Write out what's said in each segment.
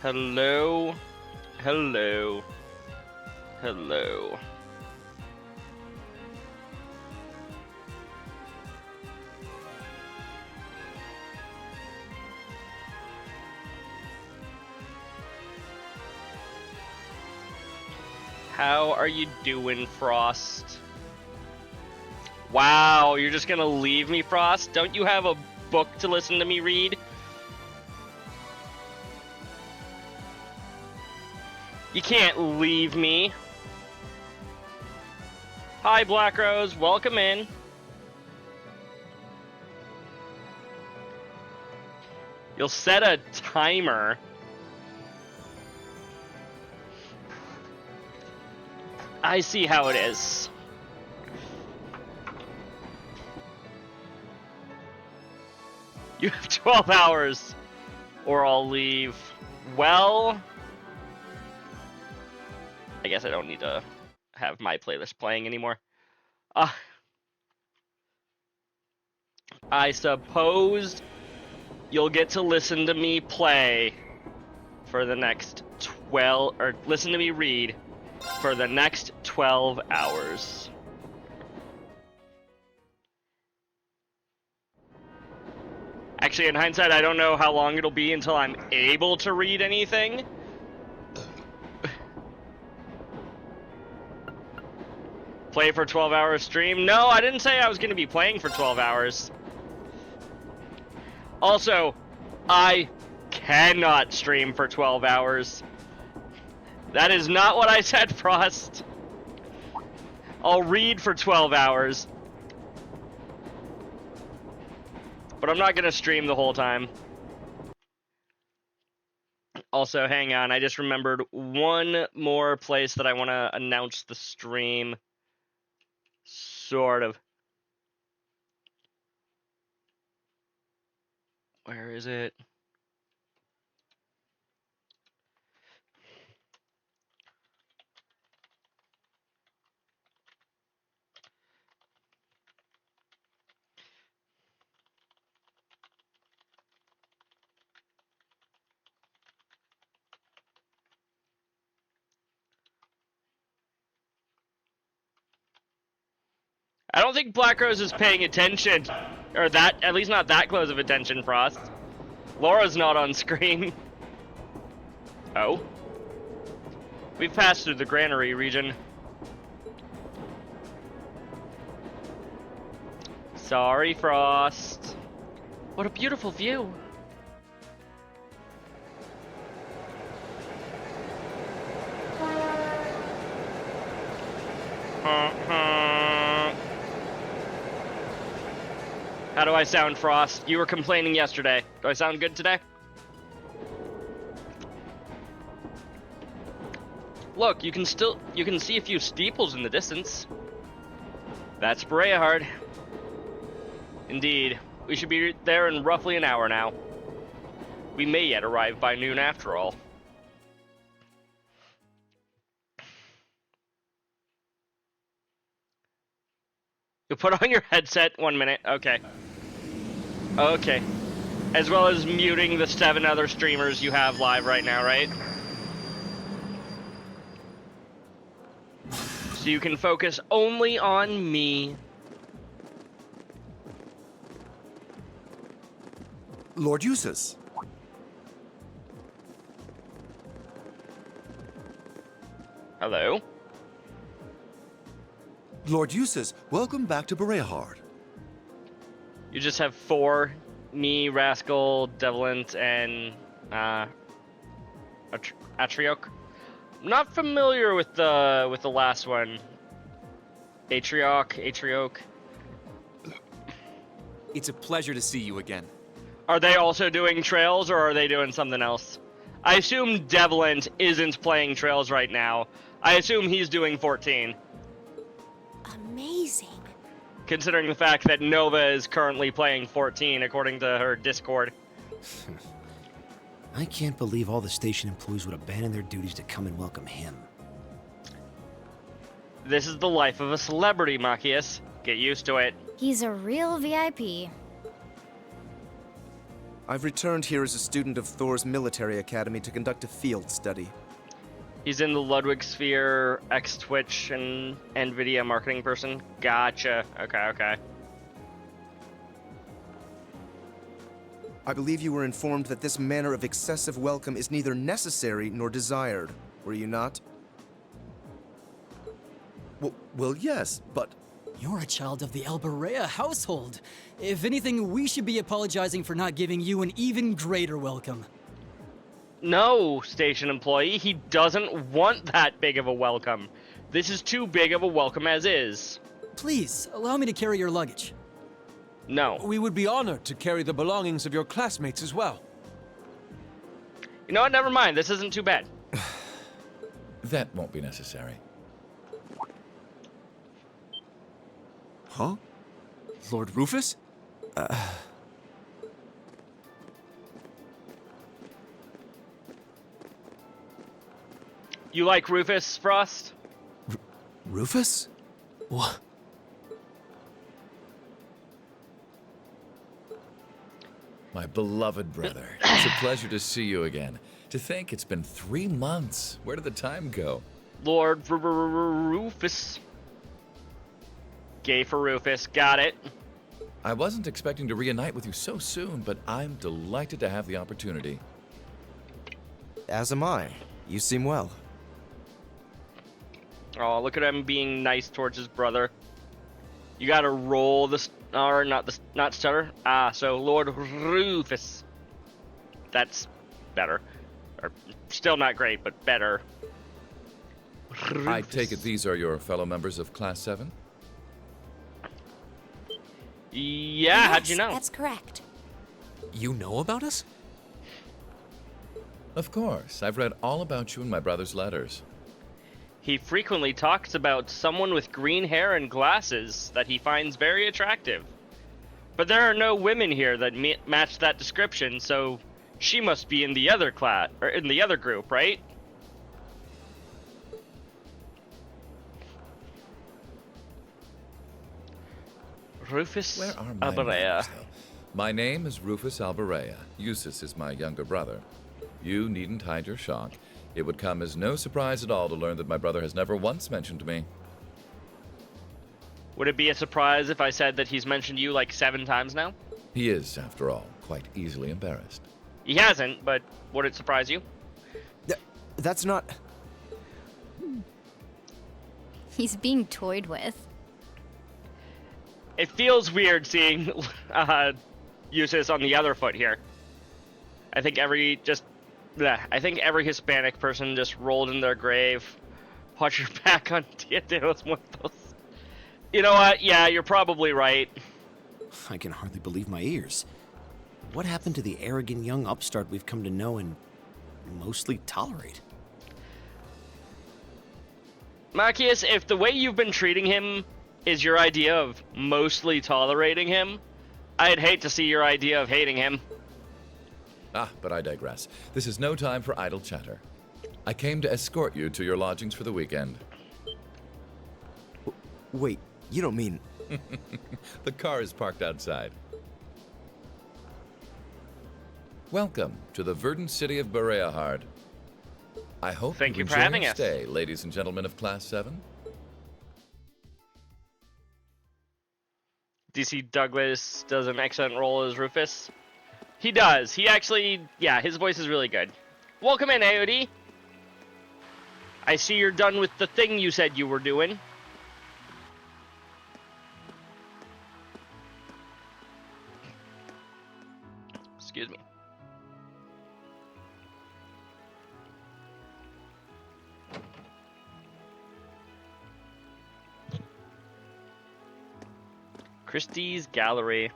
Hello. Hello. Hello. How are you doing, Frost? Wow, you're just gonna leave me, Frost? Don't you have a book to listen to me read? You can't leave me. Hi, Black Rose. Welcome in. You'll set a timer. I see how it is. You have 12 hours, or I'll leave. Well, I guess I don't need to have my playlist playing anymore. I suppose you'll get to listen to me play for the next 12, or listen to me read for the next 12 hours. Actually, in hindsight, I don't know how long it'll be until I'm able to read anything. Play for 12 hours stream? No, I didn't say I was going to be playing for 12 hours. Also, I cannot stream for 12 hours. That is not what I said, Frost. I'll read for 12 hours. But I'm not going to stream the whole time. Also, hang on, I just remembered one more place that I want to announce the stream. Sort of. Where is it? I don't think Black Rose is paying attention. Or that, at least not that close of attention, Frost. Laura's not on screen. Oh. We've passed through the granary region. Sorry, Frost. What a beautiful view. How do I sound, Frost? You were complaining yesterday. Do I sound good today? Look, you can see a few steeples in the distance. That's Breahard. Indeed. We should be there in roughly an hour now. We may yet arrive by noon after all. You put on your headset 1 minute. Okay. Okay. As well as muting the 7 other streamers you have live right now, right? So you can focus only on me. Lord Eustace. Hello? Lord Eustace, welcome back to Breahard. You just have 4, me, Rascal, Devilint, and Atrioch. I'm not familiar with the last one. Atrioch. It's a pleasure to see you again. Are they also doing Trails, or are they doing something else? I assume Devilint isn't playing Trails right now. I assume he's doing 14. Amazing. Considering the fact that Nova is currently playing 14, according to her Discord. I can't believe all the station employees would abandon their duties to come and welcome him. This is the life of a celebrity, Machias. Get used to it. He's a real VIP. I've returned here as a student of Thor's military academy to conduct a field study. He's in the Ludwig Sphere, X-Twitch, and NVIDIA marketing person. Gotcha. Okay. I believe you were informed that this manner of excessive welcome is neither necessary nor desired, were you not? Well, yes, but You're a child of the Alberea household. If anything, we should be apologizing for not giving you an even greater welcome. No, station employee, he doesn't want that big of a welcome. This is too big of a welcome as is. Please, allow me to carry your luggage. No. We would be honored to carry the belongings of your classmates as well. You know what? Never mind. This isn't too bad. That won't be necessary. huh? Lord Rufus? You like Rufus, Frost? Rufus? What? My beloved brother. It's a pleasure to see you again. To think it's been 3 months. Where did the time go? Lord Rufus. Gay for Rufus. Got it. I wasn't expecting to reunite with you so soon, but I'm delighted to have the opportunity. As am I. You seem well. Oh, look at him being nice towards his brother. You gotta roll the or not stutter. So Lord Rufus. That's better. Or still not great, but better. I take it these are your fellow members of Class 7? Yeah, how'd you know? That's correct. You know about us? Of course. I've read all about you in my brother's letters. He frequently talks about someone with green hair and glasses that he finds very attractive. But there are no women here that match that description, so she must be in the other class or in the other group, right? Where Rufus are my Alberea. names, though? My name is Rufus Alberea. Eustace is my younger brother. You needn't hide your shock. It would come as no surprise at all to learn that my brother has never once mentioned me. Would it be a surprise if I said that he's mentioned you like 7 times now? He is, after all, quite easily embarrassed. He hasn't, but would it surprise you? That's not... He's being toyed with. It feels weird seeing Eustace on the other foot here. I think every Hispanic person just rolled in their grave. Watch your back on Dia de los Muertos. You know what? Yeah, you're probably right. I can hardly believe my ears. What happened to the arrogant young upstart we've come to know and mostly tolerate? Machias, if the way you've been treating him is your idea of mostly tolerating him, I'd hate to see your idea of hating him. But I digress. This is no time for idle chatter. I came to escort you to your lodgings for the weekend. Wait, you don't mean... The car is parked outside. Welcome to the verdant city of Bereahard. I hope Thank you for enjoy having your us. stay, ladies and gentlemen of Class 7. DC Douglas does an excellent role as Rufus. He does. He actually, yeah, his voice is really good. Welcome in, AOD. I see you're done with the thing you said you were doing. Excuse me. Christie's Gallery.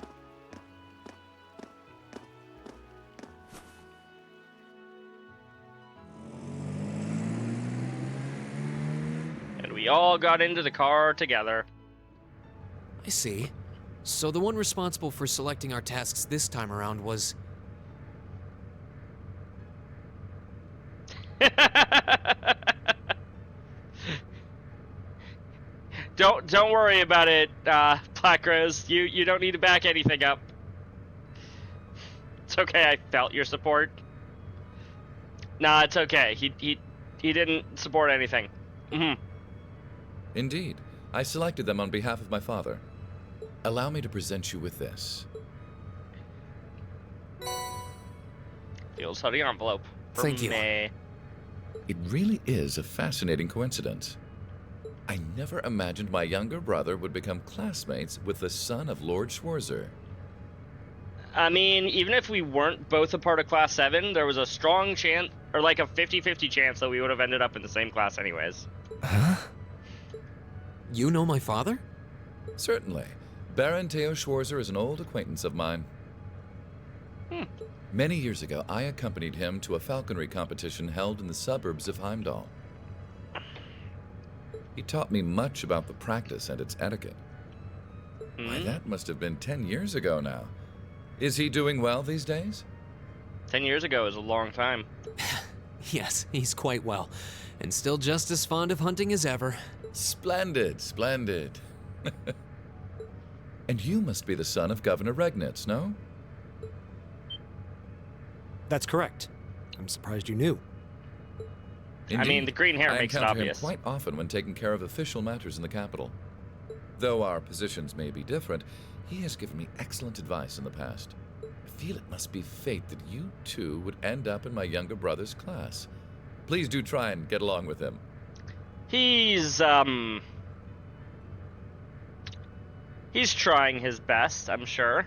And we all got into the car together. I see. So the one responsible for selecting our tasks this time around was... Don't worry about it, Black Rose. You don't need to back anything up. It's okay, I felt your support. Nah, it's okay. He didn't support anything. Indeed. I selected them on behalf of my father. Allow me to present you with this. Feels study envelope. For Thank you. me. It really is a fascinating coincidence. I never imagined my younger brother would become classmates with the son of Lord Schwarzer. I mean, even if we weren't both a part of Class 7, there was a strong chance, or like a 50-50 chance that we would have ended up in the same class anyways. You know my father? Certainly. Baron Theo Schwarzer is an old acquaintance of mine. Many years ago, I accompanied him to a falconry competition held in the suburbs of Heimdall. He taught me much about the practice and its etiquette. Why, that must have been 10 years ago now. Is he doing well these days? 10 years ago is a long time. Yes, he's quite well, and still just as fond of hunting as ever. Splendid, splendid. And you must be the son of Governor Regnitz, no? That's correct. I'm surprised you knew. I mean, the green hair I makes it encounter obvious. him quite often when taking care of official matters in the capital. Though our positions may be different, he has given me excellent advice in the past. I feel it must be fate that you two would end up in my younger brother's class. Please do try and get along with him. He's trying his best, I'm sure.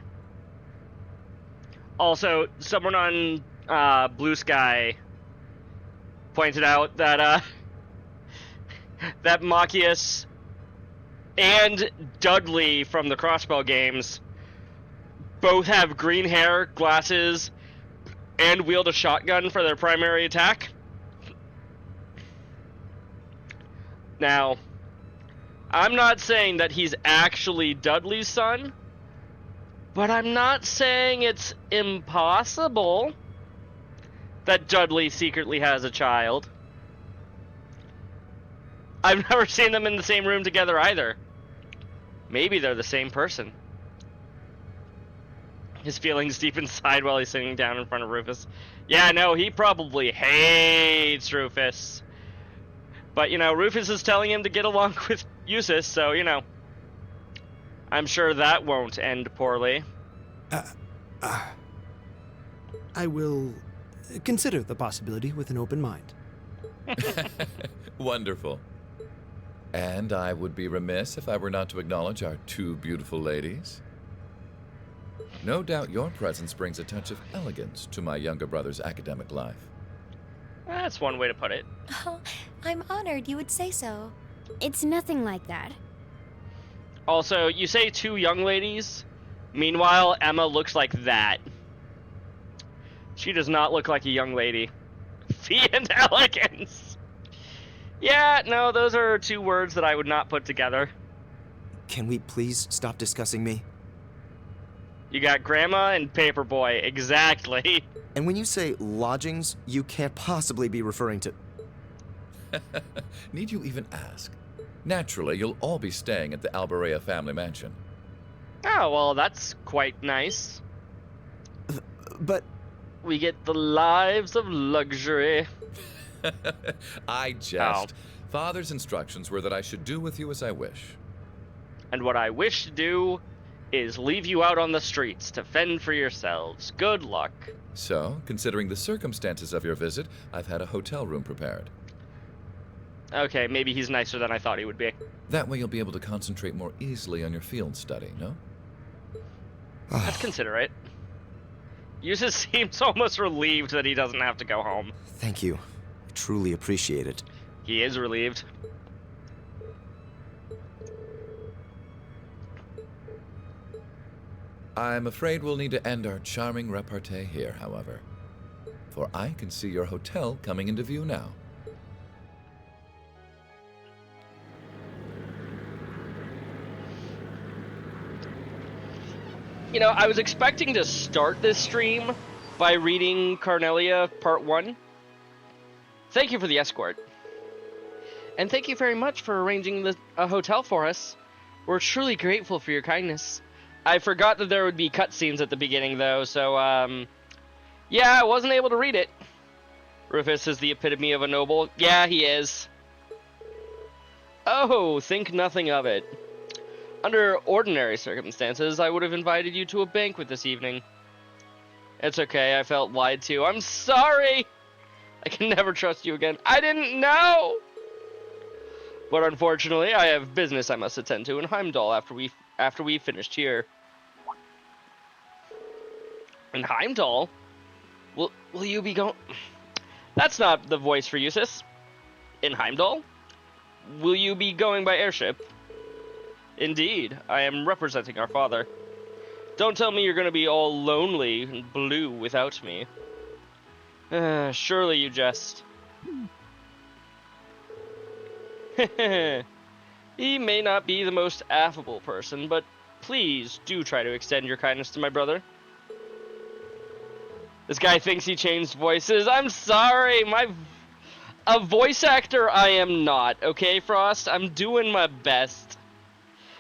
Also, someone on Blue Sky pointed out that that Machias and Dudley from the Crossbow games both have green hair, glasses, and wield a shotgun for their primary attack. Now, I'm not saying that he's actually Dudley's son, but I'm not saying it's impossible that Dudley secretly has a child. I've never seen them in the same room together either. Maybe they're the same person. His feelings deep inside while he's sitting down in front of Rufus. Yeah, no, he probably hates Rufus. But, you know, Rufus is telling him to get along with Eustace, so, you know, I'm sure that won't end poorly. I will consider the possibility with an open mind. Wonderful. And I would be remiss if I were not to acknowledge our two beautiful ladies. No doubt your presence brings a touch of elegance to my younger brother's academic life. That's one way to put it. Oh, I'm honored you would say so. It's nothing like that. Also, you say two young ladies. Meanwhile, Emma looks like that. She does not look like a young lady. Fee and elegance. Yeah, no, those are two words that I would not put together. Can we please stop discussing me? You got Grandma and Paperboy, exactly. And when you say lodgings, you can't possibly be referring to... Need you even ask? Naturally, you'll all be staying at the Alberea family mansion. Oh, well, that's quite nice. But... We get the lives of luxury. I jest. Father's instructions were that I should do with you as I wish. And what I wish to do is leave you out on the streets to fend for yourselves. Good luck. So, considering the circumstances of your visit, I've had a hotel room prepared. Okay, maybe he's nicer than I thought he would be. That way you'll be able to concentrate more easily on your field study, no? That's considerate. Eustace seems almost relieved that he doesn't have to go home. Thank you. I truly appreciate it. He is relieved. I'm afraid we'll need to end our charming repartee here, however. For I can see your hotel coming into view now. You know, I was expecting to start this stream by reading Carnelia Part 1. Thank you for the escort. And thank you very much for arranging a hotel for us. We're truly grateful for your kindness. I forgot that there would be cutscenes at the beginning, though, so Yeah, I wasn't able to read it. Rufus is the epitome of a noble. Yeah, he is. Oh, think nothing of it. Under ordinary circumstances, I would have invited you to a banquet this evening. It's okay, I felt lied to. I'm sorry! I can never trust you again. I didn't know! But unfortunately, I have business I must attend to in Heimdall after we finished here. In Heimdall? Will you be going... That's not the voice for Eustace. In Heimdall? Will you be going by airship? Indeed, I am representing our father. Don't tell me you're going to be all lonely and blue without me. Surely you jest. He may not be the most affable person, but please do try to extend your kindness to my brother. This guy thinks he changed voices. I'm sorry, a voice actor I am not, okay, Frost? I'm doing my best.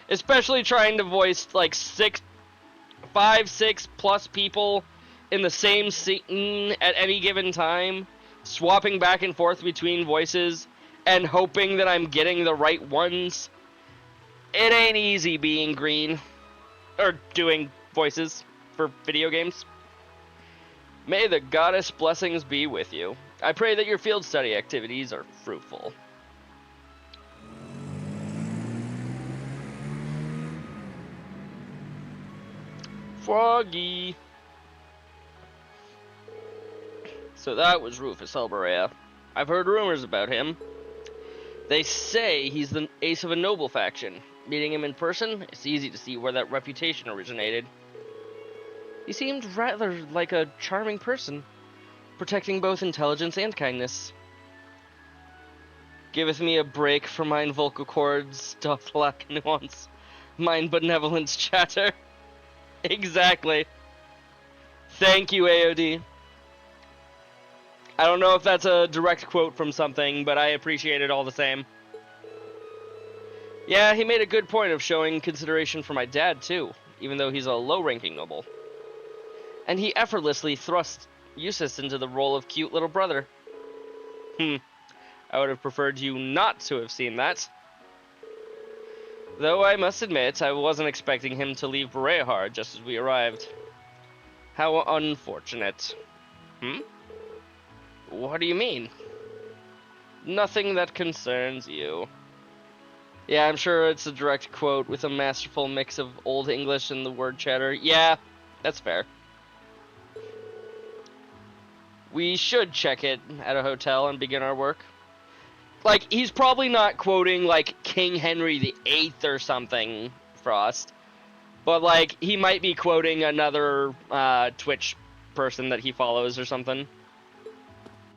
Especially trying to voice like 5, 6 plus people in the same scene at any given time, swapping back and forth between voices and hoping that I'm getting the right ones. It ain't easy being green or doing voices for video games. May the goddess blessings be with you. I pray that your field study activities are fruitful. Froggy. So that was Rufus Elbarea. I've heard rumors about him. They say he's the ace of a noble faction. Meeting him in person, it's easy to see where that reputation originated. He seemed rather like a charming person, protecting both intelligence and kindness. Giveth me a break for mine vocal cords, doth lack nuance, mine benevolence chatter. Exactly. Thank you, AOD. I don't know if that's a direct quote from something, but I appreciate it all the same. Yeah, he made a good point of showing consideration for my dad, too, even though he's a low-ranking noble. And he effortlessly thrust Eustace into the role of cute little brother. I would have preferred you not to have seen that. Though I must admit, I wasn't expecting him to leave Berehar just as we arrived. How unfortunate. What do you mean? Nothing that concerns you. Yeah, I'm sure it's a direct quote with a masterful mix of Old English and the word chatter. Yeah, that's fair. We should check it at a hotel and begin our work. Like, he's probably not quoting, like, King Henry VIII or something, Frost. But, like, he might be quoting another Twitch person that he follows or something.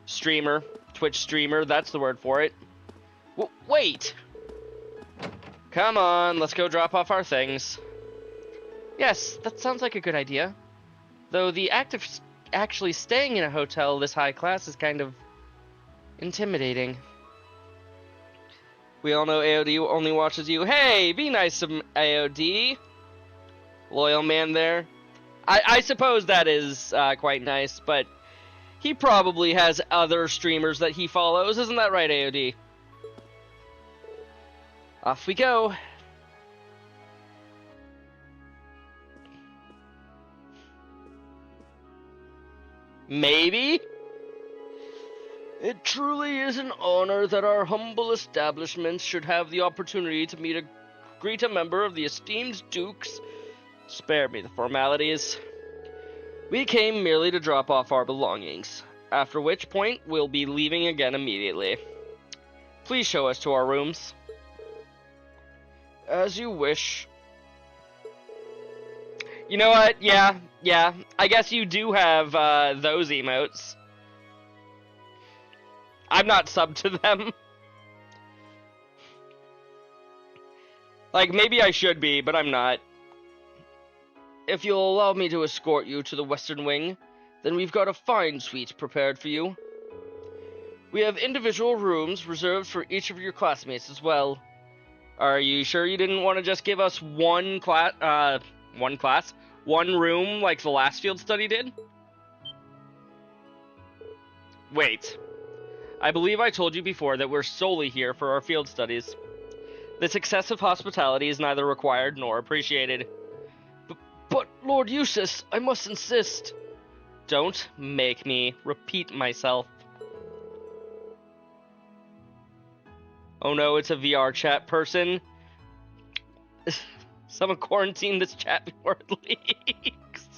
Streamer. Twitch streamer, that's the word for it. Wait! Come on, let's go drop off our things. Yes, that sounds like a good idea. Though the act of actually staying in a hotel this high class is kind of intimidating. We all know AOD only watches you. Hey, be nice to AOD. Loyal man there. I suppose that is quite nice, but he probably has other streamers that he follows. Isn't that right, AOD? Off we go. Maybe? It truly is an honor that our humble establishment should have the opportunity to greet a member of the esteemed Dukes. Spare me the formalities. We came merely to drop off our belongings, after which point we'll be leaving again immediately. Please show us to our rooms. As you wish. You know what? Yeah. I guess you do have those emotes. I'm not subbed to them. Like, maybe I should be, but I'm not. If you'll allow me to escort you to the Western Wing, then we've got a fine suite prepared for you. We have individual rooms reserved for each of your classmates as well. Are you sure you didn't want to just give us one room like the last field study did? Wait. I believe I told you before that we're solely here for our field studies. This excessive hospitality is neither required nor appreciated. But Lord Eustace, I must insist. Don't make me repeat myself. Oh no, it's a VR chat person. Someone quarantine this chat before it leaks.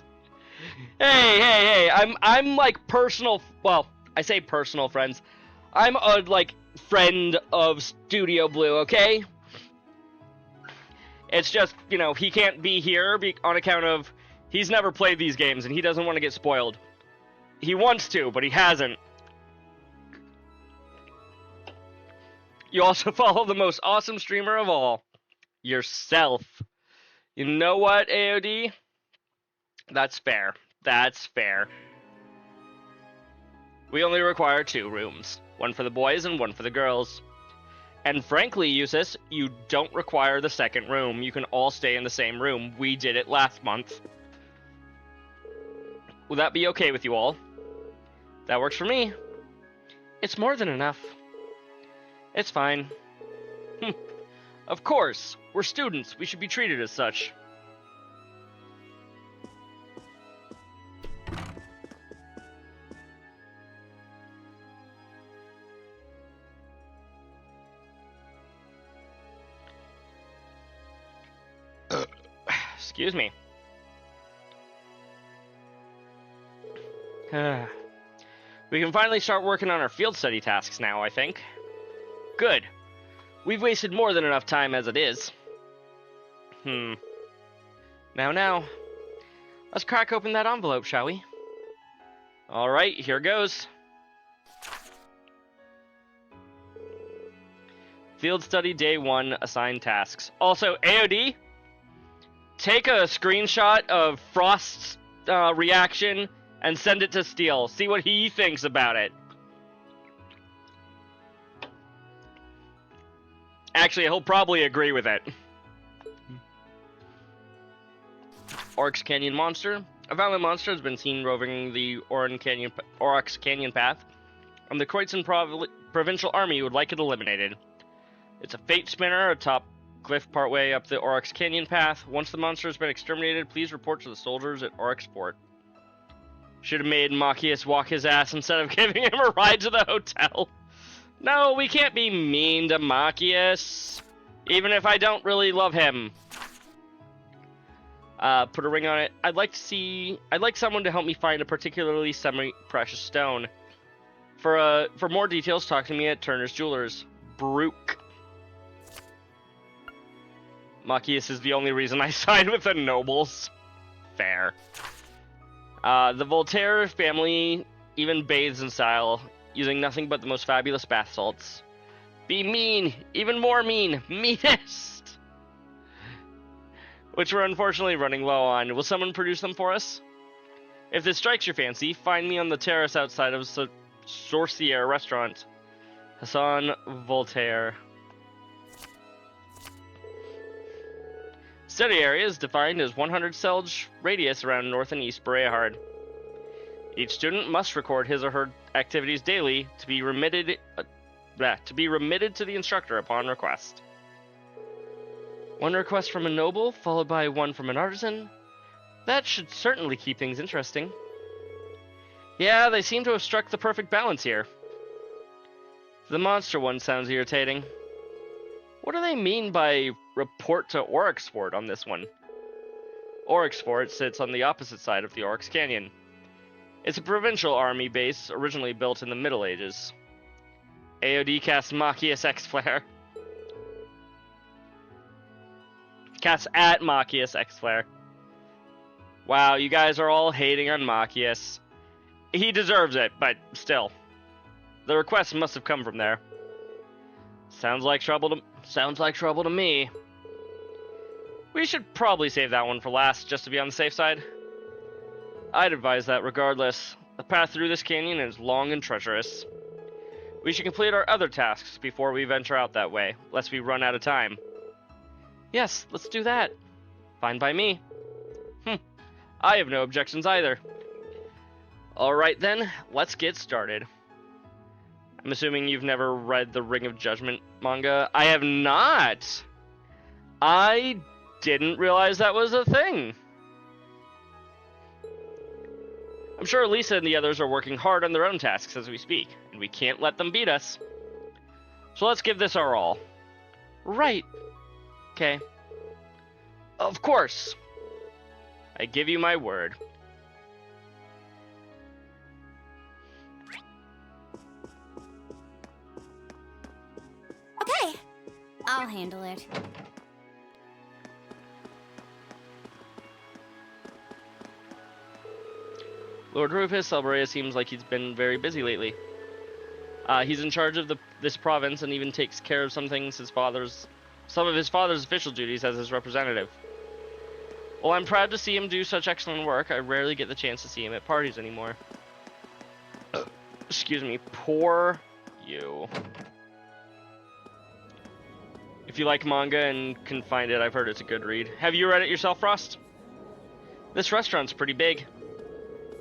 Hey, I'm like personal, well, I say personal friends. I'm a, like, friend of Studio Blue, okay? It's just, you know, he can't be here on account of he's never played these games and he doesn't want to get spoiled. He wants to, but he hasn't. You also follow the most awesome streamer of all, yourself. You know what, AOD? That's fair. That's fair. We only require 2 rooms. One for the boys and one for the girls. And frankly, Eustace, you don't require the second room. You can all stay in the same room. We did it last month. Will that be okay with you all? That works for me. It's more than enough. It's fine. Of course. We're students. We should be treated as such. Excuse me. We can finally start working on our field study tasks now, I think. Good. We've wasted more than enough time as it is. Now. Let's crack open that envelope, shall we? Alright, here goes. Field study day 1, assigned tasks. Also, AOD, take a screenshot of Frost's reaction and send it to Steel. See what he thinks about it. Actually, he'll probably agree with it. Oryx Canyon monster. A violent monster has been seen roving the Oryx Canyon path, and the Kreutzen Provincial Army would like it eliminated. It's a fate spinner atop glyph partway up the Oryx Canyon path. Once the monster has been exterminated, please report to the soldiers at Oryx Port. Should have made Machias walk his ass instead of giving him a ride to the hotel. No, we can't be mean to Machias, even if I don't really love him. Put a ring on it. I'd like someone to help me find a particularly semi-precious stone. For more details, talk to me at Turner's Jewelers. Brook. Machias is the only reason I signed with the nobles. Fair. The Voltaire family even bathes in style, using nothing but the most fabulous bath salts. Be mean, even more mean, meanest! Which we're unfortunately running low on. Will someone produce them for us? If this strikes your fancy, find me on the terrace outside of Sorcier Restaurant. Hassan Voltaire. Study area is defined as 100 Selge radius around North and East Bereahard. Each student must record his or her activities daily to be remitted to the instructor upon request. One request from a noble, followed by one from an artisan. That should certainly keep things interesting. Yeah, they seem to have struck the perfect balance here. The monster one sounds irritating. What do they mean by report to Oryxfort on this one? Oryxfort sits on the opposite side of the Oryx Canyon. It's a provincial army base originally built in the Middle Ages. AOD casts Machias X-Flare. Casts at Machias X-Flare. Wow, you guys are all hating on Machias. He deserves it, but still. The request must have come from there. Sounds like trouble to me. We should probably save that one for last, just to be on the safe side. I'd advise that regardless. The path through this canyon is long and treacherous. We should complete our other tasks before we venture out that way, lest we run out of time. Yes, let's do that. Fine by me. I have no objections either. Alright then, let's get started. I'm assuming you've never read the Ring of Judgment manga. I have not. I didn't realize that was a thing. I'm sure Lisa and the others are working hard on their own tasks as we speak, and we can't let them beat us. So let's give this our all. Right. Okay. Of course. I give you my word. Okay, I'll handle it. Lord Rufus Alberea seems like he's been very busy lately. He's in charge of this province and even takes care of some of his father's official duties as his representative. While I'm proud to see him do such excellent work, I rarely get the chance to see him at parties anymore. Excuse me, poor you. If you like manga and can find it, I've heard it's a good read. Have you read it yourself, Frost? This restaurant's pretty big.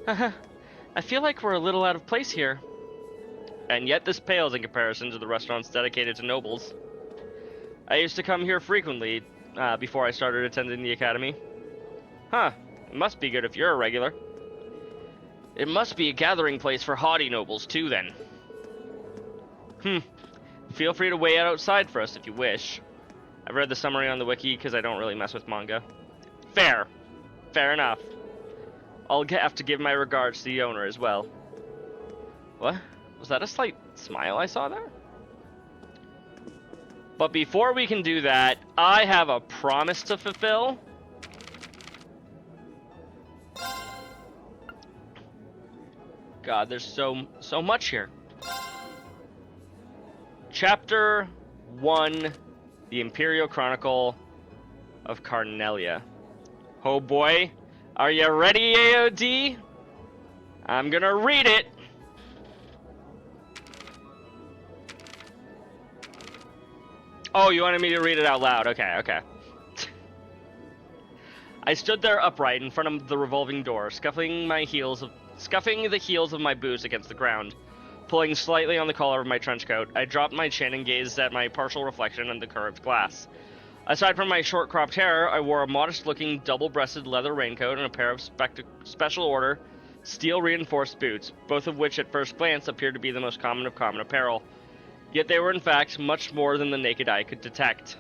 I feel like we're a little out of place here. And yet this pales in comparison to the restaurants dedicated to nobles. I used to come here frequently before I started attending the academy. Huh, it must be good if you're a regular. It must be a gathering place for haughty nobles too, then. Feel free to wait outside for us if you wish. I've read the summary on the wiki because I don't really mess with manga. Fair enough. I'll have to give my regards to the owner as well. What? Was that a slight smile I saw there? But before we can do that, I have a promise to fulfill. God, there's so much here. Chapter 1, The Imperial Chronicle of Carnelia. Oh boy, are you ready, AOD? I'm gonna read it. Oh, you wanted me to read it out loud. Okay. I stood there upright in front of the revolving door, scuffing the heels of my boots against the ground. Pulling slightly on the collar of my trench coat, I dropped my chin and gazed at my partial reflection in the curved glass. Aside from my short-cropped hair, I wore a modest-looking double-breasted leather raincoat and a pair of special order, steel-reinforced boots, both of which at first glance appeared to be the most common of common apparel. Yet they were in fact much more than the naked eye could detect.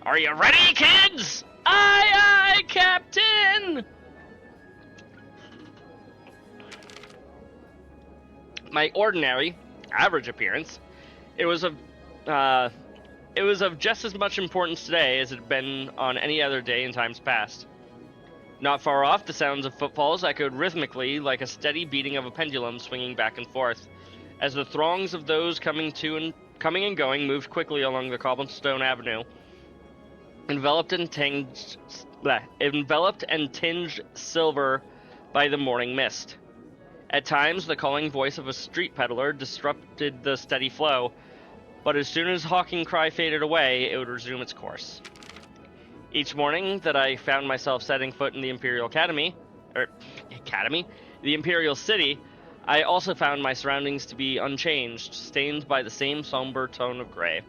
Are you ready, kids? Aye, Captain! My ordinary, average appearance, it was of just as much importance today as it had been on any other day in times past. Not far off, the sounds of footfalls echoed rhythmically like a steady beating of a pendulum swinging back and forth, as the throngs of those coming and going moved quickly along the cobblestone avenue, enveloped and tinged silver by the morning mist. At times, the calling voice of a street peddler disrupted the steady flow, but as soon as hawking cry faded away, it would resume its course. Each morning that I found myself setting foot in the the Imperial City, I also found my surroundings to be unchanged, stained by the same somber tone of gray.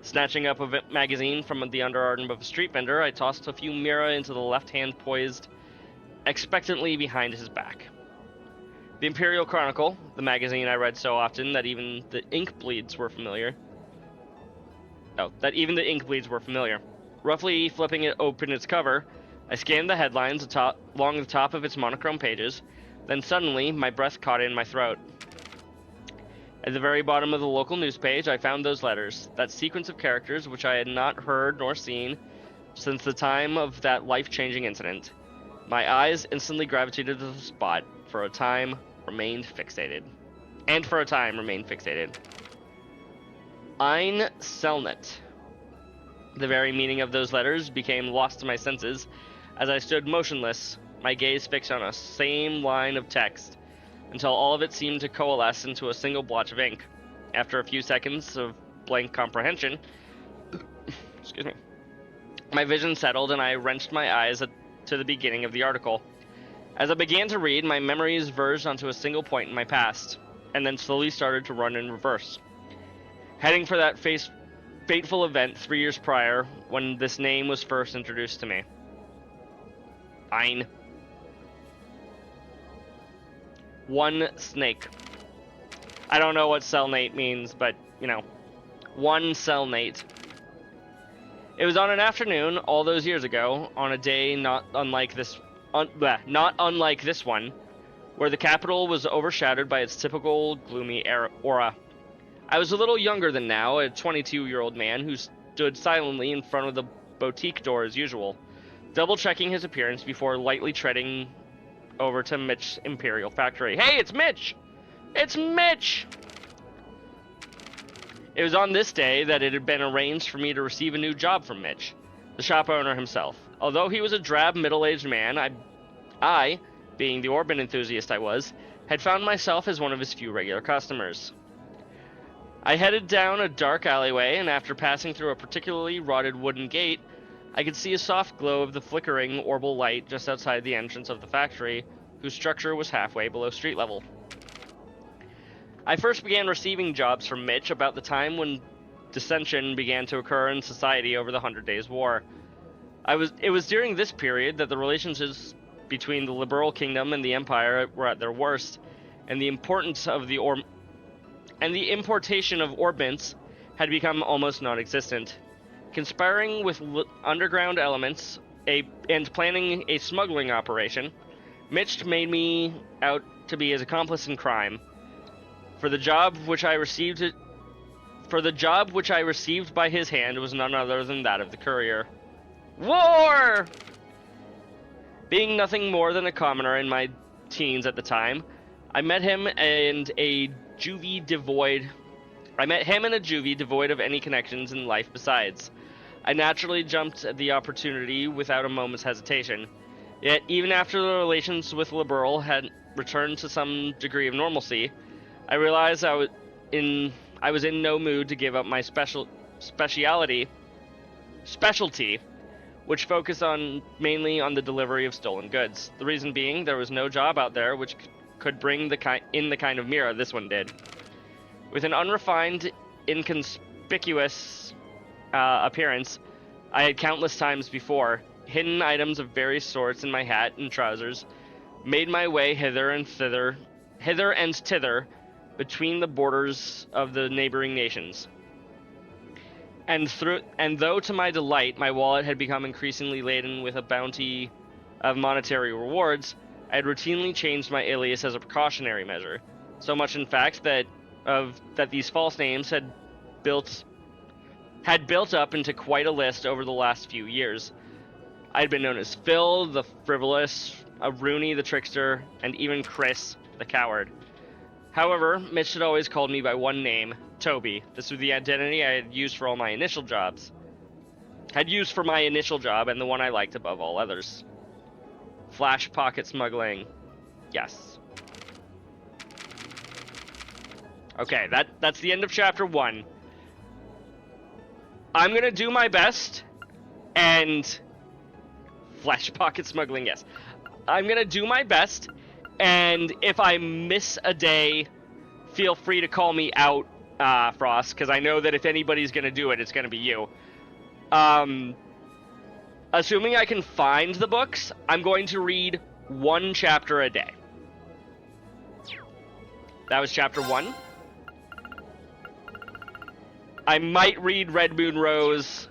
Snatching up a magazine from the underarm of a street vendor, I tossed a few mira into the left hand poised expectantly behind his back. The Imperial Chronicle, the magazine I read so often that even the ink bleeds were familiar. Roughly flipping it open its cover, I scanned the headlines along the top of its monochrome pages, then suddenly my breath caught in my throat. At the very bottom of the local news page, I found those letters, that sequence of characters which I had not heard nor seen since the time of that life-changing incident. My eyes instantly gravitated to the spot, for a time remained fixated. Ein Selnet. The very meaning of those letters became lost to my senses as I stood motionless, my gaze fixed on a same line of text, until all of it seemed to coalesce into a single blotch of ink. After a few seconds of blank comprehension, my vision settled and I wrenched my eyes to the beginning of the article. As I began to read, my memories verged onto a single point in my past. and then slowly started to run in reverse, heading for that fateful event 3 years prior when this name was first introduced to me. Fine. One snake. I don't know what cellnate means, but, you know, one cellnate. It was on an afternoon all those years ago, on a day not unlike this one, where the capital was overshadowed by its typical gloomy aura. I was a little younger than now, a 22-year-old man who stood silently in front of the boutique door as usual, double-checking his appearance before lightly treading over to Mitch's Imperial factory. Hey, it's Mitch! It's Mitch! It was on this day that it had been arranged for me to receive a new job from Mitch, the shop owner himself. Although he was a drab, middle-aged man, I, being the Orban enthusiast I was, had found myself as one of his few regular customers. I headed down a dark alleyway, and after passing through a particularly rotted wooden gate, I could see a soft glow of the flickering orbital light just outside the entrance of the factory, whose structure was halfway below street level. I first began receiving jobs from Mitch about the time when dissension began to occur in society over the 100 Days' War. It was during this period that the relationships between the Liberal Kingdom and the Empire were at their worst, and the importance of the importation of Orbants had become almost non-existent. Conspiring with underground elements and planning a smuggling operation, Mitch made me out to be his accomplice in crime. For the job which I received by his hand was none other than that of the courier. War! Being nothing more than a commoner in my teens at the time, I met him in a juvie devoid of any connections in life besides. I naturally jumped at the opportunity without a moment's hesitation. Yet, even after the relations with Liberal had returned to some degree of normalcy, I realized I was in no mood to give up my specialty, which focused mainly on the delivery of stolen goods. The reason being, there was no job out there which could bring the kind of mirror this one did. With an unrefined, inconspicuous appearance, I had countless times before hidden items of various sorts in my hat and trousers, made my way hither and thither between the borders of the neighboring nations. And though to my delight my wallet had become increasingly laden with a bounty of monetary rewards, I had routinely changed my alias as a precautionary measure. So much, in fact, that these false names had built up into quite a list over the last few years. I had been known as Phil, the frivolous, Rooney, the trickster, and even Chris, the coward. However, Mitch had always called me by one name, Toby. This was the identity I had used for my initial job, and the one I liked above all others. Flash pocket smuggling. Yes. Okay, that's the end of chapter 1. I'm gonna do my best, and flash pocket smuggling, yes. I'm gonna do my best, and if I miss a day, feel free to call me out, Frost, because I know that if anybody's gonna do it, it's gonna be you. Assuming I can find the books, I'm going to read one chapter a day. That was chapter 1. I might read Red Moon Rose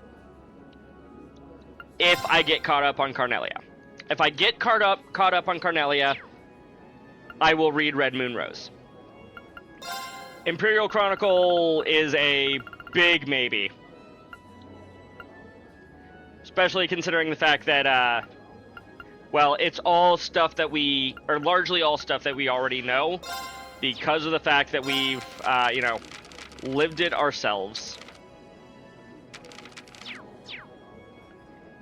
if I get caught up on Carnelia. If I get caught up on Carnelia, I will read Red Moon Rose. Imperial Chronicle is a big maybe. Especially considering the fact that, well, it's all stuff that largely all stuff that we already know, because of the fact that we've, lived it ourselves.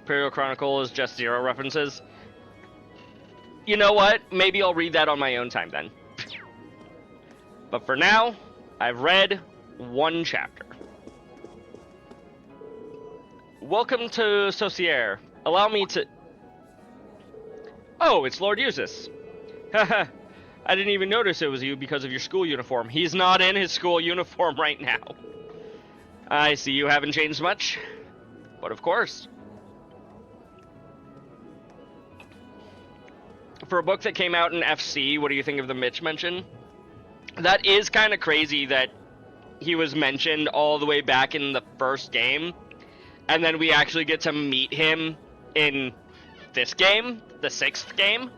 Imperial Chronicle is just 0 references. You know what? Maybe I'll read that on my own time then. But for now, I've read one chapter. Welcome to Saucier. Allow me to... Oh, it's Lord Eustace. Haha. I didn't even notice it was you because of your school uniform. He's not in his school uniform right now. I see you haven't changed much. But of course. For a book that came out in FC, what do you think of the Mitch mention? That is kind of crazy that he was mentioned all the way back in the first game, and then we actually get to meet him in this game, the 6th game.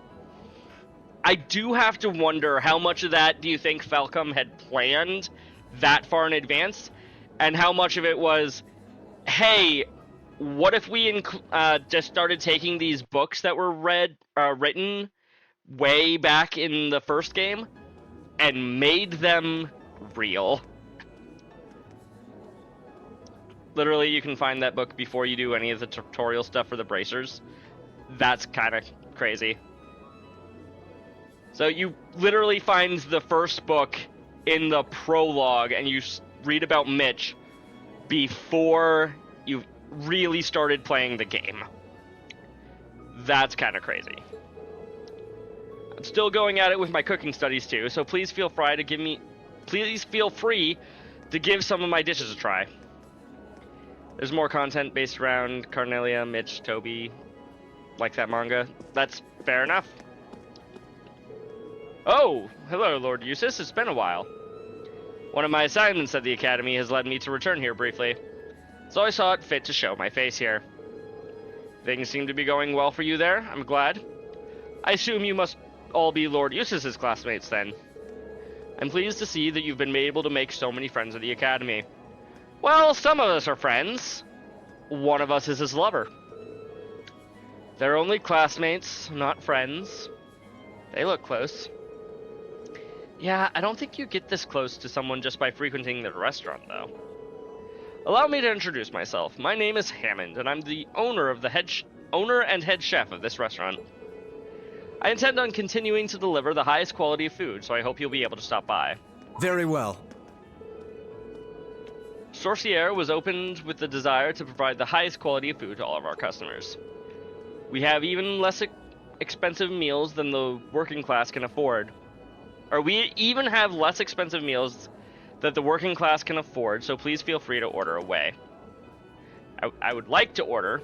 I do have to wonder how much of that do you think Falcom had planned that far in advance, and how much of it was, hey, what if we just started taking these books that were written way back in the first game and made them real? Literally, you can find that book before you do any of the tutorial stuff for the bracers. That's kind of crazy. So you literally find the first book in the prologue, and you read about Mitch before you really started playing the game. That's kind of crazy. I'm still going at it with my cooking studies too, so please feel free to give some of my dishes a try. There's more content based around Carnelia, Mitch, Toby, like that manga. That's fair enough. Oh, hello, Lord Eustace. It's been a while. One of my assignments at the Academy has led me to return here briefly, so I saw it fit to show my face here. Things seem to be going well for you there. I'm glad. I assume you must all be Lord Eustace's classmates then. I'm pleased to see that you've been able to make so many friends at the Academy. Well, some of us are friends. One of us is his lover. They're only classmates, not friends. They look close. Yeah, I don't think you get this close to someone just by frequenting the restaurant, though. Allow me to introduce myself. My name is Hammond, and I'm the owner and head chef of this restaurant. I intend on continuing to deliver the highest quality of food, so I hope you'll be able to stop by. Very well. Sorcière was opened with the desire to provide the highest quality of food to all of our customers. We have even less expensive meals than the working class can afford. Or we even have less expensive meals that the working class can afford, so please feel free to order away. I would like to order,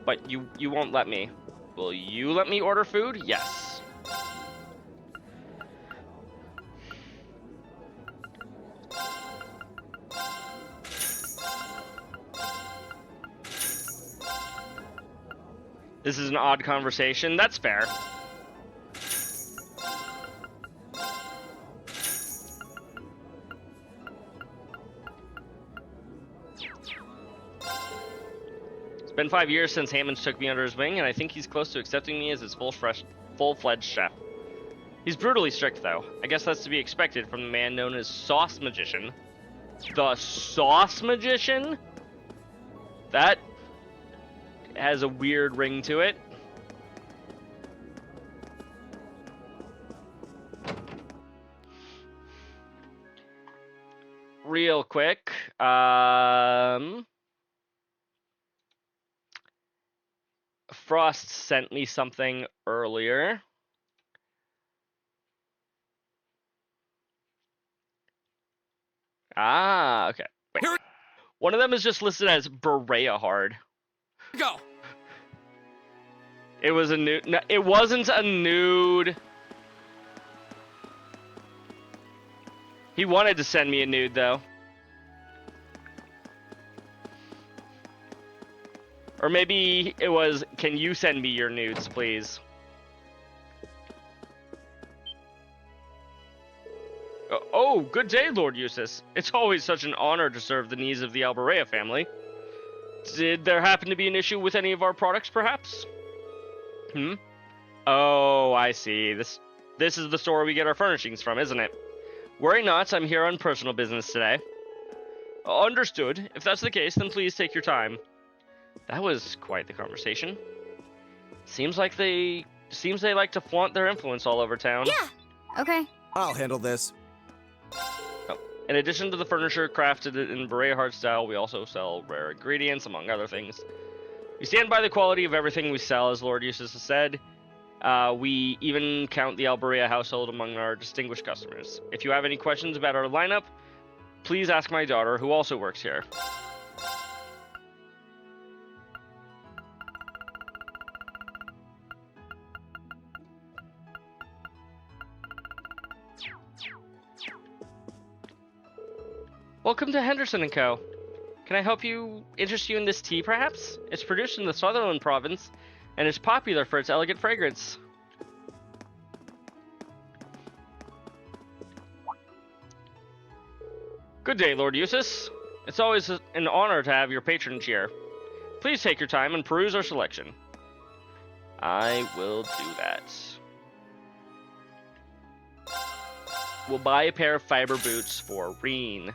but you won't let me. Will you let me order food? Yes. This is an odd conversation. That's fair. It's been 5 years since Hammond took me under his wing, and I think he's close to accepting me as his full-fledged chef. He's brutally strict, though. I guess that's to be expected from the man known as Sauce Magician. The Sauce Magician? That has a weird ring to it. Real quick, Frost sent me something earlier. Ah, okay. Wait. One of them is just listed as Berea Hard. Go. It was a nude. No, it wasn't a nude. He wanted to send me a nude, though. Or maybe it was, can you send me your nudes, please? Oh, good day, Lord Eustace. It's always such an honor to serve the needs of the Alberea family. Did there happen to be an issue with any of our products, perhaps? Oh, I see. This is the store we get our furnishings from, isn't it? Worry not, I'm here on personal business today. Understood. If that's the case, then please take your time. That was quite the conversation. Seems they like to flaunt their influence all over town. Yeah. Okay. I'll handle this. Oh. In addition to the furniture crafted in Berea Hard style, we also sell rare ingredients, among other things. We stand by the quality of everything we sell, as Lord Eustace has said. We even count the Alberea household among our distinguished customers. If you have any questions about our lineup, please ask my daughter, who also works here. Welcome to Henderson & Co. Can I help you, interest you in this tea, perhaps? It's produced in the Sutherland province, and is popular for its elegant fragrance. Good day, Lord Eustace. It's always an honor to have your patronage here. Please take your time and peruse our selection. I will do that. We'll buy a pair of fiber boots for Reen.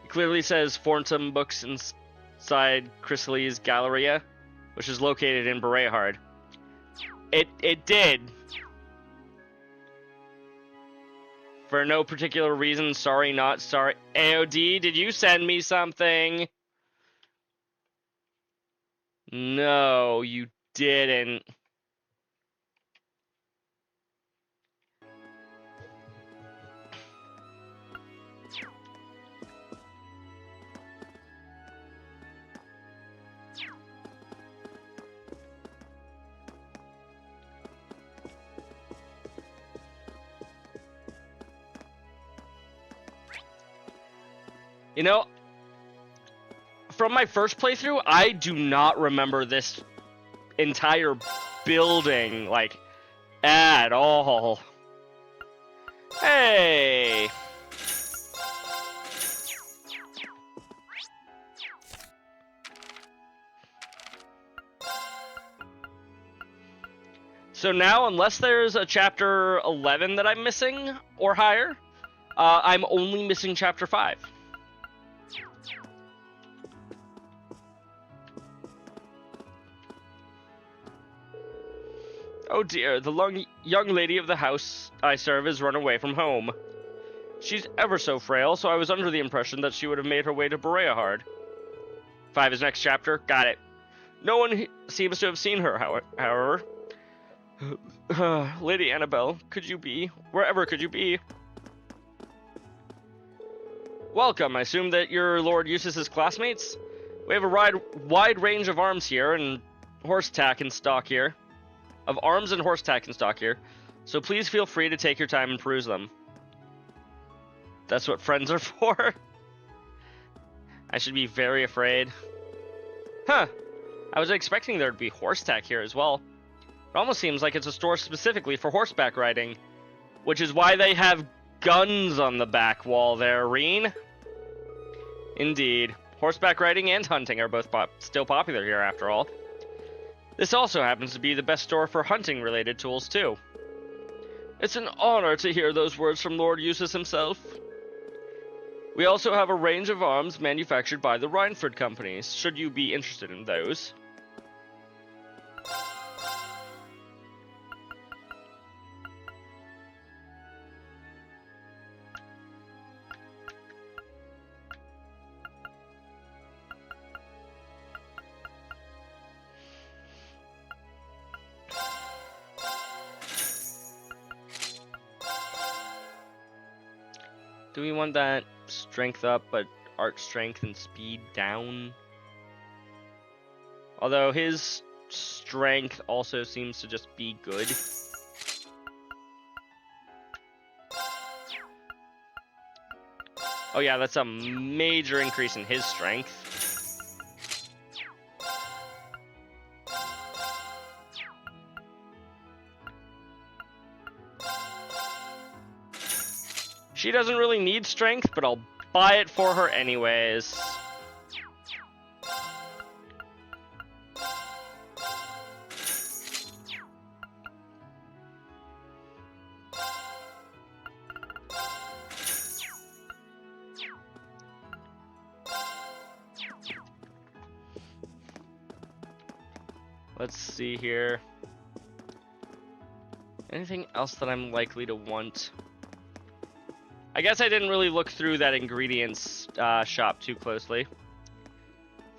It clearly says Forntum Books inside Chrysales Galleria, which is located in Berehard. It did. For no particular reason, sorry, not sorry. AOD, did you send me something? No, you didn't. You know, from my first playthrough, I do not remember this entire building, like, at all. Hey! So now, unless there's a chapter 11 that I'm missing, or higher, I'm only missing chapter 5. Oh dear, the young lady of the house I serve has run away from home. She's ever so frail, so I was under the impression that she would have made her way to Berehard. 5 is next chapter. Got it. No one seems to have seen her, however. Lady Annabelle, wherever could you be? Welcome, I assume that you're Lord Eustace's classmates? We have a wide range of arms here, and horse tack in stock here. So please feel free to take your time and peruse them. That's what friends are for? I should be very afraid. Huh. I was expecting there to be horse tack here as well. It almost seems like it's a store specifically for horseback riding. Which is why they have guns on the back wall there, Reen. Indeed. Horseback riding and hunting are both still popular here after all. This also happens to be the best store for hunting-related tools, too. It's an honor to hear those words from Lord Eustace himself. We also have a range of arms manufactured by the Rhineford companies, should you be interested in those. Do we want that strength up, but art strength and speed down? Although his strength also seems to just be good. Oh yeah, that's a major increase in his strength. She doesn't really need strength, but I'll buy it for her anyways. Let's see here. Anything else that I'm likely to want? I guess I didn't really look through that ingredients shop too closely.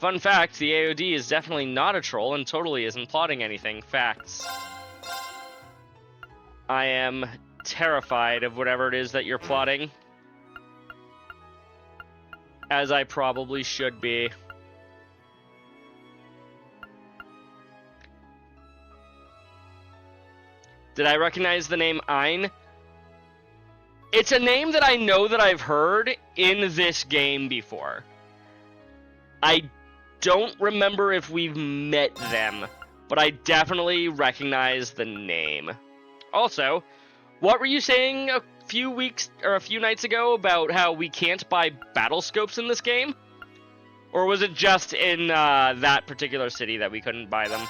Fun fact, the AOD is definitely not a troll and totally isn't plotting anything. Facts. I am terrified of whatever it is that you're plotting. As I probably should be. Did I recognize the name Ein? It's a name that I know that I've heard in this game before. I don't remember if we've met them, but I definitely recognize the name. Also, what were you saying a few weeks or a few nights ago about how we can't buy battle scopes in this game? Or was it just in that particular city that we couldn't buy them?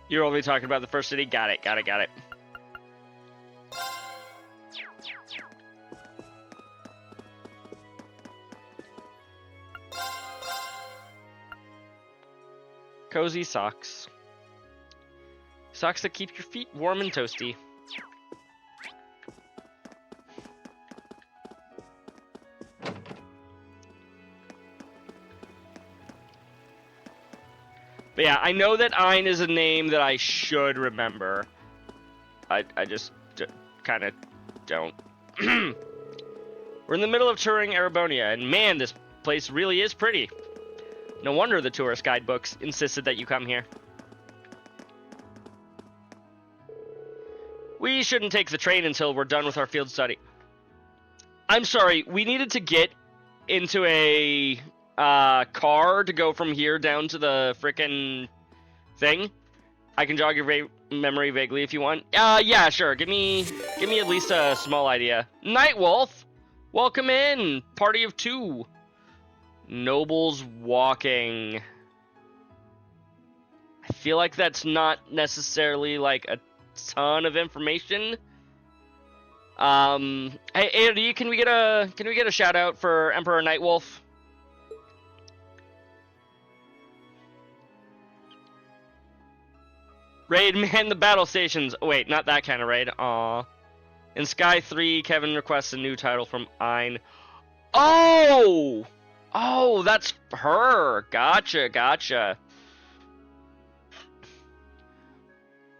You're only talking about the first city? Got it, got it, got it. Cozy socks. Socks that keep your feet warm and toasty. But yeah, I know that Ein is a name that I should remember. I just kind of don't. We're in the middle of touring Erebonia, and man, this place really is pretty. No wonder the tourist guidebooks insisted that you come here. We shouldn't take the train until we're done with our field study. I'm sorry, we needed to get into a car to go from here down to the frickin' thing. I can jog your memory vaguely if you want. Yeah, sure. Give me at least a small idea. Nightwolf, welcome in. Party of 2. Nobles walking. I feel like that's not necessarily like a ton of information. Hey, AOD, can we get a shout out for Emperor Nightwolf? Raid man the battle stations. Oh, wait, not that kind of raid. Aw. In Sky 3, Kevin requests a new title from Ein. Oh! Oh, that's her. Gotcha, gotcha.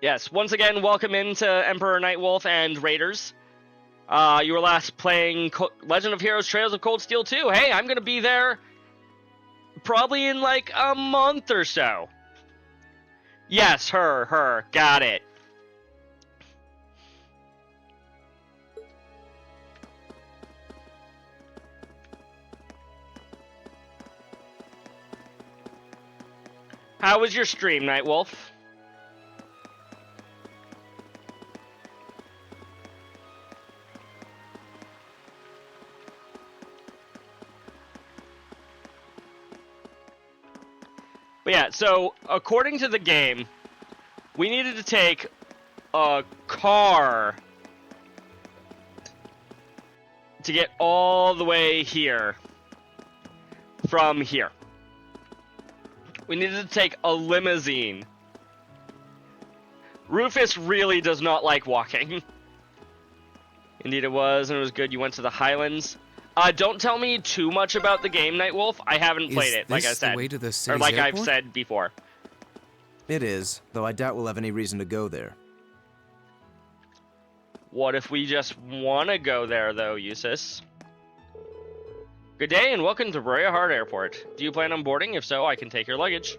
Yes, once again, welcome into Emperor Nightwolf and Raiders. You were last playing Legend of Heroes Trails of Cold Steel 2. Hey, I'm gonna be there probably in like a month or so. Yes, her. Got it. How was your stream, Nightwolf? But yeah, so according to the game, we needed to take a car to get all the way here from here. We needed to take a limousine. Rufus really does not like walking. Indeed it was, and it was good. You went to the Highlands. Don't tell me too much about the game, Nightwolf. I haven't played it, like I said. The way to the Or city's like airport? I've said before. It is, though I doubt we'll have any reason to go there. What if we just want to go there, though, Eustace? Good day, and welcome to Roya Hard Airport. Do you plan on boarding? If so, I can take your luggage.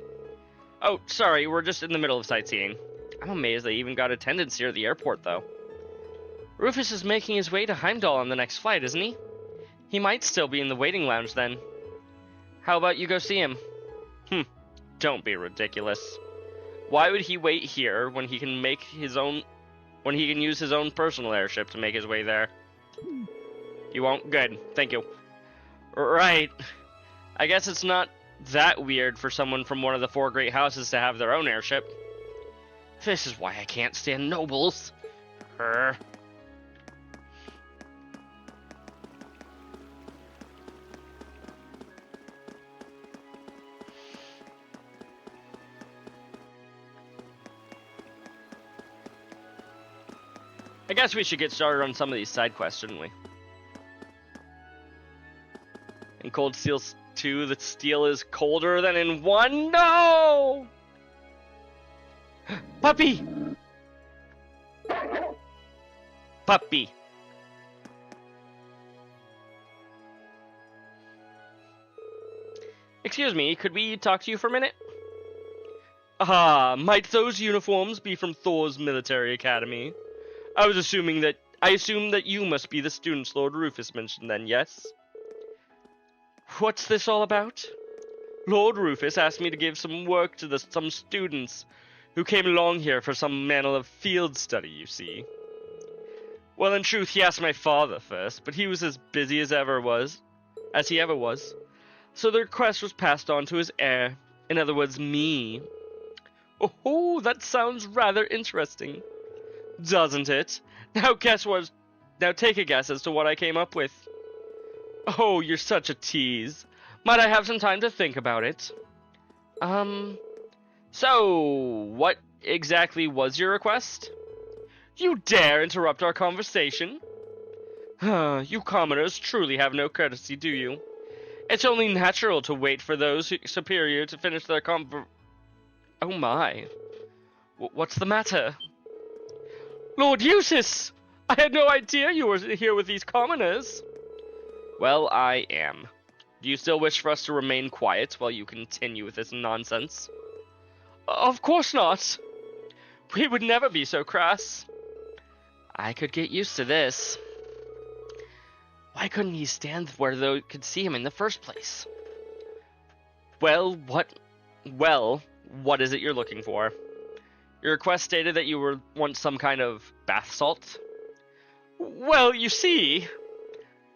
Oh, sorry, we're just in the middle of sightseeing. I'm amazed they even got attendants here at the airport, though. Rufus is making his way to Heimdall on the next flight, isn't he? He might still be in the waiting lounge then. How about you go see him? Don't be ridiculous. Why would he wait here when he can make his own... when he can use his own personal airship to make his way there? You won't? Good. Thank you. Right. I guess it's not that weird for someone from one of the 4 great houses to have their own airship. This is why I can't stand nobles. Her. I guess we should get started on some of these side quests, shouldn't we? In Cold Steel 2, the steel is colder than in 1? No! Puppy! Puppy. Excuse me, could we talk to you for a minute? Ah, might those uniforms be from Thor's military academy? I assume that you must be the students Lord Rufus mentioned then, yes? What's this all about? Lord Rufus asked me to give some work to some students who came along here for some manner of field study, you see. Well, in truth, he asked my father first, but he was as busy as he ever was. So the request was passed on to his heir, in other words, me. Oh, that sounds rather interesting, doesn't it? Now take a guess as to what I came up with. Oh, you're such a tease. Might I have some time to think about it? So, what exactly was your request? You dare interrupt our conversation? You commoners truly have no courtesy, do you? It's only natural to wait for those superior to finish their Oh my. What's the matter? Lord Eustace! I had no idea you were here with these commoners. Well, I am. Do you still wish for us to remain quiet while you continue with this nonsense? Of course not. We would never be so crass. I could get used to this. Why couldn't he stand where they could see him in the first place? Well, what is it you're looking for? Your request stated that you want some kind of bath salt? Well, you see,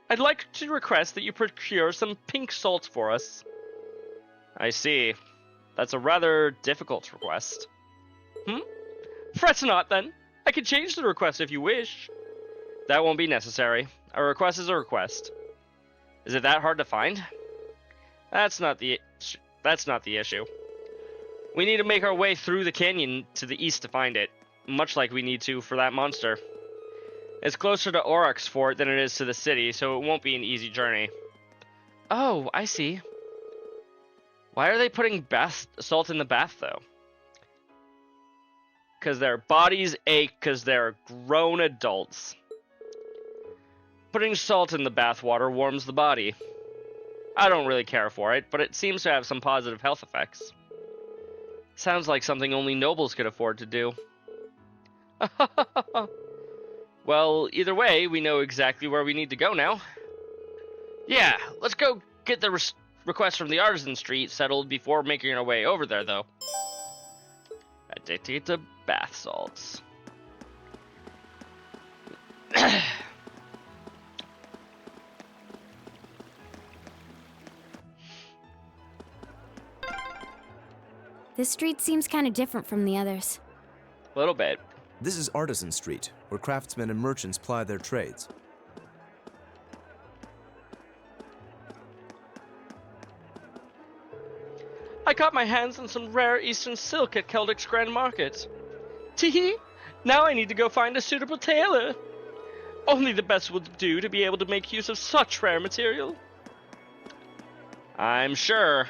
I'd like to request that you procure some pink salt for us. I see. That's a rather difficult request. Fret not, then. I can change the request if you wish. That won't be necessary. A request is a request. Is it that hard to find? That's not the issue. We need to make our way through the canyon to the east to find it, much like we need to for that monster. It's closer to Aurochs Fort than it is to the city, so it won't be an easy journey. Oh, I see. Why are they putting bath salt in the bath, though? Because their bodies ache because they're grown adults. Putting salt in the bath water warms the body. I don't really care for it, but it seems to have some positive health effects. Sounds like something only nobles could afford to do. Well, either way, we know exactly where we need to go now. Yeah, let's go get the request from the Artisan Street settled before making our way over there, though. Addicted to bath salts. This street seems kind of different from the others. A little bit. This is Artisan Street, where craftsmen and merchants ply their trades. I got my hands on some rare Eastern silk at Keldrick's Grand Market. Teehee! Now I need to go find a suitable tailor. Only the best would do to be able to make use of such rare material. I'm sure.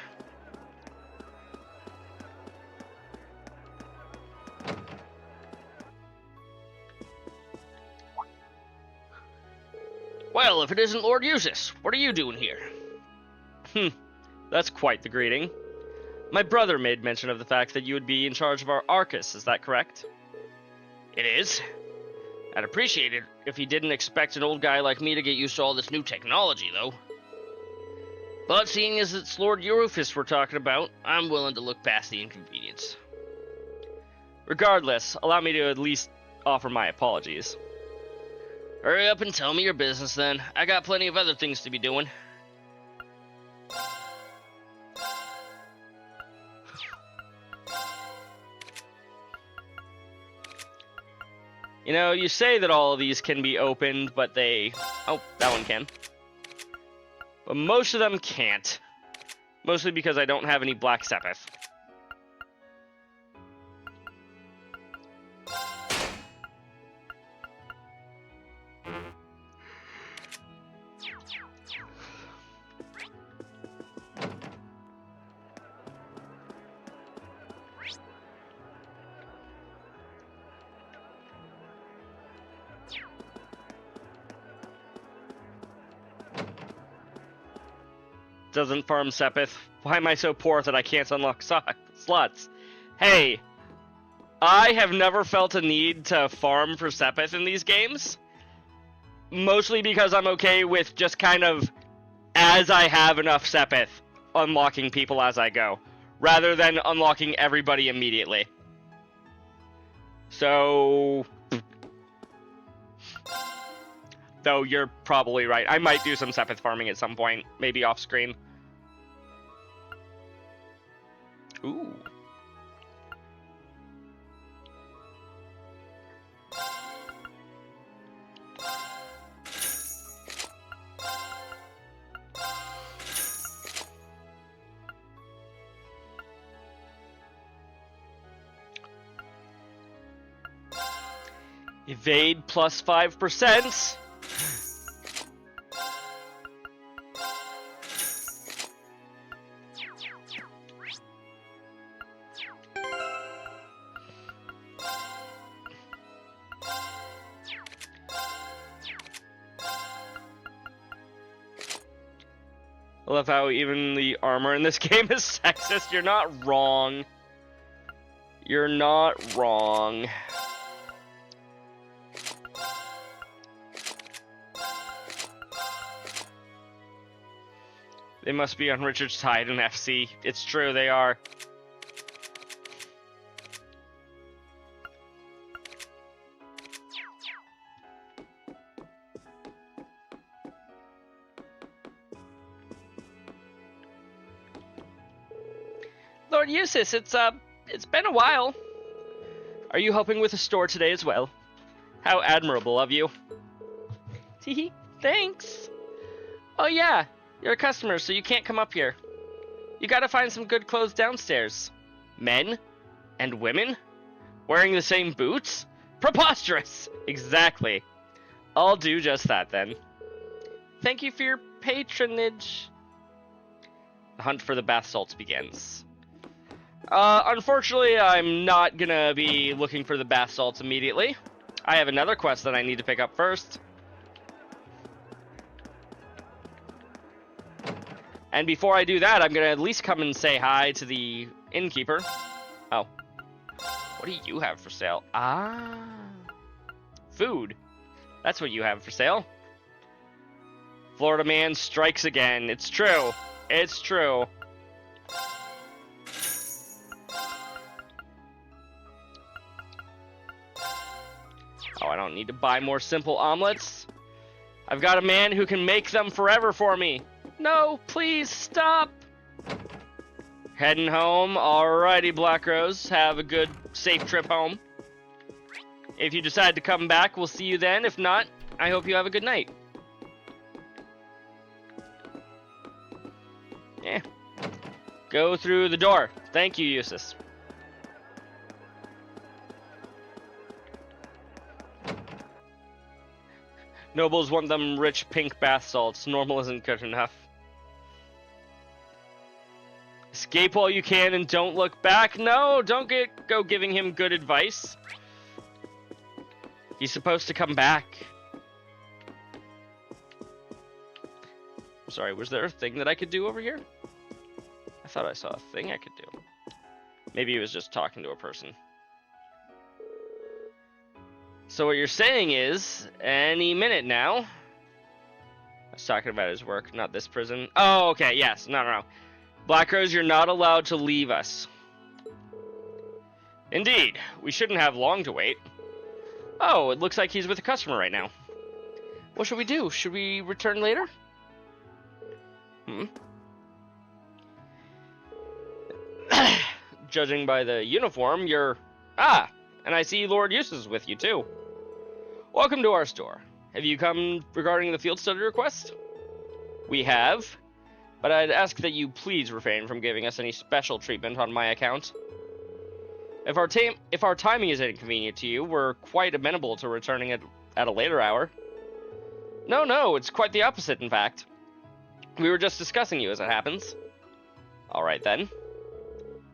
Well, if it isn't Lord Eustace, what are you doing here? That's quite the greeting. My brother made mention of the fact that you would be in charge of our Arcus, is that correct? It is. I'd appreciate it if he didn't expect an old guy like me to get used to all this new technology, though. But seeing as it's Lord Rufus we're talking about, I'm willing to look past the inconvenience. Regardless, allow me to at least offer my apologies. Hurry up and tell me your business, then. I got plenty of other things to be doing. You know, you say that all of these can be opened, but they... Oh, that one can. But most of them can't. Mostly because I don't have any Black Sabbath. doesn't farm Sepith. Why am I so poor that I can't unlock slots? Hey, I have never felt a need to farm for Sepith in these games. Mostly because I'm okay with just kind of, as I have enough Sepith, unlocking people as I go, rather than unlocking everybody immediately. So, though you're probably right. I might do some Sepith farming at some point, maybe off screen. Ooh. Evade plus 5%. I love how even the armor in this game is sexist. You're not wrong. You're not wrong. They must be on Richard's side in FC. It's true, they are. Lord Eustace, it's been a while. Are you helping with the store today as well? How admirable of you. Teehee, thanks. Oh yeah. You're a customer, so you can't come up here. You gotta find some good clothes downstairs. Men? And women? Wearing the same boots? Preposterous! Exactly. I'll do just that, then. Thank you for your patronage. The hunt for the bath salts begins. Unfortunately, I'm not gonna be looking for the bath salts immediately. I have another quest that I need to pick up first. And before I do that, I'm gonna at least come and say hi to the innkeeper. Oh. What do you have for sale? Ah. Food. That's what you have for sale. Florida man strikes again. It's true. It's true. Oh, I don't need to buy more simple omelets. I've got a man who can make them forever for me. No, please stop. Heading home. Alrighty, Black Rose. Have a good, safe trip home. If you decide to come back, we'll see you then. If not, I hope you have a good night. Yeah. Go through the door. Thank you, Eustace. Nobles want them rich pink bath salts. Normal isn't good enough. Escape while you can and don't look back. No, don't go giving him good advice. He's supposed to come back. Sorry, was there a thing that I could do over here? I thought I saw a thing I could do. Maybe he was just talking to a person. So what you're saying is, any minute now... I was talking about his work, not this prison. Oh, okay, yes. No. Black Rose, you're not allowed to leave us. Indeed. We shouldn't have long to wait. Oh, it looks like he's with a customer right now. What should we do? Should we return later? Judging by the uniform, you're... Ah! And I see Lord Eustace is with you, too. Welcome to our store. Have you come regarding the field study request? We have, but I'd ask that you please refrain from giving us any special treatment on my account. If our timing is inconvenient to you, we're quite amenable to returning at a later hour. No, it's quite the opposite, in fact. We were just discussing you, as it happens. Alright, then.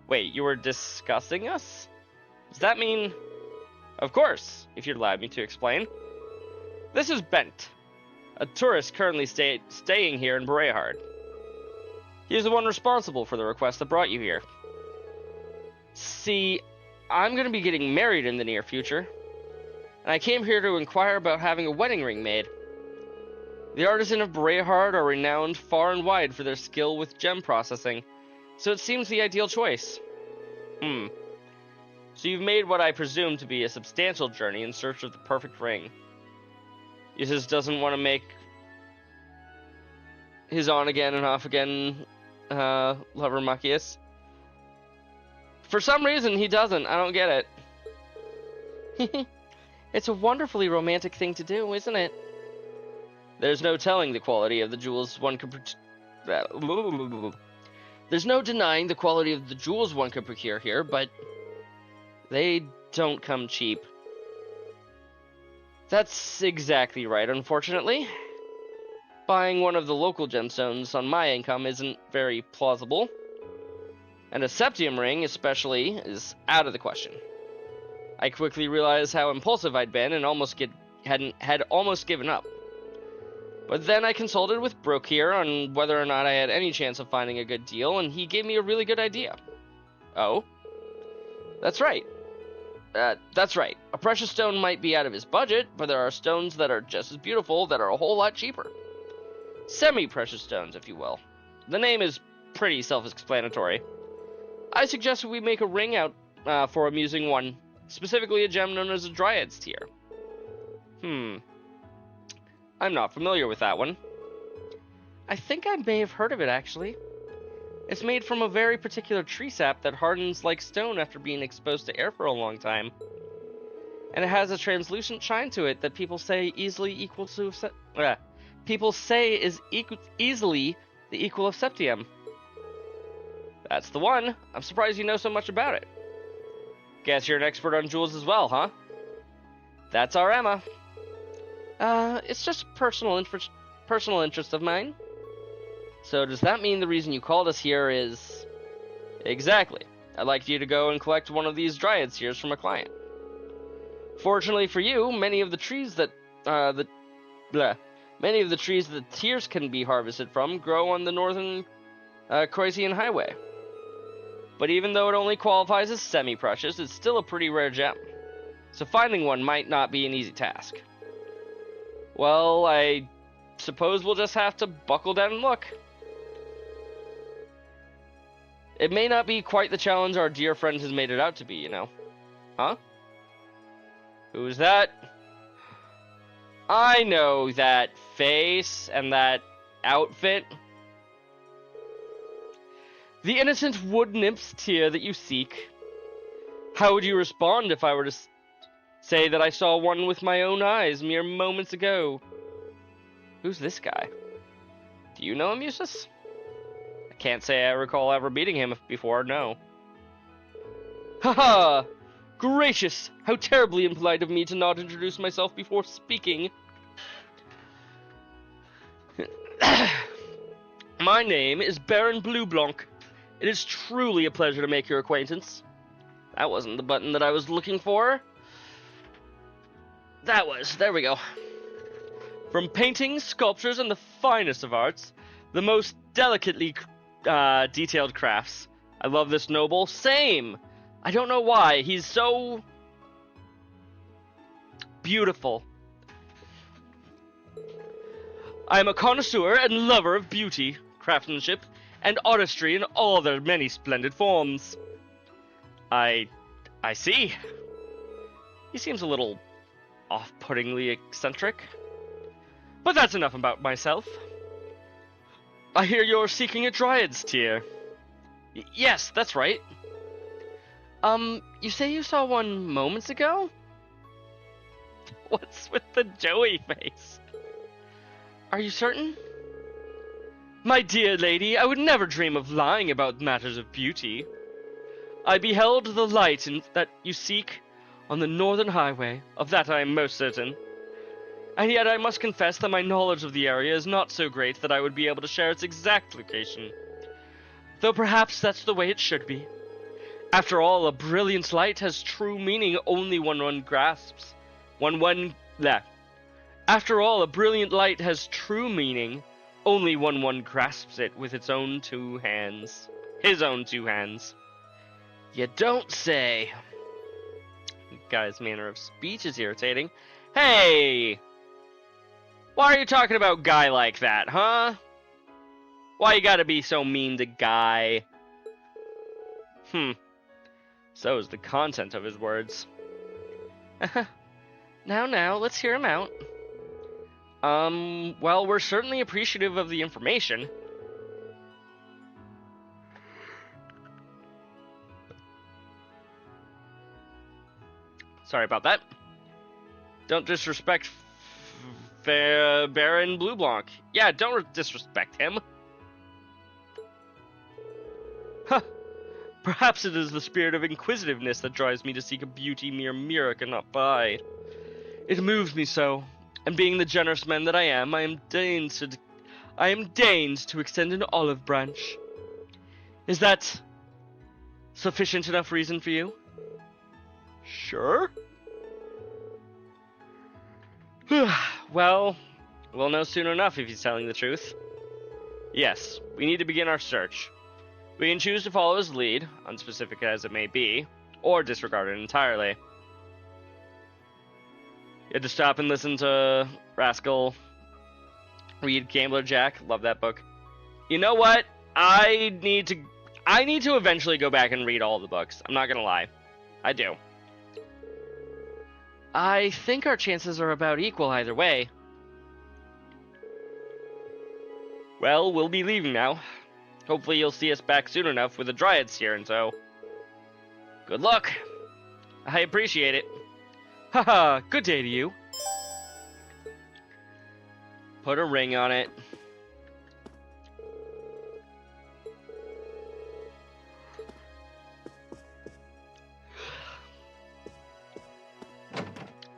Wait, you were discussing us? Does that mean... Of course, if you'd allow me to explain. This is Bent, a tourist currently staying here in Berehard. He's the one responsible for the request that brought you here. See, I'm going to be getting married in the near future, and I came here to inquire about having a wedding ring made. The artisan of Brayhard are renowned far and wide for their skill with gem processing, so it seems the ideal choice. So you've made what I presume to be a substantial journey in search of the perfect ring. Eustace doesn't want to make his on-again and off-again lover Machias. For some reason, he doesn't. I don't get it. It's a wonderfully romantic thing to do, isn't it? There's no telling the quality of the jewels one could... There's no denying the quality of the jewels one could procure here, but they don't come cheap. That's exactly right, unfortunately. Buying one of the local gemstones on my income isn't very plausible. And a septium ring, especially, is out of the question. I quickly realized how impulsive I'd been and had almost given up. But then I consulted with Brooke here on whether or not I had any chance of finding a good deal, and he gave me a really good idea. Oh? That's right. That's right. A precious stone might be out of his budget, but there are stones that are just as beautiful that are a whole lot cheaper. Semi-precious stones, if you will. The name is pretty self-explanatory. I suggest we make a ring out for a musing one, specifically a gem known as a Dryad's Tear. I'm not familiar with that one. I think I may have heard of it, actually. It's made from a very particular tree sap that hardens like stone after being exposed to air for a long time. And it has a translucent shine to it that people say easily equal to... people say is easily the equal of septium. That's the one. I'm surprised you know so much about it. Guess you're an expert on jewels as well, huh? That's our Emma. It's just a personal interest of mine. So does that mean the reason you called us here is... Exactly. I'd like you to go and collect one of these Dryad Tears from a client. Fortunately for you, many of the trees that the tears can be harvested from grow on the northern Croatian highway. But even though it only qualifies as semi-precious, it's still a pretty rare gem. So finding one might not be an easy task. Well, I suppose we'll just have to buckle down and look. It may not be quite the challenge our dear friend has made it out to be, you know. Huh? Who's that? I know that face and that outfit. The innocent wood nymph's tear that you seek. How would you respond if I were to say that I saw one with my own eyes mere moments ago? Who's this guy? Do you know him, Eustace? I can't say I recall ever meeting him before, no. Haha! Gracious! How terribly impolite of me to not introduce myself before speaking. My name is Baron Blueblanc. It is truly a pleasure to make your acquaintance. That wasn't the button that I was looking for. That was. There we go. From paintings, sculptures, and the finest of arts, the most delicately detailed crafts. I love this noble. Same! I don't know why. He's so... beautiful. I am a connoisseur and lover of beauty, craftsmanship, and artistry in all their many splendid forms. I see. He seems a little off-puttingly eccentric. But that's enough about myself. I hear you're seeking a Dryad's Tear. Yes, that's right. You say you saw one moments ago? What's with the Joey face? Are you certain? My dear lady, I would never dream of lying about matters of beauty. I beheld the light that you seek on the northern highway, of that I am most certain. And yet I must confess that my knowledge of the area is not so great that I would be able to share its exact location. Though perhaps that's the way it should be. After all, a brilliant light has true meaning only when one grasps. After all, a brilliant light has true meaning only when one grasps it with its own two hands. His own two hands. You don't say. The guy's manner of speech is irritating. Hey! Why are you talking about Guy like that, huh? Why you gotta be so mean to Guy? So is the content of his words. Now, let's hear him out. Well, we're certainly appreciative of the information. Sorry about that. Don't disrespect Baron Blueblanc. Yeah, don't disrespect him. Huh. Perhaps it is the spirit of inquisitiveness that drives me to seek a beauty mere Mira cannot buy. It moves me so, and being the generous man that I am deigned to extend an olive branch. Is that sufficient enough reason for you? Sure. Well, we'll know soon enough if he's telling the truth. Yes, we need to begin our search. We can choose to follow his lead, unspecific as it may be, or disregard it entirely. You had to stop and listen to Rascal read Gambler Jack. Love that book. You know what? I need to eventually go back and read all the books. I'm not gonna lie. I do. I think our chances are about equal either way. Well, we'll be leaving now. Hopefully you'll see us back soon enough with the Dryads here and so. Good luck. I appreciate it. Haha, good day to you. Put a ring on it.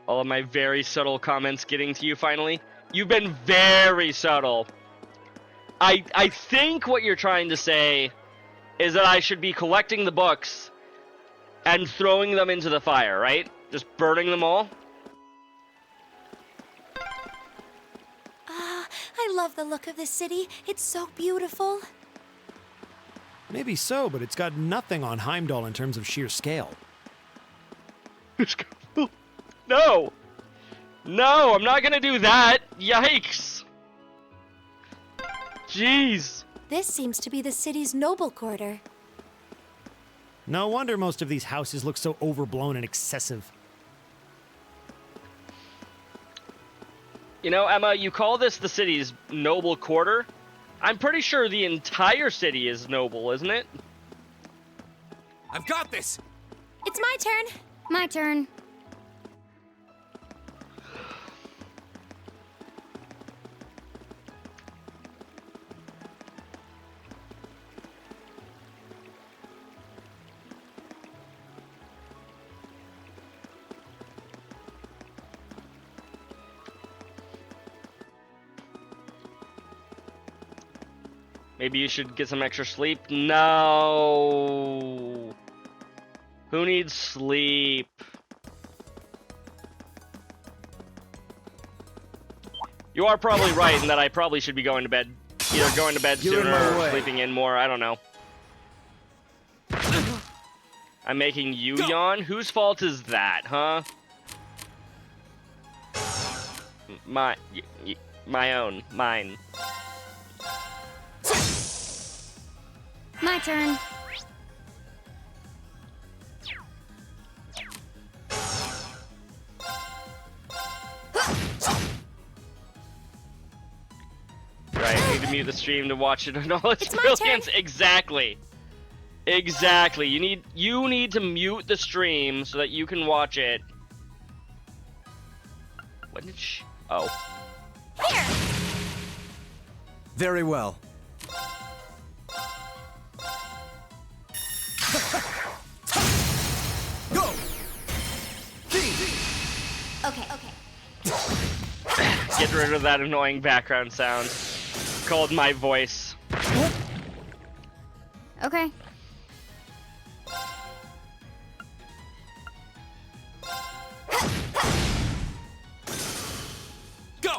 All of my very subtle comments getting to you finally. You've been very subtle. I think what you're trying to say is that I should be collecting the books and throwing them into the fire, right? Just burning them all? I love the look of this city. It's so beautiful. Maybe so, but it's got nothing on Heimdall in terms of sheer scale. No! No, I'm not gonna do that! Yikes! Jeez! This seems to be the city's noble quarter. No wonder most of these houses look so overblown and excessive. You know, Emma, you call this the city's noble quarter? I'm pretty sure the entire city is noble, isn't it? I've got this! It's my turn! My turn. Maybe you should get some extra sleep? No. Who needs sleep? You are probably right in that I probably should be going to bed. Either going to bed sooner or sleeping in more, I don't know. I'm making you yawn? Whose fault is that, huh? My own. Mine. My turn. Right, I need to mute the stream to watch it in all its It's my brilliance. Exactly. Exactly. You need to mute the stream so that you can watch it. What did she... Oh. Here! Very well. Go! Okay. Get rid of that annoying background sound called my voice. Okay. Go!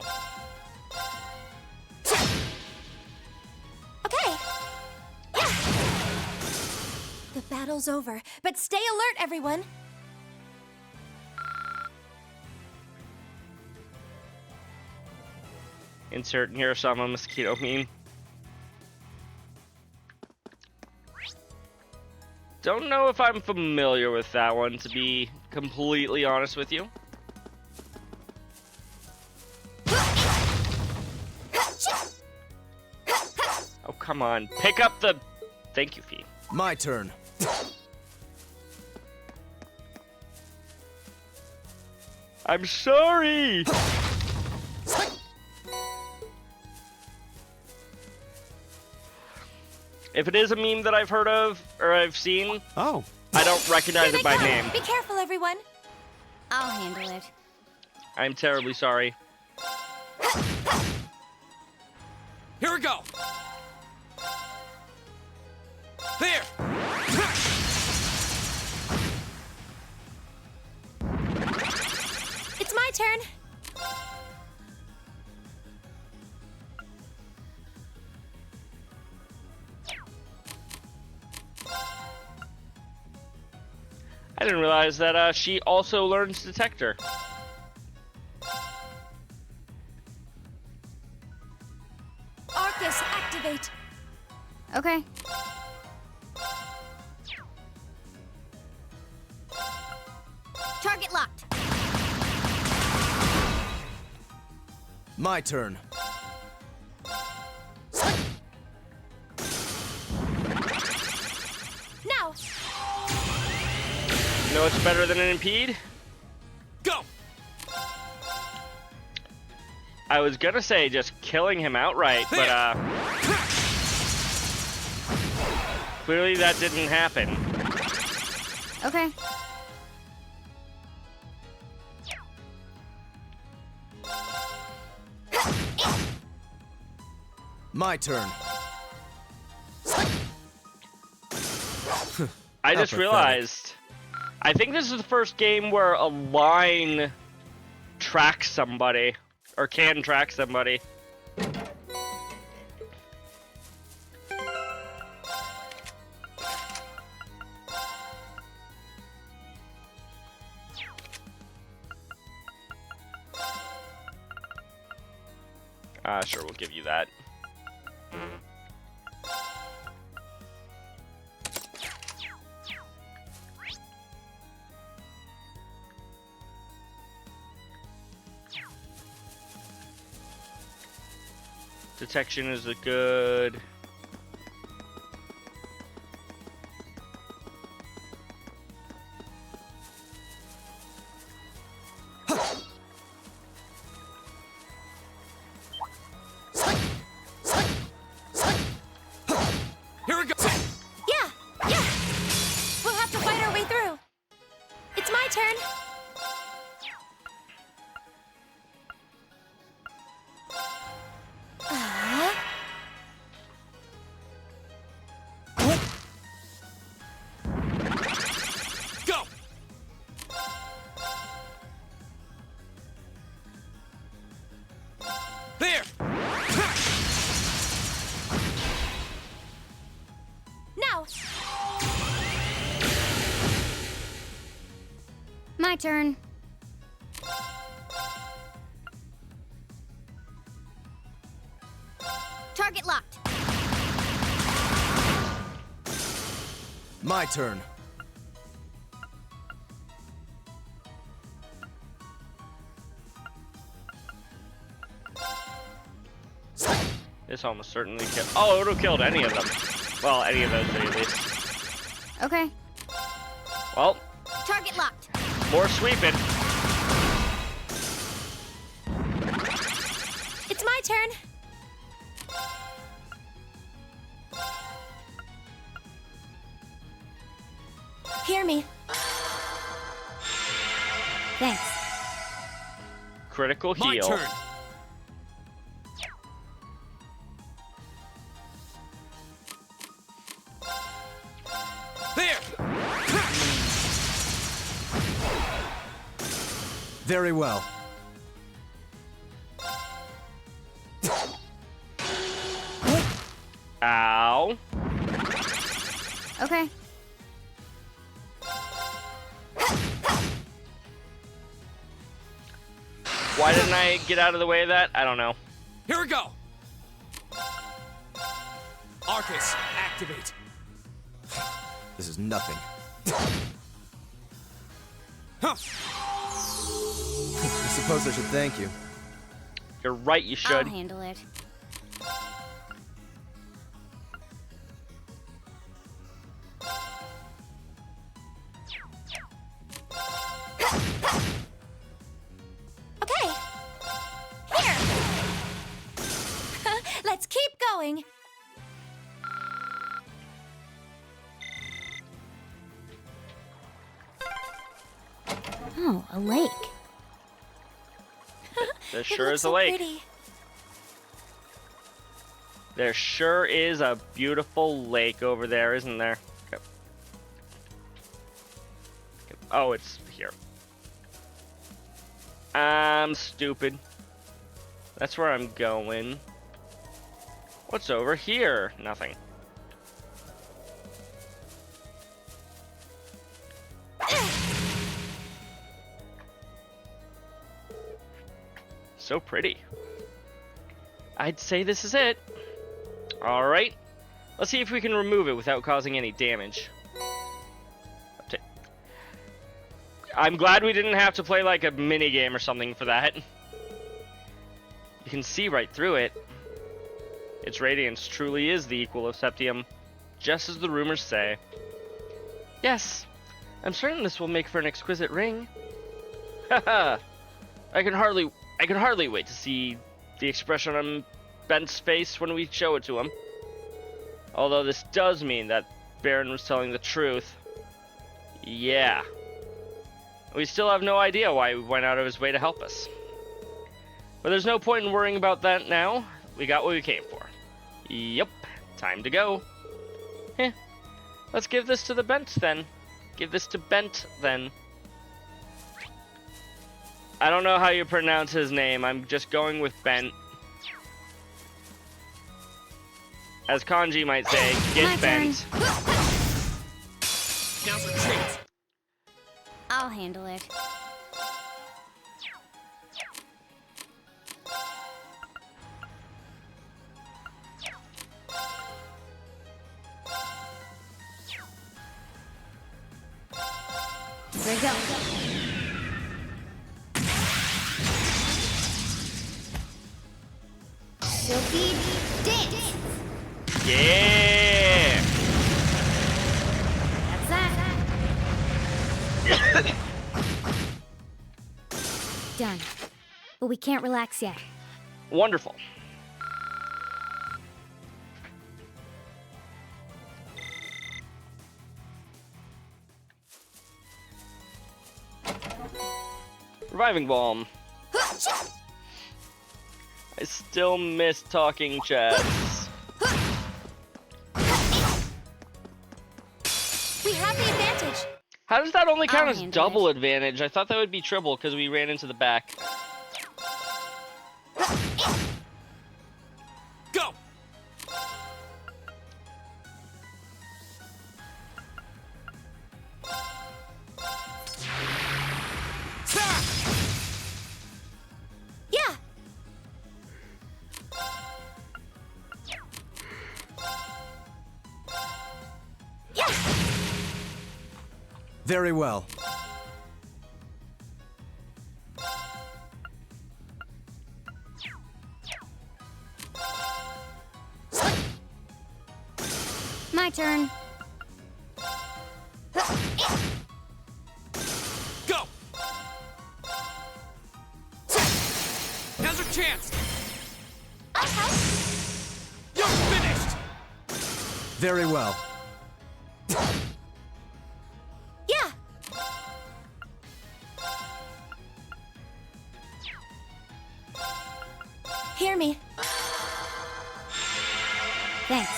The battle's over, but stay alert, everyone. Insert Hiroshima mosquito meme. Don't know if I'm familiar with that one, to be completely honest with you. Oh, come on. Pick up the... Thank you, Fee. My turn. I'm sorry! If it is a meme that I've heard of, or I've seen, Oh, I don't recognize Here it they by come. name. Be careful, everyone. I'll handle it. I'm terribly sorry. Here we go. There. It's my turn. I didn't realize that she also learns Detector. Arcus, activate. Okay. Target locked. My turn. Now. You know what's better than an impede? Go. I was gonna say just killing him outright, but clearly that didn't happen. Okay. My turn. I just pathetic. realized, I think this is the first game where a line tracks somebody, or can track somebody. Sure, we'll give you that. Detection is a good. Here we go. Yeah, yeah. We'll have to fight our way through. It's my turn. Go. There. Now. My turn. Target locked. My turn. This almost certainly killed. Oh, it would have killed any of them. Well, any of those three at least. Okay. Well, Target locked. more sweeping. It's my turn. Hear me. Thanks. Critical My heal. turn. There. Very well. Ow. Okay. Why didn't I get out of the way of that? I don't know. Here we go! Arcus, activate. This is nothing. Huh. I suppose I should thank you. You're right, you I'll should. handle it. Okay. Here. Let's keep going. Oh, a lake. There It sure looks is a so lake. pretty. There sure is a beautiful lake over there, isn't there? Okay. Oh, it's here. I'm stupid. That's where I'm going. What's over here? Nothing. So pretty. I'd say this is it. Alright. Let's see if we can remove it without causing any damage. I'm glad we didn't have to play like a mini game or something for that. You can see right through it. Its radiance truly is the equal of Septium, just as the rumors say. Yes, I'm certain this will make for an exquisite ring. Haha. I can hardly wait to see the expression on Bent's face when we show it to him. Although this does mean that Baron was telling the truth. Yeah. We still have no idea why he went out of his way to help us. But there's no point in worrying about that now. We got what we came for. Yep, time to go. Heh. Let's give this to the Bent then. Give this to Bent then. I don't know how you pronounce his name. I'm just going with Bent. As Kanji might say, get bent. Now's our chance. I'll handle it. Here we go. Silky dance. Yeah! That's that. Done. But we can't relax yet. Wonderful. Reviving Balm. I still miss talking chess. We have the advantage. How does that only count I'll as handle double advantage? I thought that would be triple because we ran into the back. Go! Yeah. Yeah. Very well. My turn. Go! Now's our chance! You're finished! Very well. Yeah. Hear me. Thanks.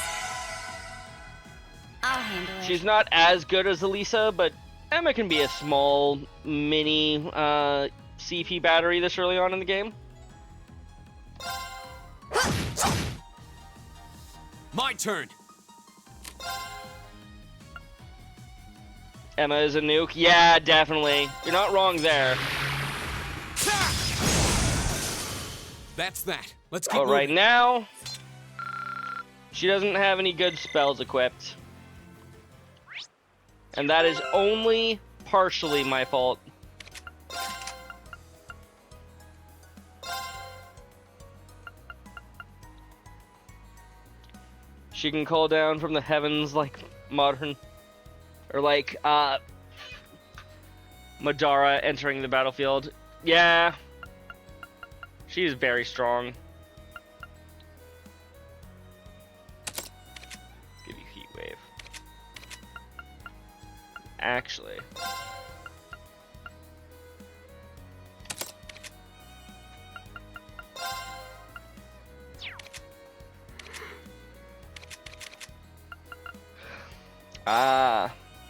I'll handle it. She's not as good as Elisa, but Emma can be a small mini CP battery this early on in the game. My turn! Emma is a nuke? Yeah, definitely. You're not wrong there. That's that. Let's keep But moving. right now, she doesn't have any good spells equipped. And that is only partially my fault. She can call down from the heavens like modern, or like Madara entering the battlefield. Yeah, she is very strong. Let's give you Heat Wave. Actually,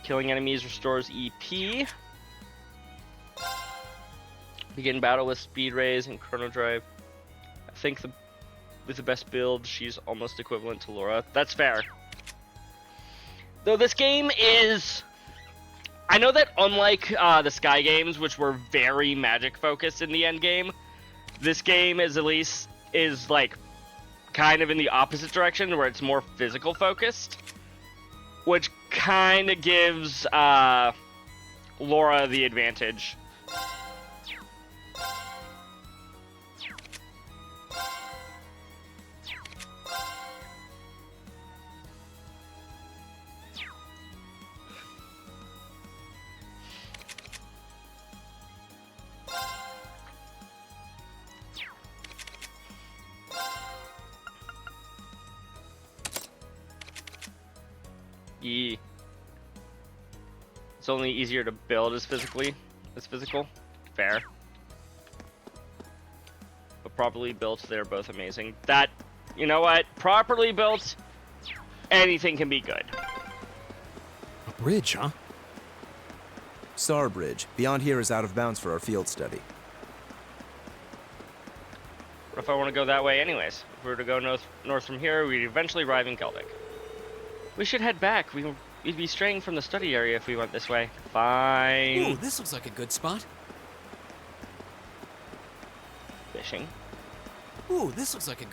killing enemies restores EP. Begin battle with Speed Rays and Chrono Drive. I think with the best build, she's almost equivalent to Laura. That's fair. Though this game is... I know that unlike the Sky games, which were very magic focused in the end game, this game is like kind of in the opposite direction where it's more physical focused, which kind of gives Laura the advantage. It's only easier to build as physical. Fair. But properly built, they're both amazing. That, you know what? Properly built, anything can be good. A bridge, huh? Star Bridge. Beyond here is out of bounds for our field study. What if I want to go that way anyways? If we were to go north from here, we'd eventually arrive in Kelvik. We should head back. We'd be straying from the study area if we went this way. Fine. Ooh, this looks like a good spot. Fishing. Ooh, this looks like a...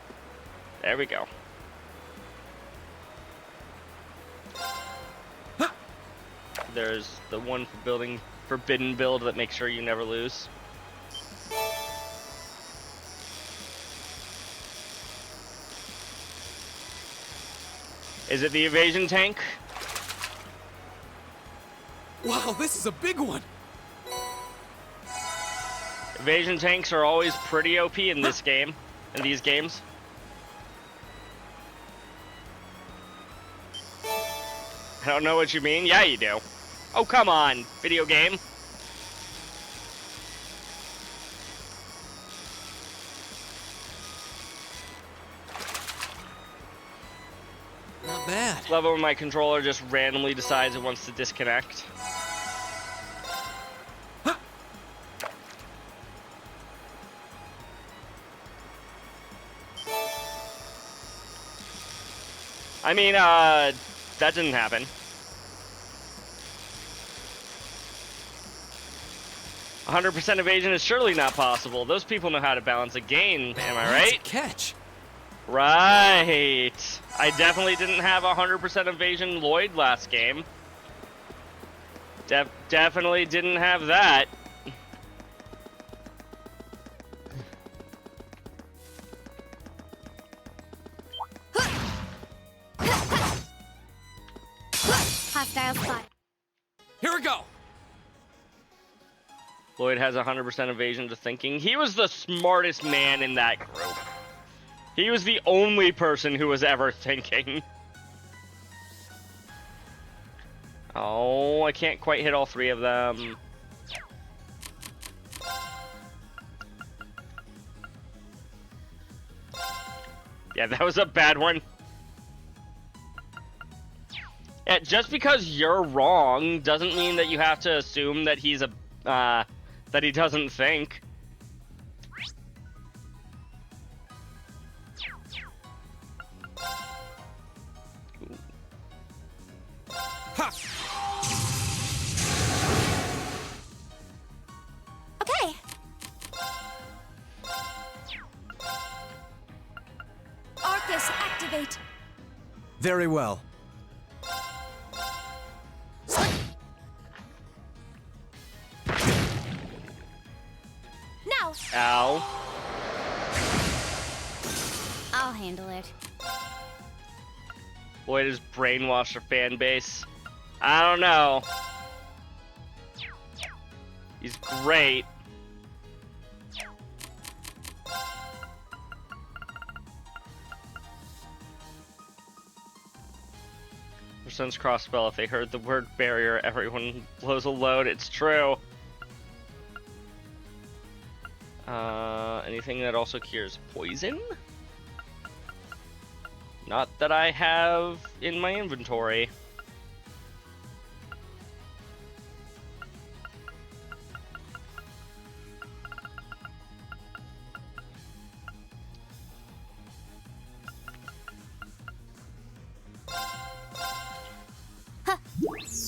There we go. There's the one for building forbidden build that makes sure you never lose. Is it the evasion tank? Wow, this is a big one! Evasion tanks are always pretty OP in this game, in these games. I don't know what you mean. Yeah, you do. Oh, come on, video game. Not bad. Love it when my controller just randomly decides it wants to disconnect. I mean, that didn't happen. 100% evasion is surely not possible. Those people know how to balance a gain, am I right? Catch. Right. I definitely didn't have 100% evasion Lloyd last game. Definitely didn't have that. Hostile spot. Here we go. Lloyd has 100% evasion to thinking. He was the smartest man in that group. He was the only person who was ever thinking. Oh, I can't quite hit all three of them. Yeah, that was a bad one. Yeah, just because you're wrong doesn't mean that you have to assume that he's that he doesn't think. Okay. Very well. Now! Ow. I'll handle it. Lloyd has brainwashed our fan base. I don't know. He's great. Your son's crossspell. If they heard the word barrier, everyone blows a load. It's true. Anything that also cures poison? Not that I have in my inventory.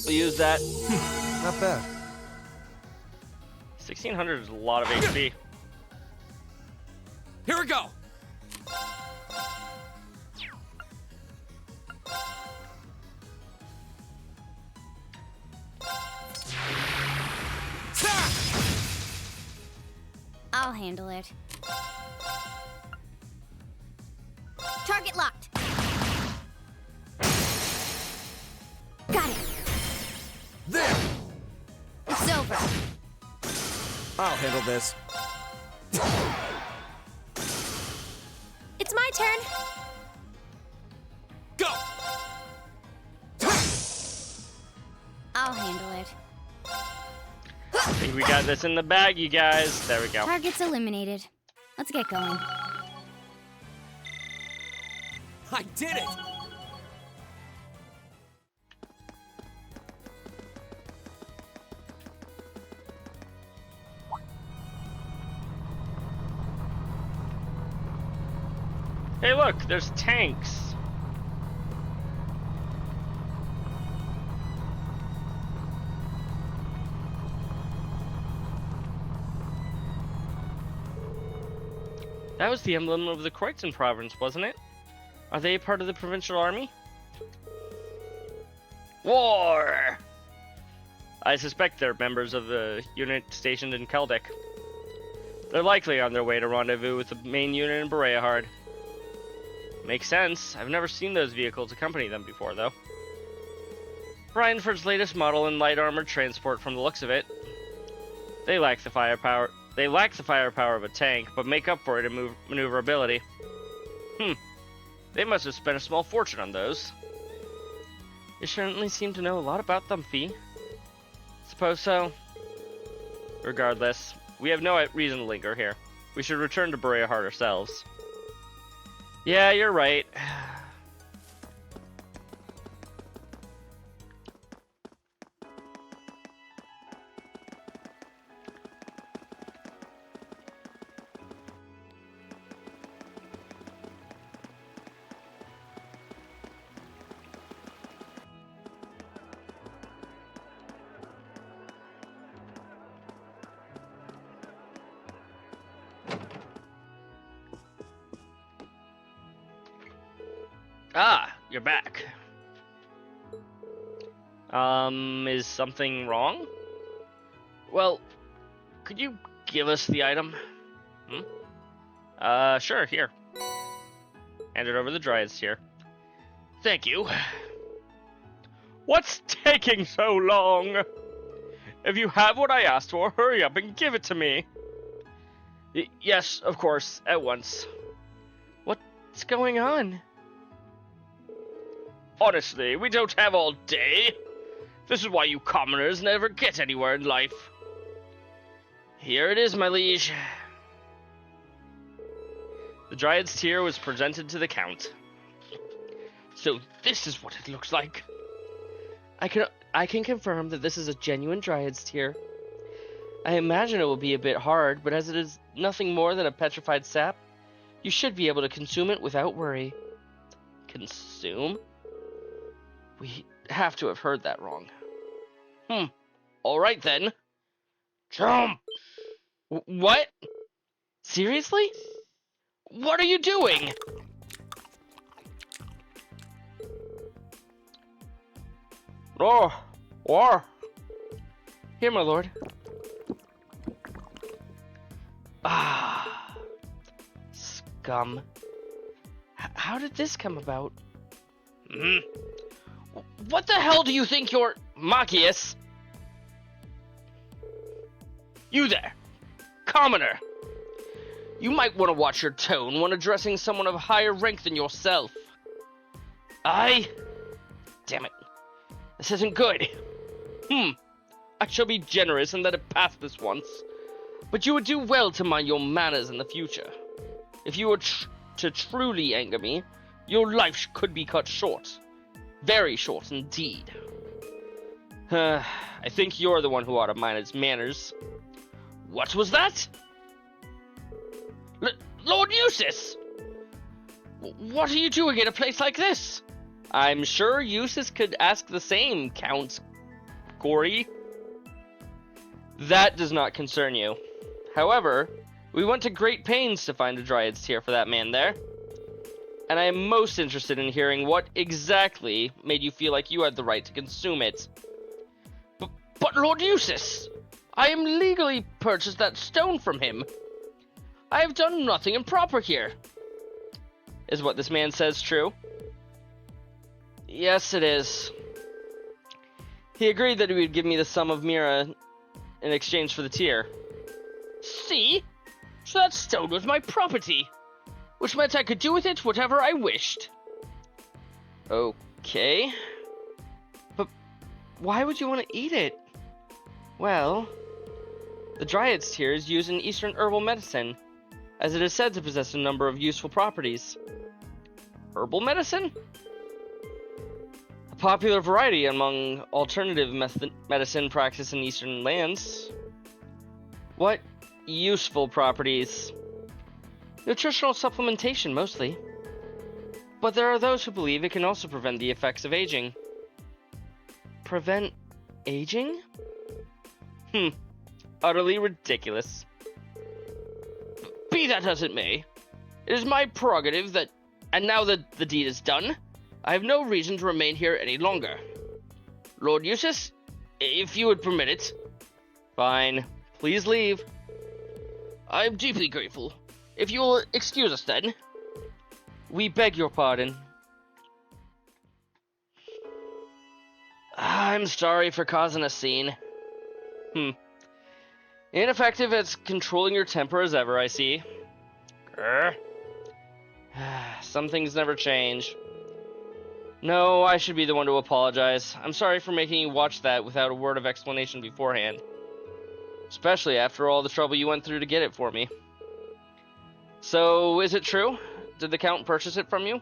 We'll use that. Not bad. 1600 is a lot of HP. Here we go! I'll handle it. Target locked. Got it. There! It's over. I'll handle this. It's my turn. Go! I'll handle it. I think we got this in the bag, you guys. There we go. Target's eliminated. Let's get going. I did it! Hey, look, there's tanks. That was the emblem of the Kreutzen province, wasn't it? Are they part of the provincial army? War! I suspect they're members of the unit stationed in Keldek. They're likely on their way to rendezvous with the main unit in Bereahard. Makes sense. I've never seen those vehicles accompany them before, though. Rhineford's latest model in light armored transport from the looks of it. They lack the firepower. They lack the firepower of a tank, but make up for it in maneuverability. They must have spent a small fortune on those. You certainly seem to know a lot about them, Fee. Suppose so. Regardless, we have no reason to linger here. We should return to Bereahard ourselves. Yeah, you're right. Ah, you're back. Is something wrong? Well, could you give us the item? Sure, here. Hand it over the Dryad's here. Thank you. What's taking so long? If you have what I asked for, hurry up and give it to me. Yes, of course, at once. What's going on? Honestly, we don't have all day. This is why you commoners never get anywhere in life. Here it is, my liege. The Dryad's Tear was presented to the Count. So this is what it looks like. I can confirm that this is a genuine Dryad's Tear. I imagine it will be a bit hard, but as it is nothing more than a petrified sap, you should be able to consume it without worry. Consume? We have to have heard that wrong. Alright then. Jump! What? Seriously? What are you doing? Oh, war. Here, my lord. Ah, scum. How did this come about? What the hell do you think you're... Machias? You there, commoner. You might want to watch your tone when addressing someone of higher rank than yourself. Damn it. This isn't good. I shall be generous and let it pass this once. But you would do well to mind your manners in the future. If you were to truly anger me, your life could be cut short. Very short indeed. I think you're the one who ought to mind his manners. What was that? Lord Eustace! What are you doing in a place like this? I'm sure Eustace could ask the same, Count Gory. That does not concern you. However, we went to great pains to find a Dryad's Tear for that man there. And I am most interested in hearing what exactly made you feel like you had the right to consume it. But Lord Eustace, I am legally purchased that stone from him. I have done nothing improper here. Is what this man says true? Yes, it is. He agreed that he would give me the sum of Mira in exchange for the tear. See? So that stone was my property, which meant I could do with it whatever I wished. Okay. But why would you want to eat it? Well, the Dryad's Tear is used in Eastern herbal medicine, as it is said to possess a number of useful properties. Herbal medicine? A popular variety among alternative medicine practiced in Eastern lands. What useful properties? Nutritional supplementation, mostly. But there are those who believe it can also prevent the effects of aging. Prevent aging? Utterly ridiculous. Be that as it may, it is my prerogative that, and now that the deed is done, I have no reason to remain here any longer. Lord Eustace, if you would permit it. Fine. Please leave. I am deeply grateful. If you will excuse us then. We beg your pardon. I'm sorry for causing a scene. Ineffective at controlling your temper as ever, I see. Some things never change. No, I should be the one to apologize. I'm sorry for making you watch that without a word of explanation beforehand. Especially after all the trouble you went through to get it for me. So, is it true? Did the Count purchase it from you?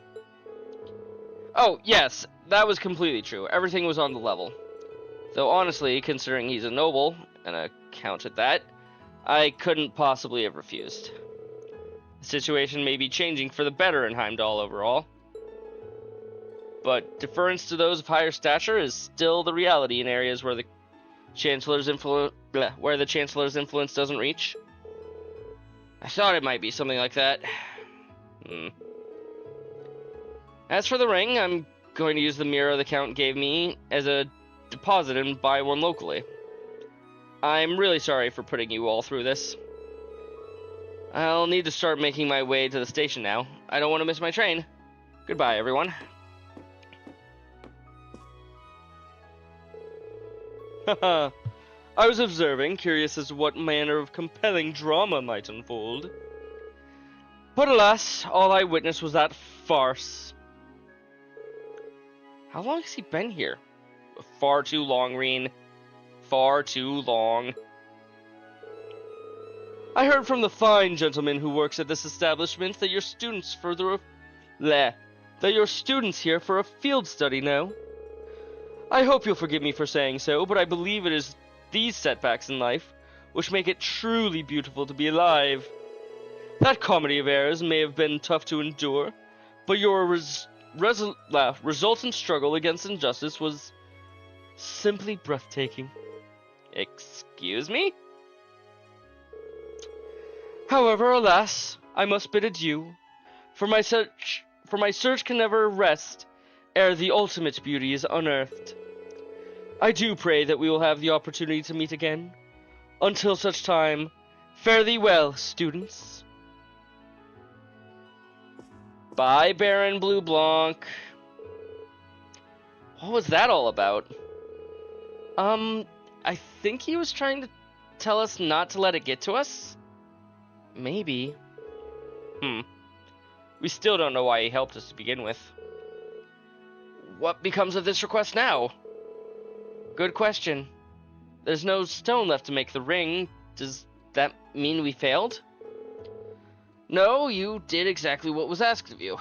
Oh, yes, that was completely true. Everything was on the level. Though honestly, considering he's a noble, and a Count at that, I couldn't possibly have refused. The situation may be changing for the better in Heimdall overall, but deference to those of higher stature is still the reality in areas where the Chancellor's influence doesn't reach. I thought it might be something like that. As for the ring, I'm going to use the mirror the Count gave me as a deposit and buy one locally. I'm really sorry for putting you all through this. I'll need to start making my way to the station now. I don't want to miss my train. Goodbye, everyone. Haha. I was observing, curious as to what manner of compelling drama might unfold. But alas, all I witnessed was that farce. How long has he been here? Far too long, Reen. Far too long. I heard from the fine gentleman who works at this establishment that your students here for a field study now. I hope you'll forgive me for saying so, but I believe it is these setbacks in life which make it truly beautiful to be alive. That comedy of errors may have been tough to endure, but your resultant struggle against injustice was simply breathtaking. Excuse me? However, alas, I must bid adieu, for my search can never rest ere the ultimate beauty is unearthed. I do pray that we will have the opportunity to meet again. Until such time, fare thee well, students. Bye, Baron Blue Blanc. What was that all about? I think he was trying to tell us not to let it get to us? Maybe. We still don't know why he helped us to begin with. What becomes of this request now? Good question. There's no stone left to make the ring. Does that mean we failed? No, you did exactly what was asked of you.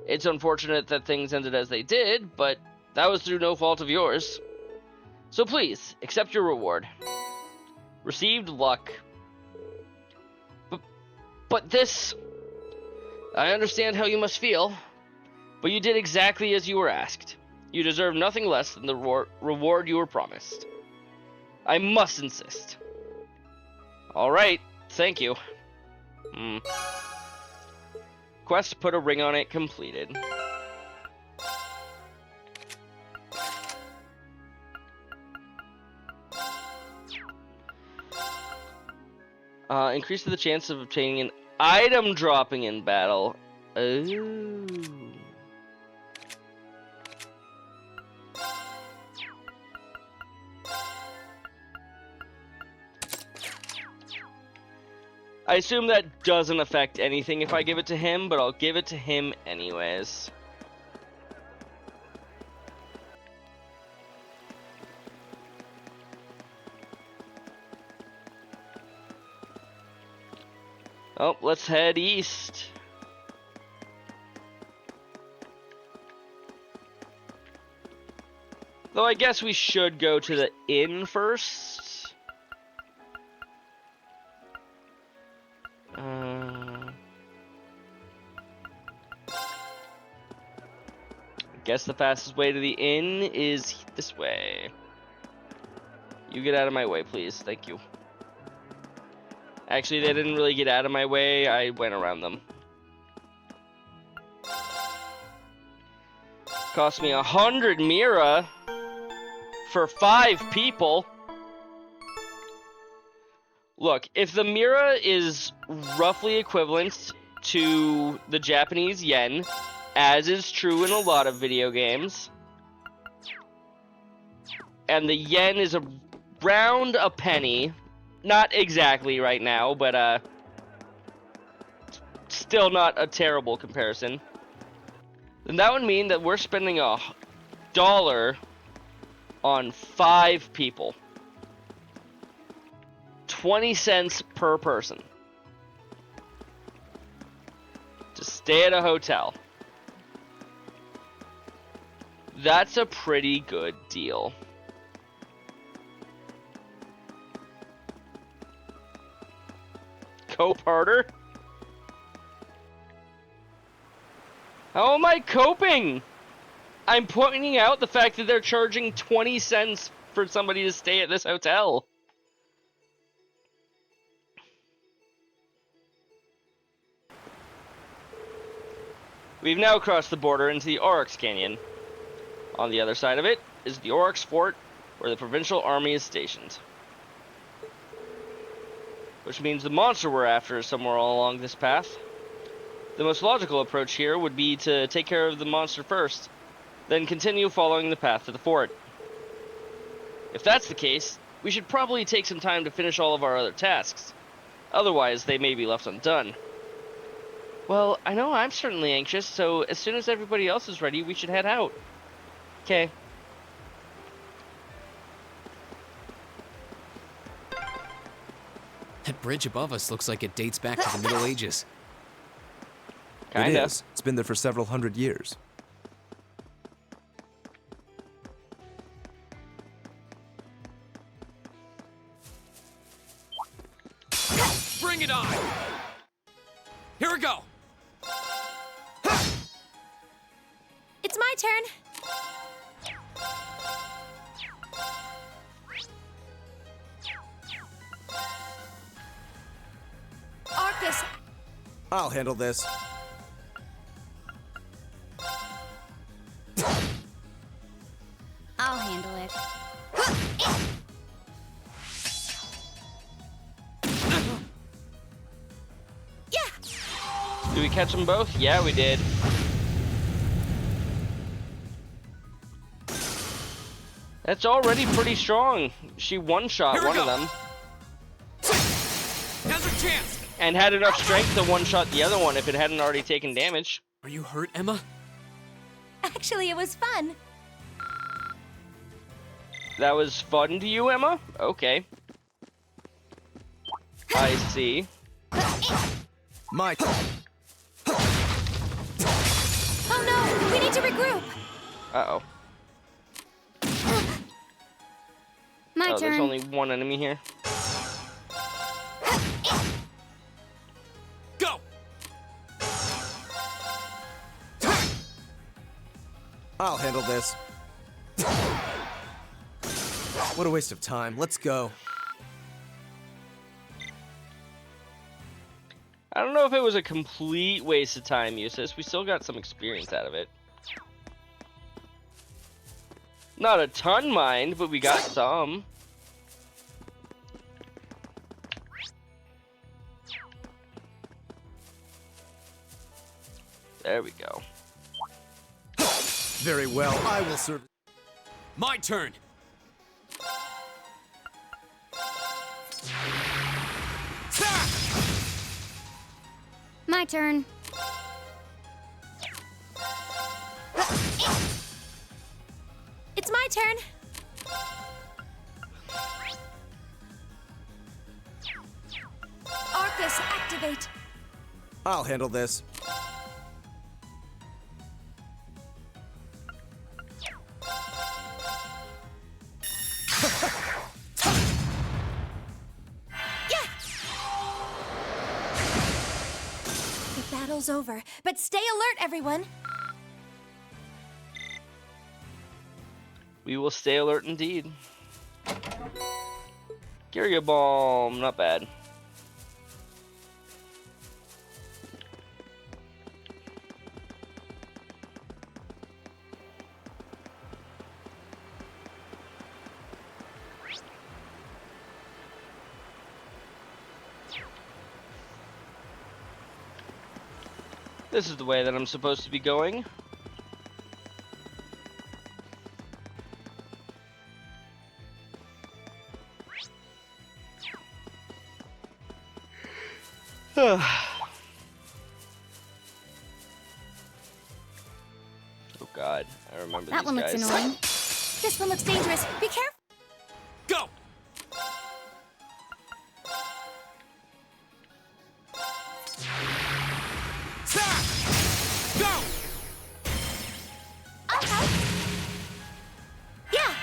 It's unfortunate that things ended as they did, but that was through no fault of yours. So please, accept your reward. Received luck. But this... I understand how you must feel, but you did exactly as you were asked. You deserve nothing less than the reward you were promised. I must insist. Alright, thank you. Quest to put a ring on it completed. Increase the chance of obtaining an item dropping in battle. Oh. I assume that doesn't affect anything if I give it to him, but I'll give it to him anyways. Oh, let's head east. Though I guess we should go to the inn first. I guess the fastest way to the inn is this way. You get out of my way, please. Thank you. Actually, they didn't really get out of my way. I went around them. Cost me 100 Mira for 5 people. Look, if the Mira is roughly equivalent to the Japanese yen, as is true in a lot of video games, and the yen is around a penny, not exactly right now, but still not a terrible comparison, then that would mean that we're spending $1 on 5 people. 20 cents per person to stay at a hotel. That's a pretty good deal. Cope harder? How am I coping? I'm pointing out the fact that they're charging 20 cents for somebody to stay at this hotel. We've now crossed the border into the Oryx Canyon. On the other side of it is the Oryx Fort, where the Provincial Army is stationed. Which means the monster we're after is somewhere all along this path. The most logical approach here would be to take care of the monster first, then continue following the path to the fort. If that's the case, we should probably take some time to finish all of our other tasks. Otherwise, they may be left undone. Well, I know I'm certainly anxious, so as soon as everybody else is ready, we should head out. Okay. That bridge above us looks like it dates back to the Middle Ages. Kinda. It is. It's been there for several hundred years. Bring it on! Here we go! It's my turn. Arcus, I'll handle this. I'll handle it. Did we catch them both? Yeah, we did. That's already pretty strong. She one-shot one of them. Now's our chance! And had enough strength to one-shot the other one if it hadn't already taken damage. Are you hurt, Emma? Actually, it was fun. That was fun to you, Emma? Okay. I see. My Oh no, we need to regroup. Uh-oh. My Oh, turn. there's only one enemy here. Go! I'll handle this. What a waste of time. Let's go. I don't know if it was a complete waste of time, Eustace. We still got some experience out of it. Not a ton, mind, but we got some. There we go. Very well. I will serve. My turn! My turn. It's my turn. Arcus, activate. I'll handle this. Yeah! The battle's over, but stay alert, everyone. We will stay alert indeed. Gyria Bomb, not bad. This is the way that I'm supposed to be going. Oh god, I remember That these one looks guys. annoying. This one looks dangerous. Be careful. Go! Go! I'll help. Yeah.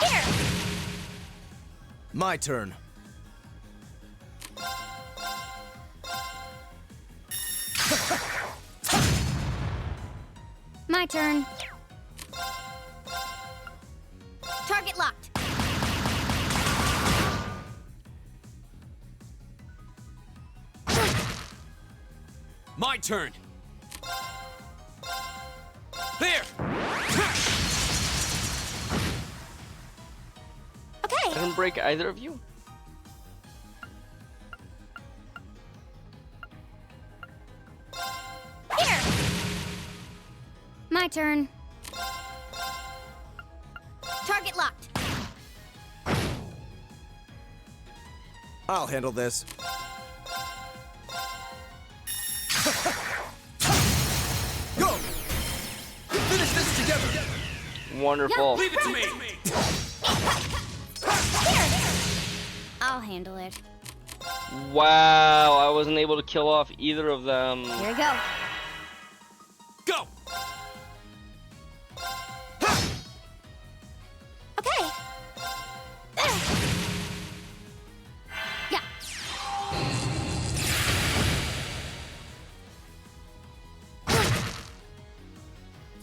Here. My turn. My turn. Target locked. My turn! There! I Okay. didn't break either of you. Here. My turn. Target locked. I'll handle this. Go! Finish this together! Wonderful. Leave it to me! I'll handle it. Wow, I wasn't able to kill off either of them. Here we go. Go! Okay. Yeah.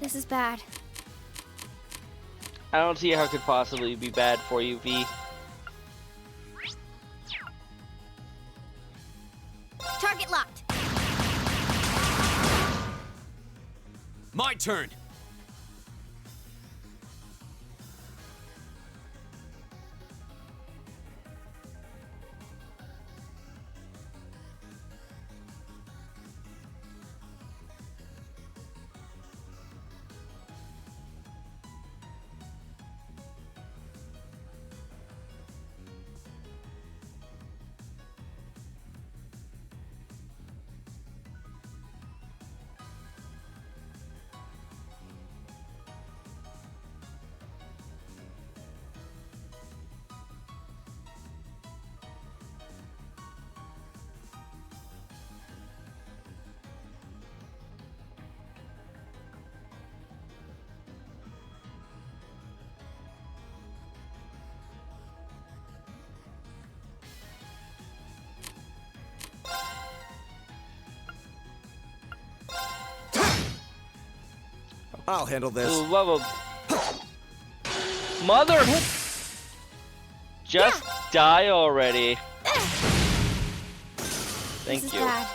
This is bad. I don't see how it could possibly be bad for you, V. Target locked. My turn! I'll handle this. Level. Mother! Just die already. Thank This is you. bad.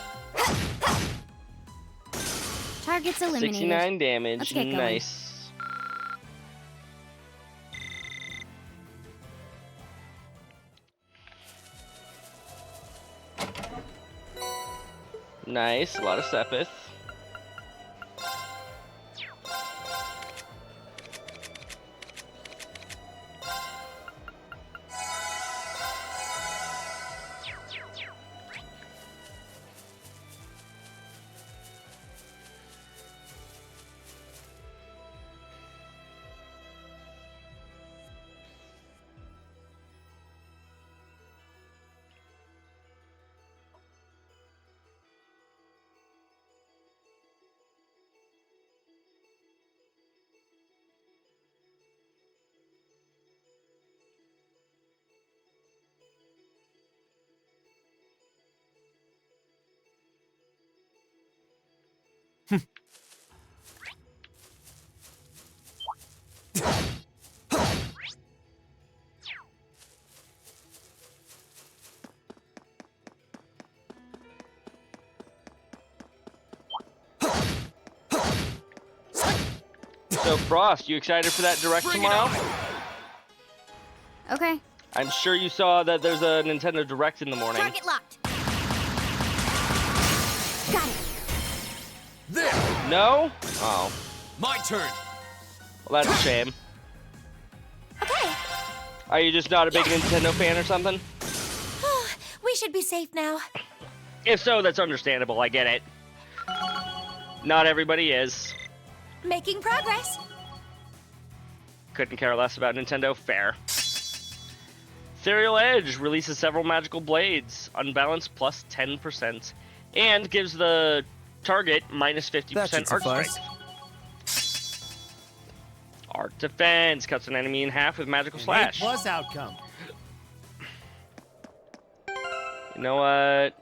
Target's eliminated. 69 damage. Let's get going. Nice. Nice, a lot of Sepith. So Frost, you excited for that direct tomorrow? Okay. I'm sure you saw that there's a Nintendo Direct in the morning. Target locked. Got it. No? Oh. My turn. Well, that's a shame. Okay. Are you just not a big Nintendo fan or something? We should be safe now. If so, that's understandable. I get it. Not everybody is. Making progress. Couldn't care less about Nintendo. Fair. Ethereal Edge releases several magical blades. Unbalanced plus 10%. And gives the target minus 50% That should art suffice. strength. Art defense cuts an enemy in half with magical slash. Plus outcome. You know what?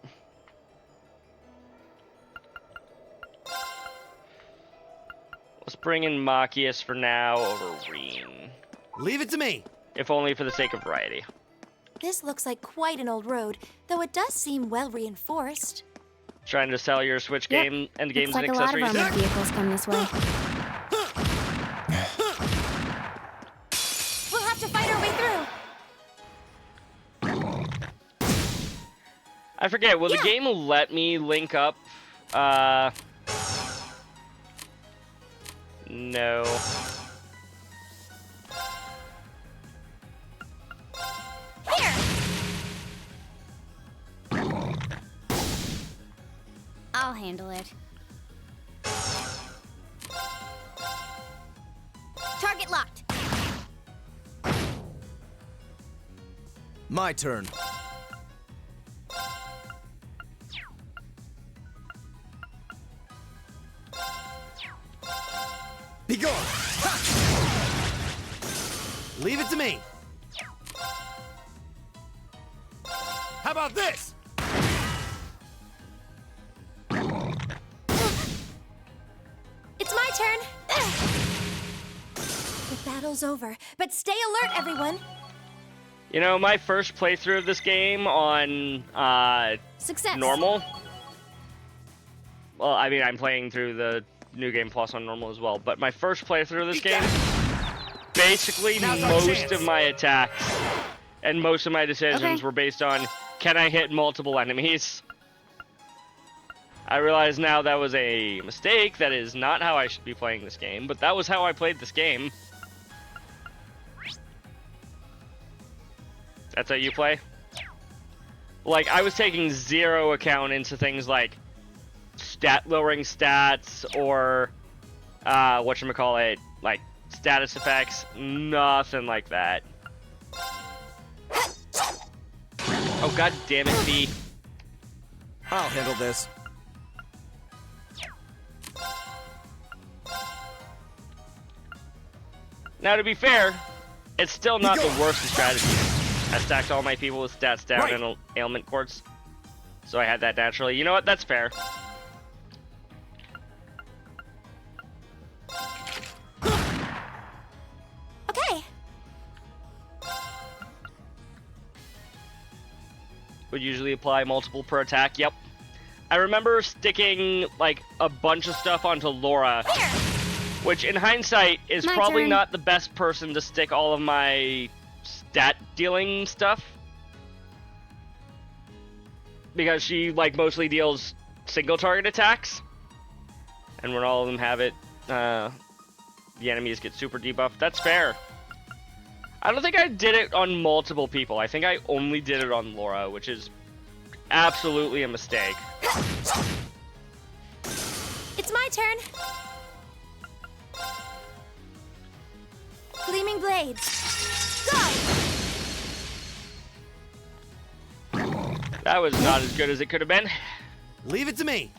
Let's bring in Machias for now over Reen. Leave it to me. If only for the sake of variety. This looks like quite an old road, though it does seem well reinforced. Trying to sell your Switch Yep. game and games Looks like and a lot of accessories. armored vehicles come this way. We'll have to fight our way through. I forget, will the game let me link up? No. Here. I'll handle it. Target locked. My turn. Be gone! Leave it to me. How about this? It's my turn. The battle's over, but stay alert, everyone. You know, my first playthrough of this game on Success. normal. Well, I mean, I'm playing through the New Game Plus on normal as well, but my first playthrough of this game, basically Now's our most chance. of my attacks and most of my decisions Okay. were based on, can I hit multiple enemies? I realize now that was a mistake. That is not how I should be playing this game, but that was how I played this game. That's how you play? Like, I was taking zero account into things like lowering stats or whatchamacallit, like status effects, nothing like that. Oh, god damn it, B. I'll handle this. Now, to be fair, it's still not the worst of strategies. I stacked all my people with stats down Right. and ailment quartz, so I had that naturally. You know what? That's fair. Okay. Would usually apply multiple per attack. Yep. I remember sticking like a bunch of stuff onto Laura, Here. which in hindsight is My probably turn. not the best person to stick all of my stat dealing stuff. Because she like mostly deals single target attacks. And when all of them have it, the enemies get super debuffed. That's fair. I don't think I did it on multiple people. I think I only did it on Laura, which is absolutely a mistake. It's my turn. Gleaming blades. Go! That was not as good as it could have been. Leave it to me.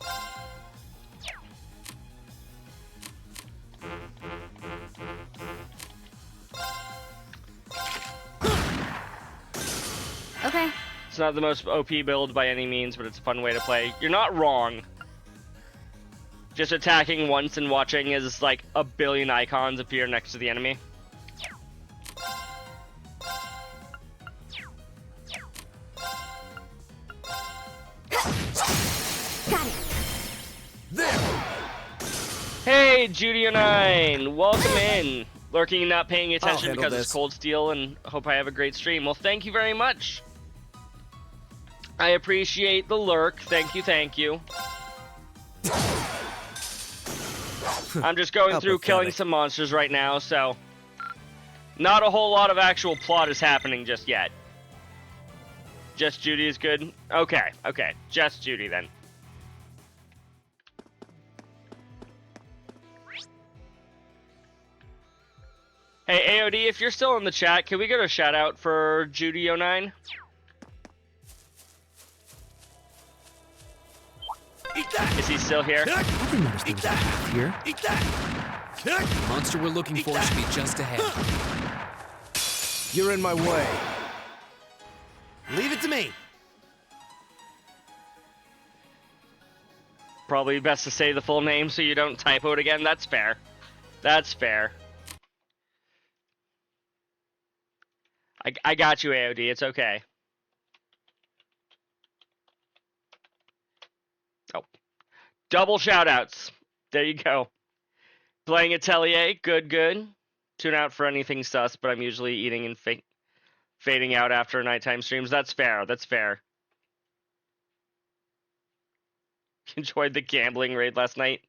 Okay. It's not the most OP build by any means, but it's a fun way to play. You're not wrong. Just attacking once and watching as like a billion icons appear next to the enemy. Got it. Hey, Judio9! Welcome in! Lurking and not paying attention handle because this. it's Cold Steel, and hope I have a great stream. Well, thank you very much. I appreciate the lurk. Thank you, thank you. I'm just going How through killing pathetic. some monsters right now, so not a whole lot of actual plot is happening just yet. Just Judy is good? Okay, okay. Just Judy then. Hey, AOD, if you're still in the chat, can we get a shout out for Judy09? Is he still here? I didn't notice there was a path here. The monster we're looking for should be just ahead. You're in my way. Leave it to me. Probably best to say the full name so you don't typo it again. That's fair. That's fair. I got you, AOD. It's okay. Oh. Double shoutouts. There you go. Playing Atelier. Good, good. Tune out for anything sus, but I'm usually eating and fading out after nighttime streams. That's fair. That's fair. Enjoyed the gambling raid last night.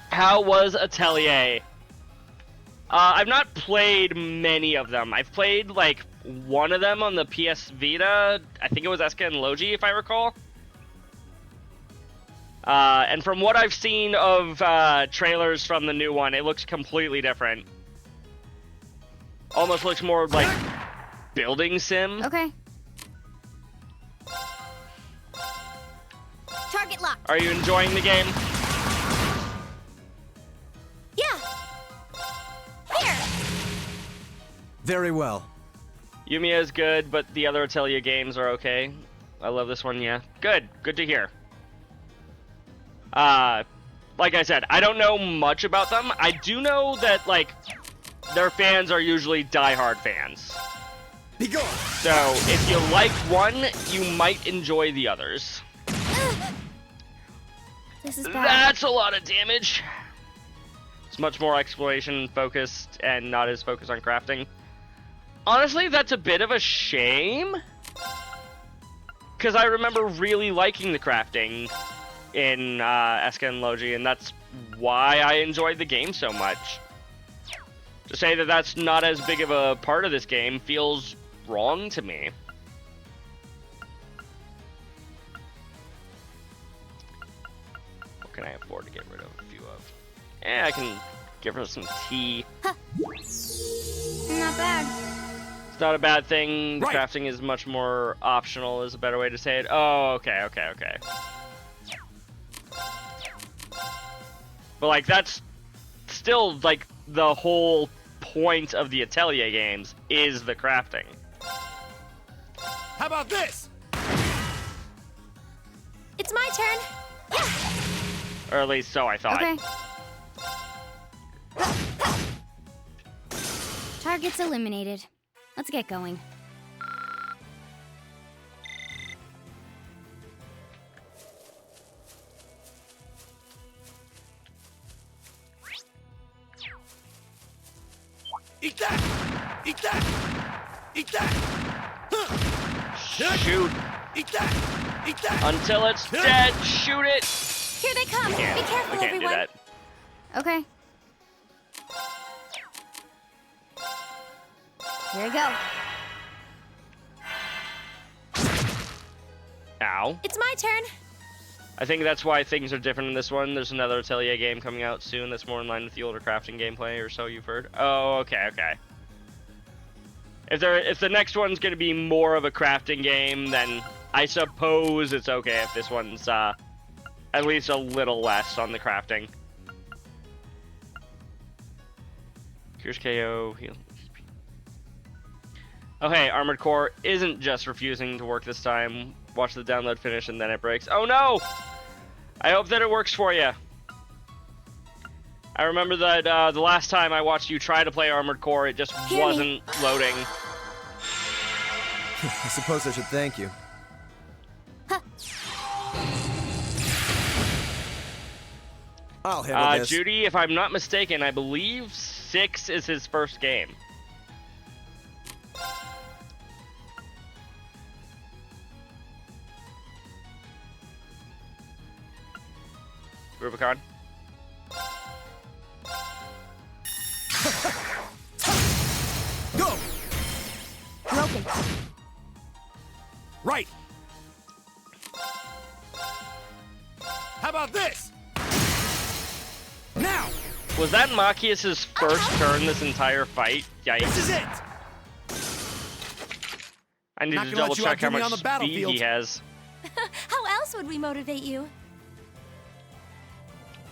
How was Atelier? I've not played many of them. I've played like one of them on the PS Vita. I think it was Eska and Logi, if I recall. And from what I've seen of trailers from the new one, it looks completely different. Almost looks more like building sim. Okay. Target locked. Are you enjoying the game? Yeah. Here. Very well. Yumiya is good, but the other Atelier games are okay. I love this one, yeah. Good. Good to hear. Like I said, I don't know much about them. I do know that, like, their fans are usually diehard fans. Be gone. So, if you like one, you might enjoy the others. This is bad. That's a lot of damage. It's much more exploration focused and not as focused on crafting. Honestly, that's a bit of a shame. Because I remember really liking the crafting in Eska and Logi, and that's why I enjoyed the game so much. To say that that's not as big of a part of this game feels wrong to me. What can I afford to get rid of a few of? I can give her some tea. Not bad. It's not a bad thing. The Right. crafting is much more optional, is a better way to say it. Oh, okay, okay, okay. But, like, that's still, like, the whole point of the Atelier games is the crafting. How about this? It's my turn. Yeah. Or at least so I thought. Okay. Targets eliminated. Let's get going. Eat that! Eat that! Eat that! Shoot. Eat that! Eat that! Until it's dead, shoot it! Here they come. Be careful, We can't everyone. do that. Okay. Here we go. Ow. It's my turn. I think that's why things are different in this one. There's another Atelier game coming out soon that's more in line with the older crafting gameplay, or so you've heard. Oh, okay. If the next one's gonna be more of a crafting game, then I suppose it's okay if this one's at least a little less on the crafting. Here's KO. Heal. Oh hey, Armored Core isn't just refusing to work this time. Watch the download finish and then it breaks. Oh no! I hope that it works for you. I remember that the last time I watched you try to play Armored Core, it just wasn't loading. I suppose I should thank you. I'll handle this. Judy, if I'm not mistaken, I believe 6 is his first game. Rubicon. Go! Broken. Right! How about this? Now! Was that Machias' first turn this entire fight? Yikes. This is it! I need Not to gonna let double you check how outdo me much on the speed battlefield. he has. How else would we motivate you?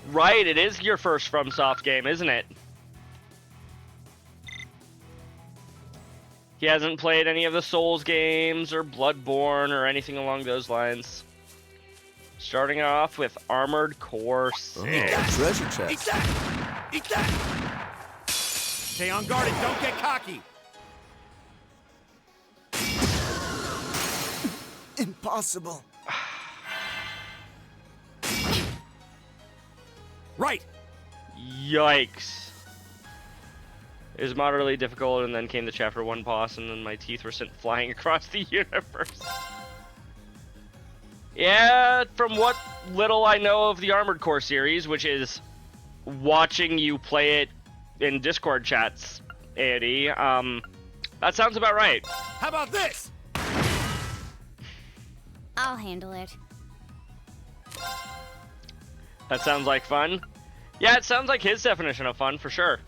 Right, it is your first FromSoft game, isn't it? He hasn't played any of the Souls games or Bloodborne or anything along those lines. Starting off with Armored Core 6. Oh, treasure Eat chest. that! Eat that! Stay on guard and don't get cocky! Impossible. Right! Yikes. It was moderately difficult, and then came the Chapter 1 boss, and then my teeth were sent flying across the universe. Yeah, from what little I know of the Armored Core series, which is watching you play it in Discord chats, Andy, that sounds about right. How about this? I'll handle it. That sounds like fun. Yeah, it sounds like his definition of fun, for sure.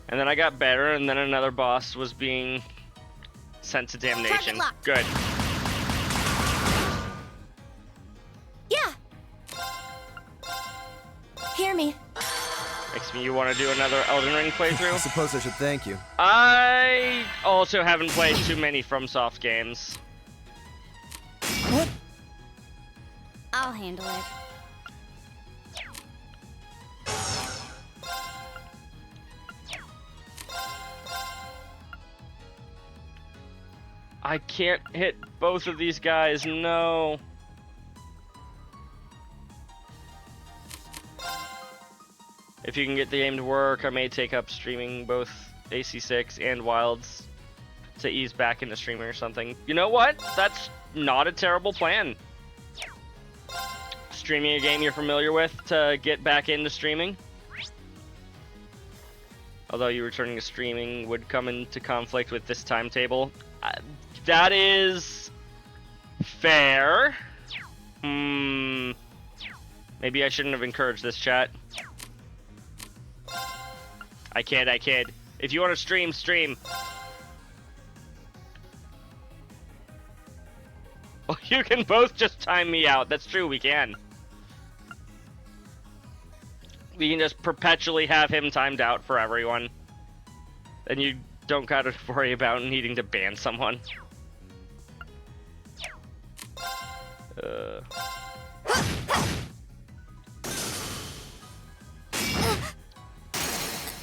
And then I got better, and then another boss was being sent to damnation. Target locked. Good. Yeah. Hear me. Makes me want to do another Elden Ring I playthrough. suppose I should thank you. I also haven't played too many FromSoft games. What? I'll handle it. I can't hit both of these guys, no. If you can get the game to work, I may take up streaming both AC6 and Wilds to ease back into streaming or something. You know what? That's not a terrible plan. Streaming a game you're familiar with to get back into streaming. Although you returning to streaming would come into conflict with this timetable. That is fair. Maybe I shouldn't have encouraged this chat. I kid. If you want to stream, stream. Well, you can both just time me out. That's true, we can. We can just perpetually have him timed out for everyone. Then you don't gotta worry about needing to ban someone.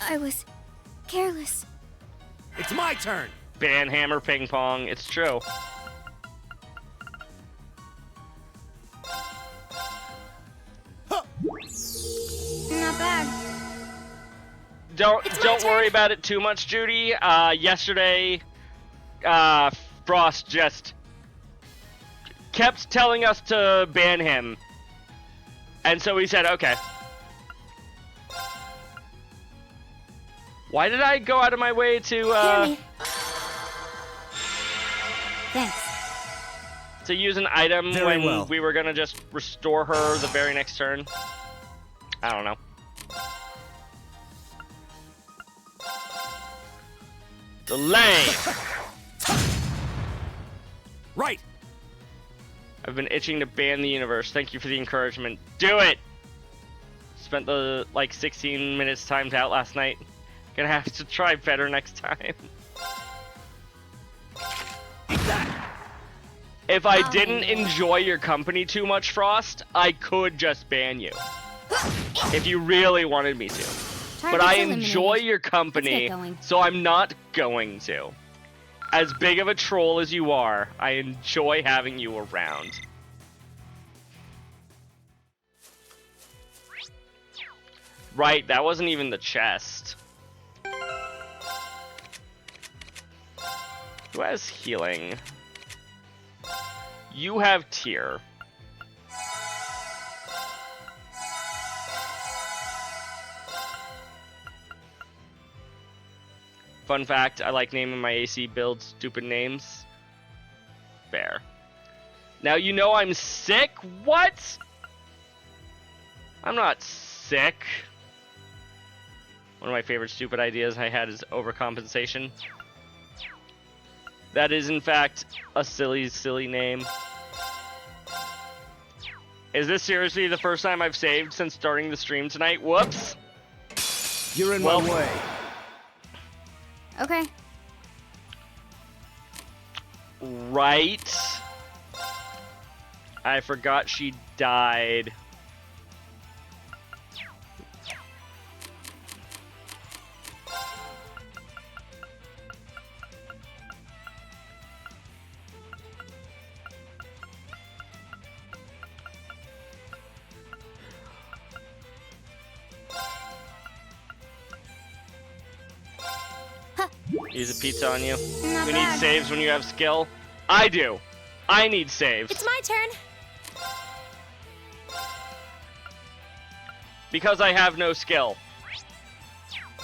I was careless. It's my turn. Banhammer ping pong. It's true. Not bad. Don't worry about it too much, Judy. Yesterday, Frost just kept telling us to ban him, and so we said, okay. Why did I go out of my way to Hear me. Thanks. to use an item Very when well. we were gonna just restore her the very next turn? I don't know. Delay! Right. I've been itching to ban the universe. Thank you for the encouragement. Do it! Spent the, 16 minutes timed out last night. Gonna have to try better next time. If I didn't enjoy your company too much, Frost, I could just ban you. If you really wanted me to. But I enjoy your company, so I'm not going to. As big of a troll as you are, I enjoy having you around. Right, that wasn't even the chest. Who has healing? You have tier. Fun fact, I like naming my AC builds stupid names. Fair. Now you know I'm sick? What? I'm not sick. One of my favorite stupid ideas I had is overcompensation. That is, in fact, a silly, silly name. Is this seriously the first time I've saved since starting the stream tonight? Whoops! You're in my way. Okay. Right. I forgot she died. Use a pizza on you. Not We bad. need saves when you have skill. I do. I need saves. It's my turn. Because I have no skill.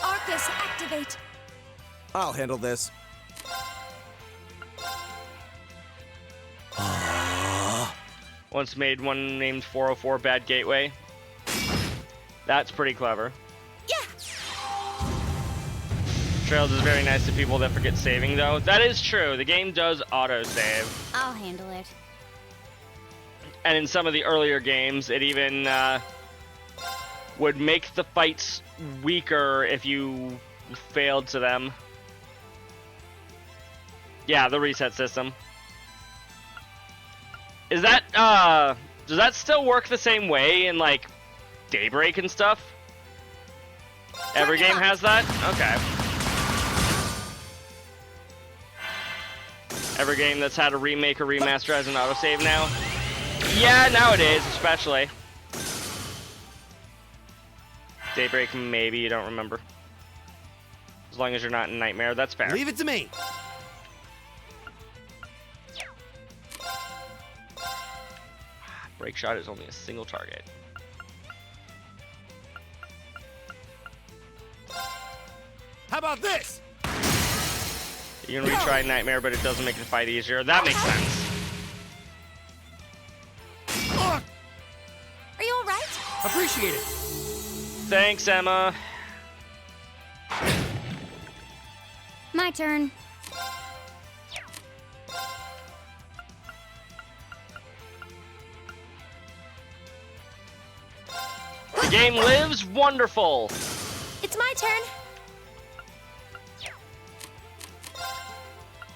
Arcus, activate. I'll handle this. Once made one named 404 Bad Gateway. That's pretty clever. Yeah. Trails is very nice to people that forget saving, though. That is true. The game does auto-save. I'll handle it. And in some of the earlier games, it even would make the fights weaker if you failed to them. Yeah, the reset system. Is that, does that still work the same way in, like, Daybreak and stuff? Every game has that? Okay. Every game that's had a remake or remaster has an autosave now? Yeah, nowadays, especially. Daybreak, maybe you don't remember. As long as you're not in Nightmare, that's fair. Leave it to me. Break shot is only a single target. How about this? You can retry Nightmare, but it doesn't make the fight easier. That makes sense. Are you all right? Appreciate it. Thanks, Emma. My turn. The game lives wonderful. It's my turn.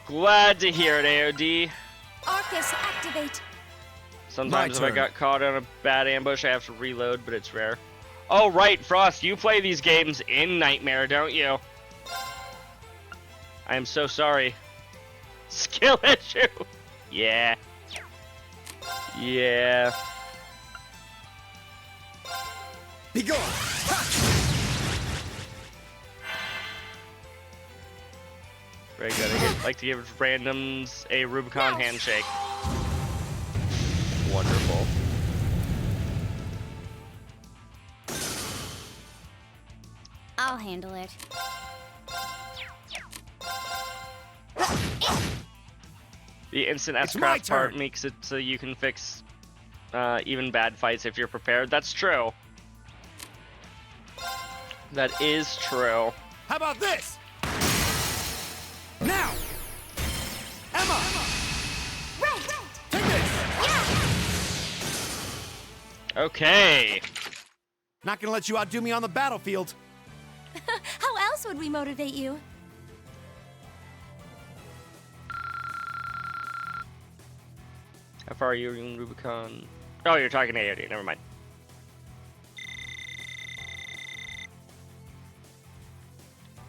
Glad to hear it, AOD. Arcus, activate. Sometimes if I turn. got caught on a bad ambush, I have to reload, but it's rare. Oh, right, Frost, you play these games in Nightmare, don't you? I am so sorry. Skill issue. Yeah. Yeah. Be gone! Very good. I like to give randoms a Rubicon handshake. Wonderful. I'll handle it. The instant S-Craft part makes it so you can fix even bad fights if you're prepared. That's true. That is true. How about this? Now! Emma! Right! Take this! Okay. Not gonna let you outdo me on the battlefield. How else would we motivate you? How far are you in Rubicon? Oh, you're talking AOD. Never mind.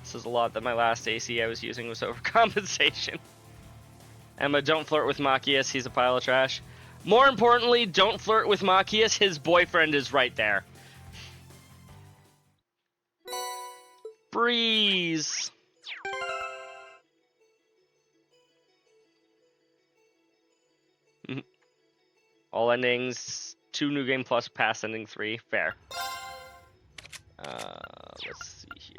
This is a lot that my last AC I was using was overcompensation. Emma, don't flirt with Machias. He's a pile of trash. More importantly, don't flirt with Machias. His boyfriend is right there. Breeze. All endings, 2 new game plus pass ending 3. Fair. Let's see here.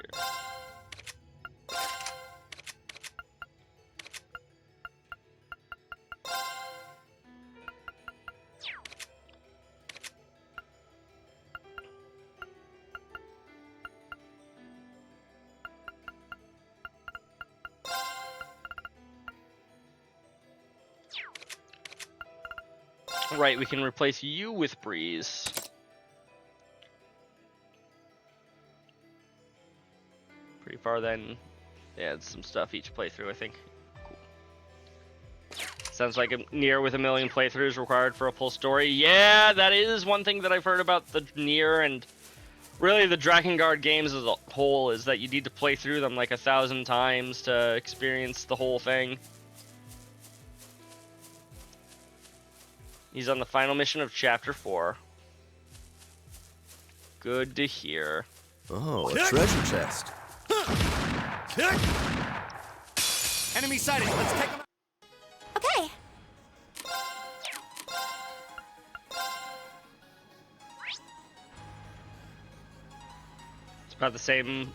Right, we can replace you with Breeze. Pretty far then. Yeah, it's some stuff each playthrough, I think. Cool. Sounds like a Nier with 1 million playthroughs required for a full story. Yeah, that is one thing that I've heard about the Nier and really the Drakengard games as a whole, is that you need to play through them like 1,000 times to experience the whole thing. He's on the final mission of Chapter 4. Good to hear. Oh, a treasure chest. Enemy sighted. Let's take them out. Okay. It's about the same,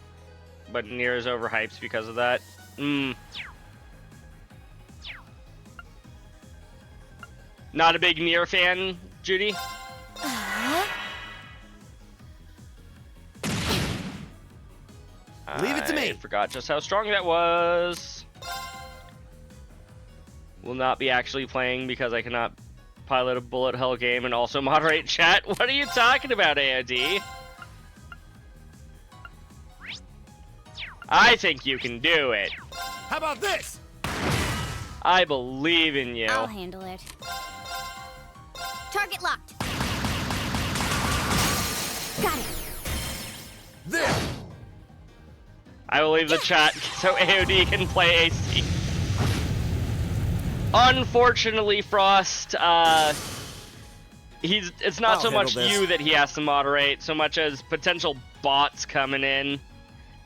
but Nier is overhyped because of that. Not a big Nier fan, Judy? Leave it to me. I forgot just how strong that was. Will not be actually playing because I cannot pilot a bullet hell game and also moderate chat. What are you talking about, AOD? I think you can do it. How about this? I believe in you. I'll handle it. Target locked. Got it. There. I will leave the chat so AOD can play AC. Unfortunately, Frost, it's not so much you that he has to moderate, so much as potential bots coming in.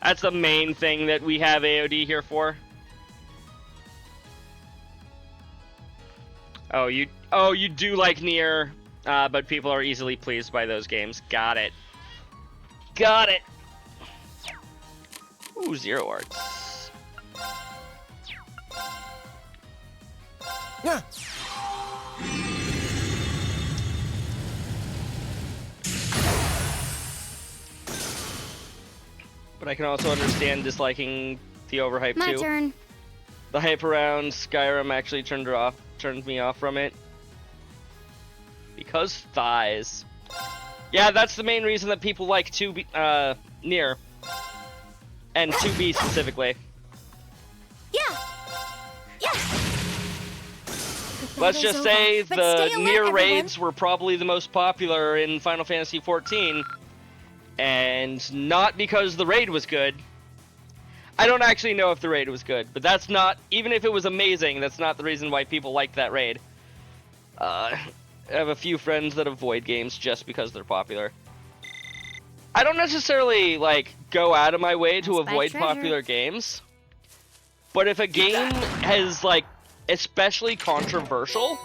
That's the main thing that we have AOD here for. Oh, you do like Nier, but people are easily pleased by those games. Got it. Got it. Ooh, Zero Arts. Yeah. But I can also understand disliking the overhype My too. turn. The hype around Skyrim actually turned me off from it. Because thighs. Yeah, that's the main reason that people like Nier. And 2B specifically. Yeah. Yeah. Let's just say But the stay alert, Nier everyone. raids were probably the most popular in Final Fantasy XIV. And not because the raid was good. I don't actually know if the raid was good, but that's not, even if it was amazing, that's not the reason why people liked that raid. I have a few friends that avoid games just because they're popular. I don't necessarily, like, go out of my way to avoid popular games, but if a game has, like, especially controversial,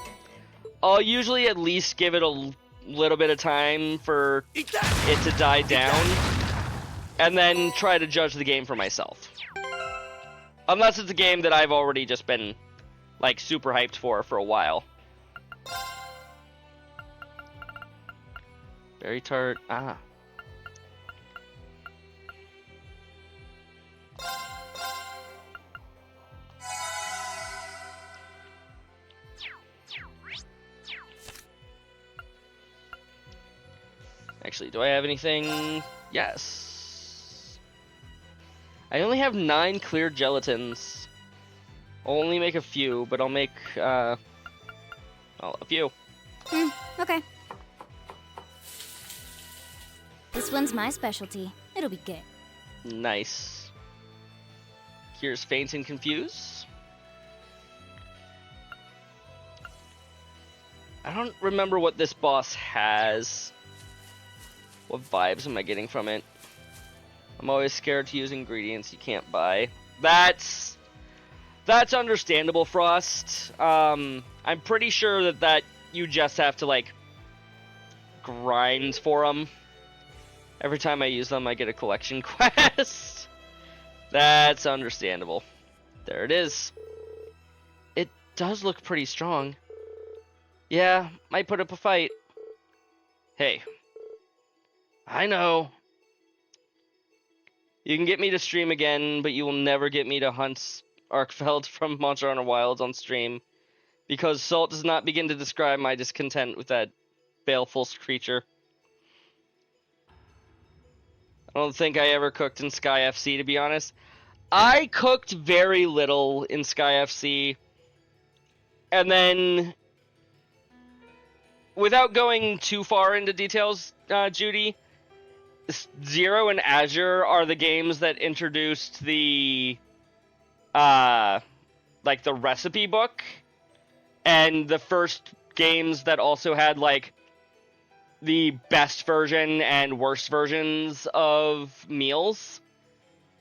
I'll usually at least give it a little bit of time for it to die down, and then try to judge the game for myself. Unless it's a game that I've already just been, like, super hyped for a while. Berry tart, ah. Actually, do I have anything? Yes. I only have 9 clear gelatins. I'll only make a few, but I'll make, well, a few. Okay. This one's my specialty. It'll be good. Nice. Here's Faint and Confuse. I don't remember what this boss has. What vibes am I getting from it? I'm always scared to use ingredients you can't buy. That's understandable, Frost. I'm pretty sure that you just have to, like, grind for them. Every time I use them, I get a collection quest. That's understandable. There it is. It does look pretty strong. Yeah, might put up a fight. Hey. I know. You can get me to stream again, but you will never get me to hunt Arkfeld from Monster Hunter Wilds on stream, because Salt does not begin to describe my discontent with that baleful creature. I don't think I ever cooked in Sky FC, to be honest. I cooked very little in Sky FC, and then, without going too far into details, Judy, Zero and Azure are the games that introduced the, like, the recipe book, and the first games that also had, like, the best version and worst versions of meals.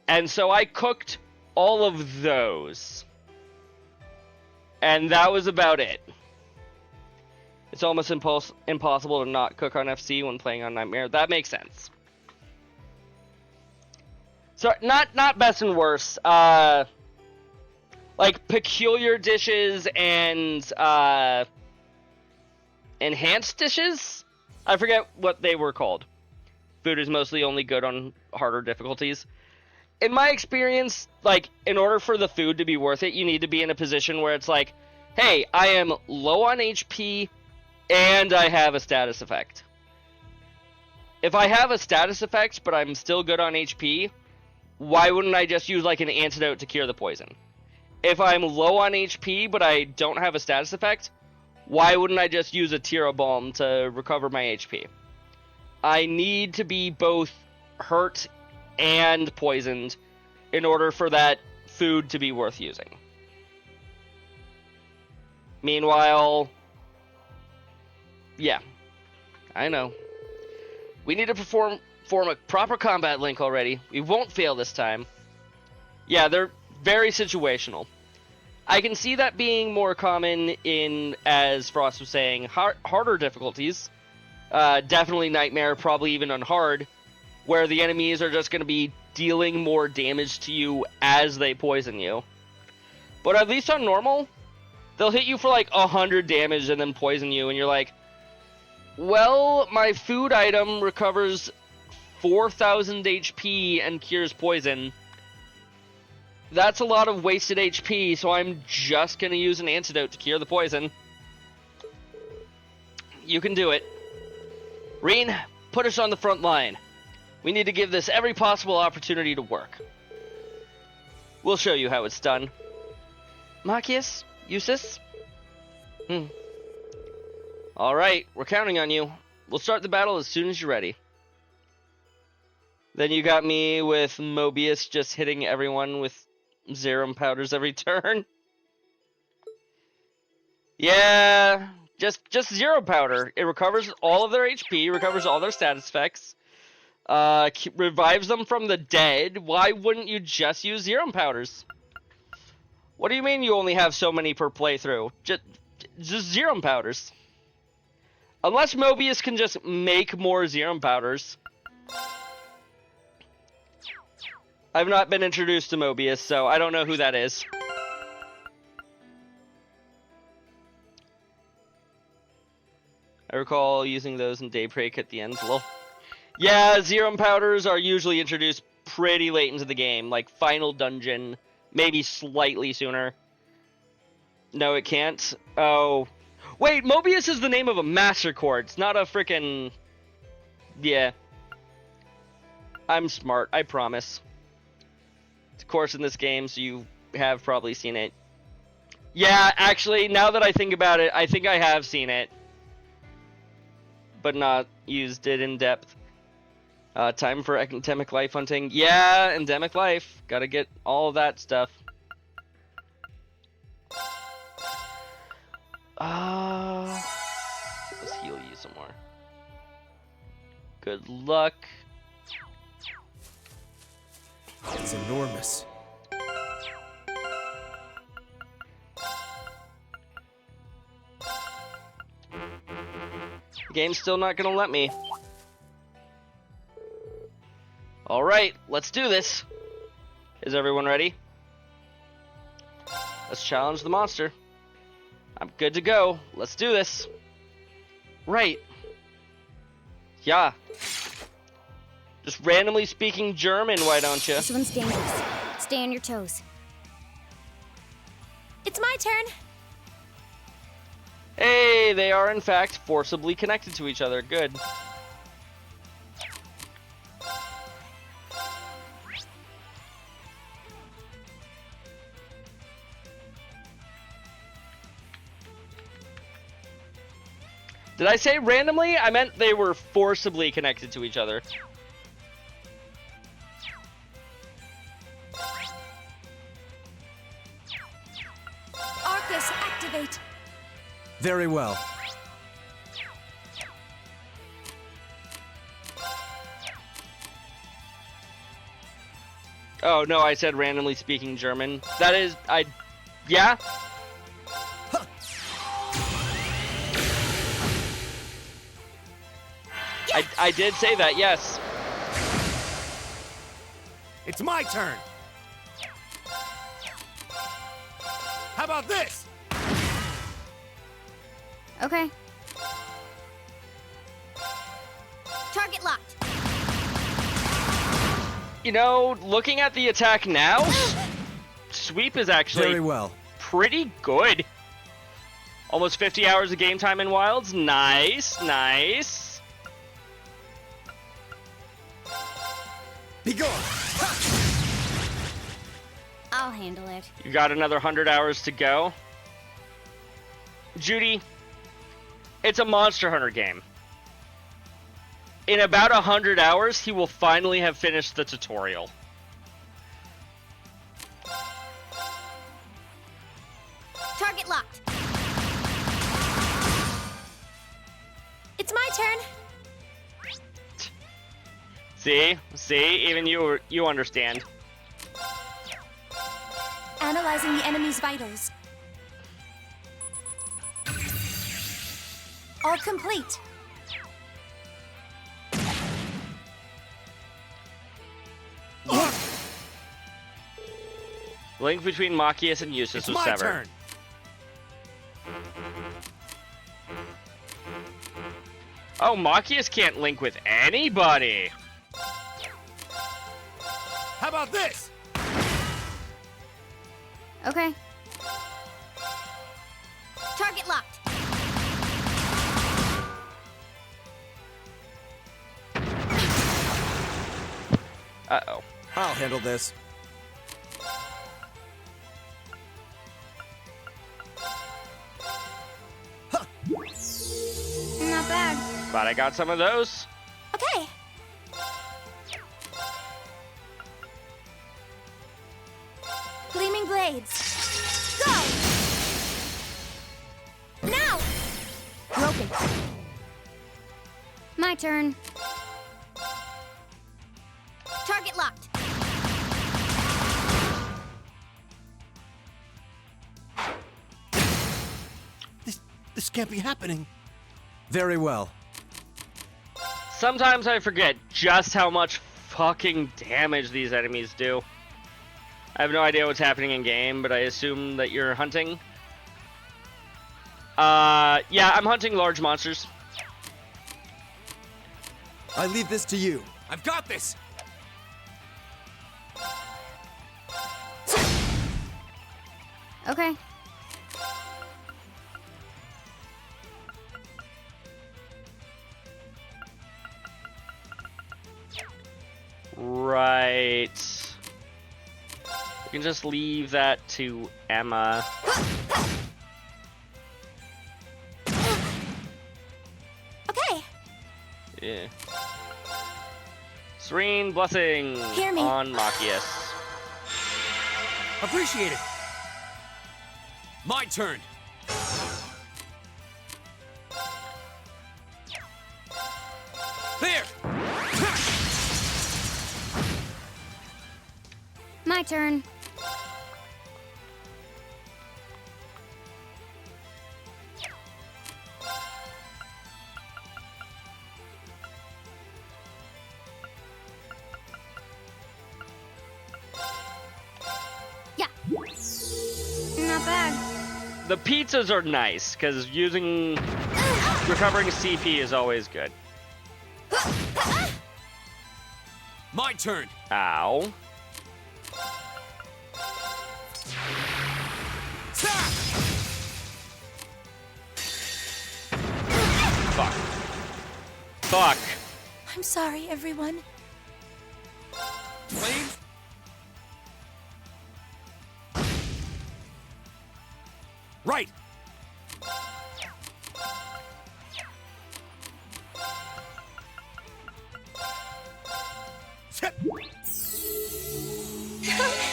And so I cooked all of those. And that was about it. It's almost impossible to not cook on FC when playing on Nightmare. That makes sense. So, not best and worst. Like, peculiar dishes and, enhanced dishes? I forget what they were called. Food is mostly only good on harder difficulties. In my experience, like, in order for the food to be worth it, you need to be in a position where it's like, hey, I am low on HP, and I have a status effect. If I have a status effect, but I'm still good on HP, why wouldn't I just use, like, an antidote to cure the poison? If I'm low on HP, but I don't have a status effect, why wouldn't I just use a Tira Balm to recover my HP? I need to be both hurt and poisoned in order for that food to be worth using. Meanwhile, yeah, I know. We need to form a proper combat link already. We won't fail this time. Yeah, they're very situational. I can see that being more common in, as Frost was saying, harder difficulties. Definitely Nightmare, probably even on hard, where the enemies are just going to be dealing more damage to you as they poison you. But at least on normal, they'll hit you for like 100 damage and then poison you, and you're like, well, my food item recovers 4,000 HP and cures poison. That's a lot of wasted HP, so I'm just going to use an antidote to cure the poison. You can do it. Reen, put us on the front line. We need to give this every possible opportunity to work. We'll show you how it's done. Machias? Eustace? Alright, we're counting on you. We'll start the battle as soon as you're ready. Then you got me with Mobius just hitting everyone with Zerum powders every turn. Yeah, just Zero Powder. It recovers all of their HP, recovers all their status effects, revives them from the dead. Why wouldn't you just use Zerum Powders? What do you mean you only have so many per playthrough? Just Zerum Powders. Unless Mobius can just make more Zerum Powders. I've not been introduced to Mobius, so I don't know who that is. I recall using those in Daybreak at the end. Lol. Yeah, Zerum Powders are usually introduced pretty late into the game, like final dungeon, maybe slightly sooner. No, it can't. Oh. Wait, Mobius is the name of a Master Quartz, not a frickin'... Yeah. I'm smart, I promise. It's a course in this game, so you have probably seen it. Yeah, actually, now that I think about it, I think I have seen it. But not used it in depth. Time for endemic life hunting. Yeah, endemic life. Gotta get all of that stuff. Let's heal you some more. Good luck. It's enormous. The game's still not gonna let me. Alright, let's do this. Is everyone ready? Let's challenge the monster. I'm good to go. Let's do this. Right. Yeah. Just randomly speaking German, why don't you? This one's dangerous. Stay on your toes. It's my turn. Hey, they are in fact forcibly connected to each other. Good. Did I say randomly? I meant they were forcibly connected to each other. Arcus, activate. Very well. Oh, no, I said randomly speaking German. That is, yeah? I did say that, yes. It's my turn. How about this? Okay. Target locked. You know, looking at the attack now, Sweep is actually Very well. pretty good. Almost 50 hours of game time in Wilds. Nice, nice. Be gone. I'll handle it. You got another 100 hours to go. Judy, it's a Monster Hunter game. In about 100 hours, he will finally have finished the tutorial. Target locked. It's my turn. See, even you understand. Analyzing the enemy's vitals. All complete. Link between Machias and Eustace was severed. Turn. Oh, Machias can't link with anybody. How about this? Okay. Target locked. Uh-oh. I'll handle this. Not bad. Glad I got some of those. Okay. Burning blades. Go! Now! Broken. My turn. Target locked. This can't be happening. Very well. Sometimes I forget just how much fucking damage these enemies do. I have no idea what's happening in game, but I assume that you're hunting. Yeah, I'm hunting large monsters. I leave this to you. I've got this! Okay. Right. We can just leave that to Emma. Okay. Yeah. Serene blessing Hear me. on Machias. Appreciate it! My turn! There! My turn. Yeah. Not bad. The pizzas are nice, because recovering CP is always good. My turn! Ow. Fuck. Fuck. I'm sorry, everyone. Flames? Right!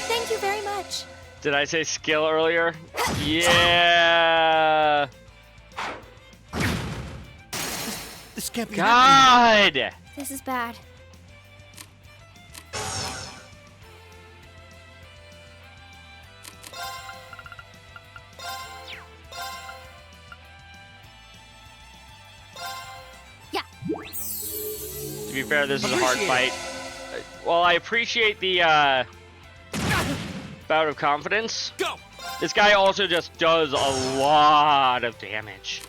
Thank you very much. Did I say skill earlier? Yeah. This can't be happening. God. This is bad. Yeah. To be fair, this is a hard fight. Well, I appreciate the bout of confidence. Go! This guy also just does a lot of damage.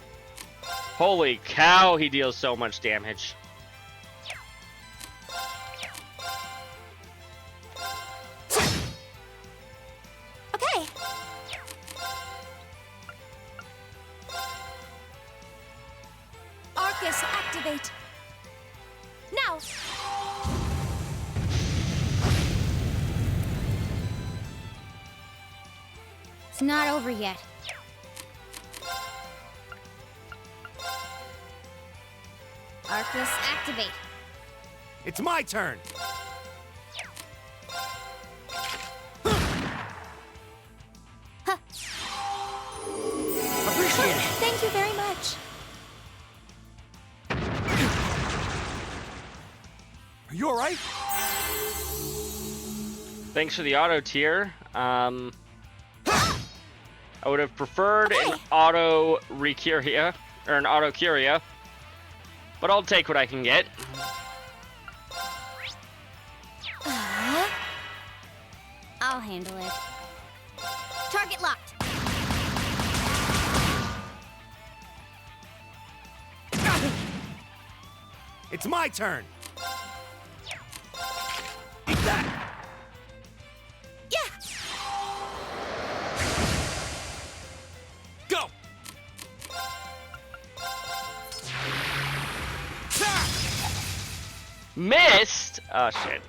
Holy cow, he deals so much damage. Okay. Arcus, activate. Now. It's not over yet. Arcus, activate. It's my turn. Appreciate it! Thank you very much. Are you alright? Thanks for the auto tier. I would have preferred an auto Recuria, or an auto Curia, but I'll take what I can get. I'll handle it. Target locked. It's my turn. Eat that. Yeah. Go! Missed? Oh, shit.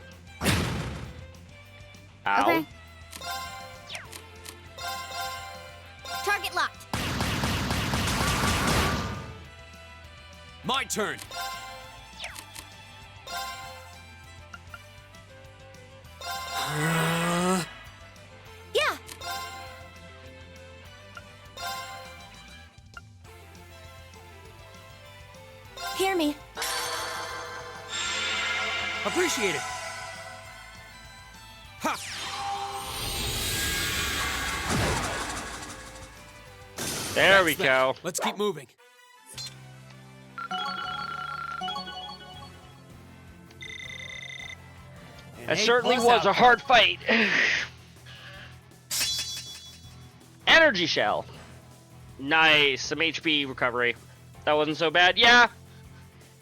Ow. Okay. Target locked. My turn! Yeah. Appreciate it. Ha! There we go. Let's keep moving. That certainly was a hard fight. Energy shell. Nice. Some HP recovery. That wasn't so bad. Yeah.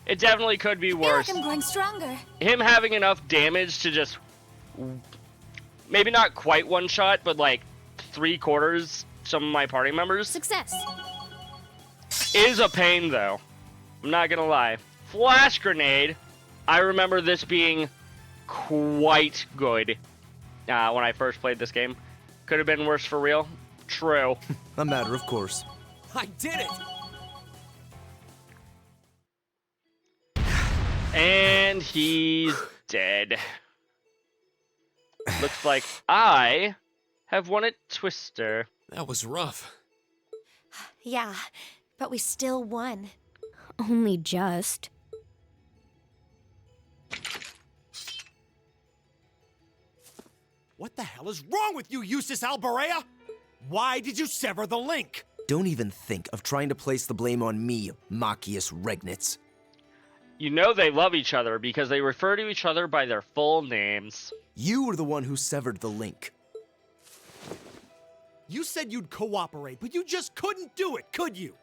It definitely could be I feel worse. like I'm growing stronger. Him having enough damage to just maybe not quite one shot, but like 3/4 some of my party members Success. is a pain though. I'm not gonna lie. Flash grenade. I remember this being quite good when I first played this game. Could have been worse for real. True. A matter of course. I did it! And he's dead. Looks like I have won at Twister. That was rough. Yeah, but we still won. Only just. What the hell is wrong with you, Eustace Alberea? Why did you sever the link? Don't even think of trying to place the blame on me, Machias Regnitz. You know they love each other because they refer to each other by their full names. You were the one who severed the link. You said you'd cooperate, but you just couldn't do it, could you?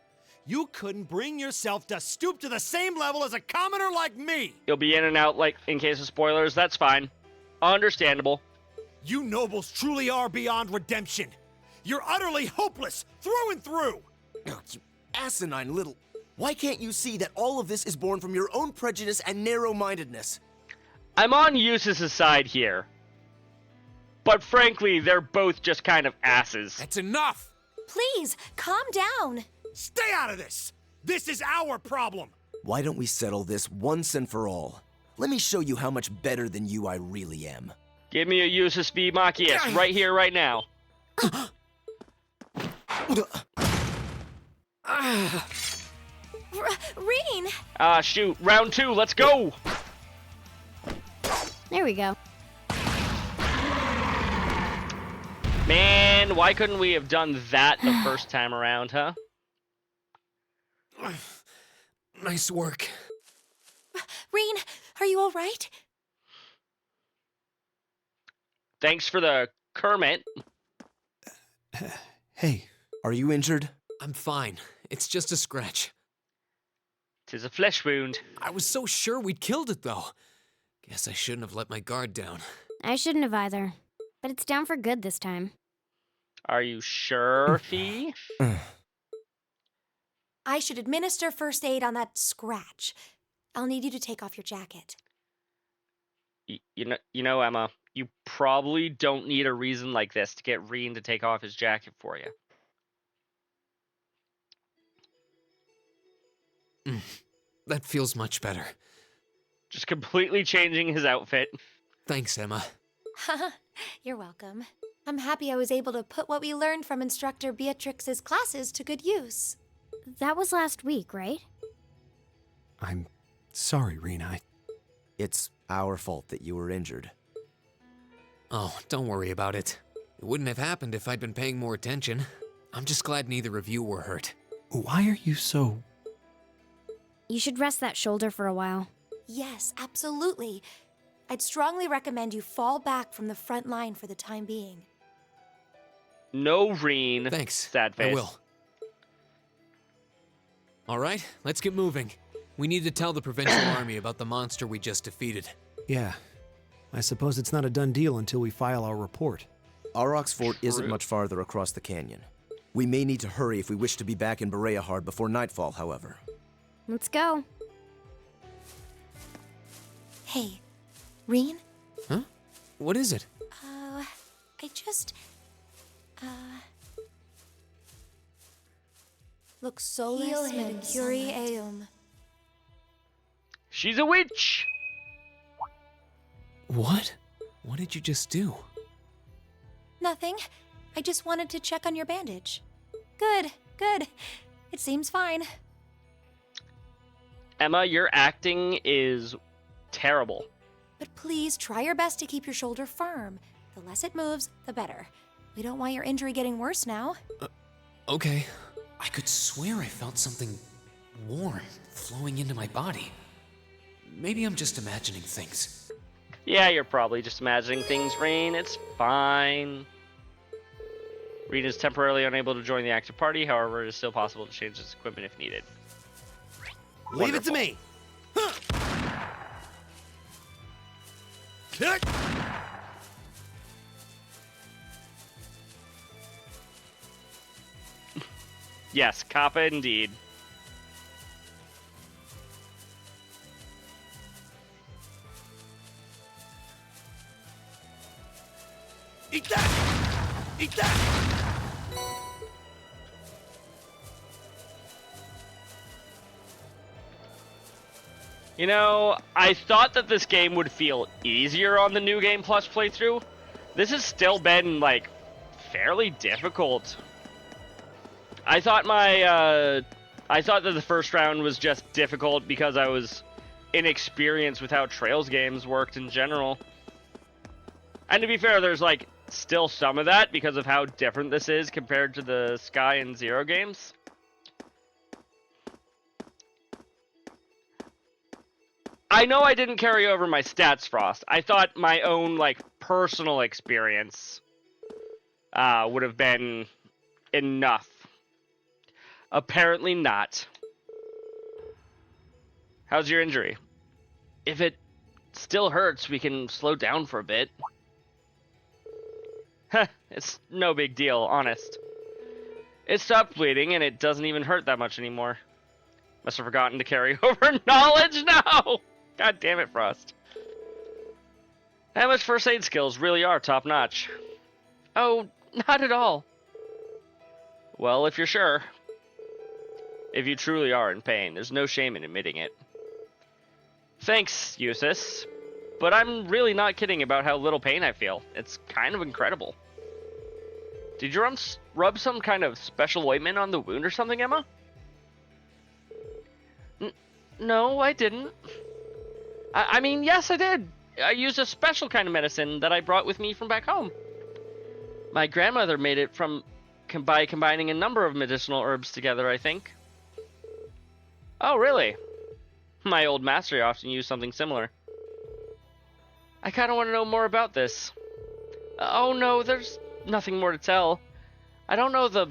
You couldn't bring yourself to stoop to the same level as a commoner like me. You'll be in and out like in case of spoilers. That's fine. Understandable. You nobles truly are beyond redemption. You're utterly hopeless, through and through. Oh, you asinine little... Why can't you see that all of this is born from your own prejudice and narrow-mindedness? I'm on Eustace's side here. But frankly, they're both just kind of asses. That's enough! Please, calm down. Stay out of this. This is our problem. Why don't we settle this once and for all? Let me show you how much better than you I really am. Give me a Eustace V. Machias right here, right now. Reen! Shoot. Round 2, let's go! There we go. Man, why couldn't we have done that the first time around, huh? Nice work. Reen, are you all right? Thanks for the Kermit. Hey, are you injured? I'm fine. It's just a scratch. 'Tis a flesh wound. I was so sure we'd killed it, though. Guess I shouldn't have let my guard down. I shouldn't have either. But it's down for good this time. Are you sure, Fee? I should administer first aid on that scratch. I'll need you to take off your jacket. You know, Emma, you probably don't need a reason like this to get Reen to take off his jacket for you. That feels much better. Just completely changing his outfit. Thanks, Emma. You're welcome. I'm happy I was able to put what we learned from Instructor Beatrix's classes to good use. That was last week, right? I'm sorry, Rena. It's our fault that you were injured. Oh, don't worry about it. It wouldn't have happened if I'd been paying more attention. I'm just glad neither of you were hurt. Why are you so... You should rest that shoulder for a while. Yes, absolutely. I'd strongly recommend you fall back from the front line for the time being. No, Reen. Thanks. Sad face. I will. All right, let's get moving. We need to tell the Provincial Army about the monster we just defeated. Yeah. I suppose it's not a done deal until we file our report. Aurochs Fort isn't much farther across the canyon. We may need to hurry if we wish to be back in Bereahard before nightfall, however. Let's go. Hey, Reen? Huh? What is it? I just... Lux solis mercuri eum. She's a witch! What? What did you just do? Nothing. I just wanted to check on your bandage. Good, good. It seems fine. Emma, your acting is terrible. But please try your best to keep your shoulder firm. The less it moves, the better. We don't want your injury getting worse now. Okay. I could swear I felt something warm flowing into my body. Maybe I'm just imagining things. Yeah, you're probably just imagining things, Rain. It's fine. Reed is temporarily unable to join the active party. However, it is still possible to change his equipment if needed. Leave it to me. Huh. Kick. Yes, Kappa indeed. Eat that! Eat that! You know, I thought that this game would feel easier on the New Game Plus playthrough. This has still been, like, fairly difficult. I thought that the first round was just difficult because I was inexperienced with how Trails games worked in general. And to be fair, there's, like, still some of that because of how different this is compared to the Sky and Zero games. I know I didn't carry over my stats, Frost. I thought my own, like, personal experience would have been enough. Apparently not. How's your injury? If it still hurts, we can slow down for a bit. Heh, it's no big deal, honest. It stopped bleeding, and it doesn't even hurt that much anymore. Must have forgotten to carry over knowledge now! God damn it, Frost. Emma's first aid skills really are top-notch. Oh, not at all. Well, if you're sure. If you truly are in pain, there's no shame in admitting it. Thanks, Eustace. But I'm really not kidding about how little pain I feel. It's kind of incredible. Did you rub some kind of special ointment on the wound or something, Emma? No, I didn't. I mean, yes, I did. I used a special kind of medicine that I brought with me from back home. My grandmother made it by combining a number of medicinal herbs together, I think. Oh, really? My old master often used something similar. I kind of want to know more about this. Oh no, there's nothing more to tell. I don't know the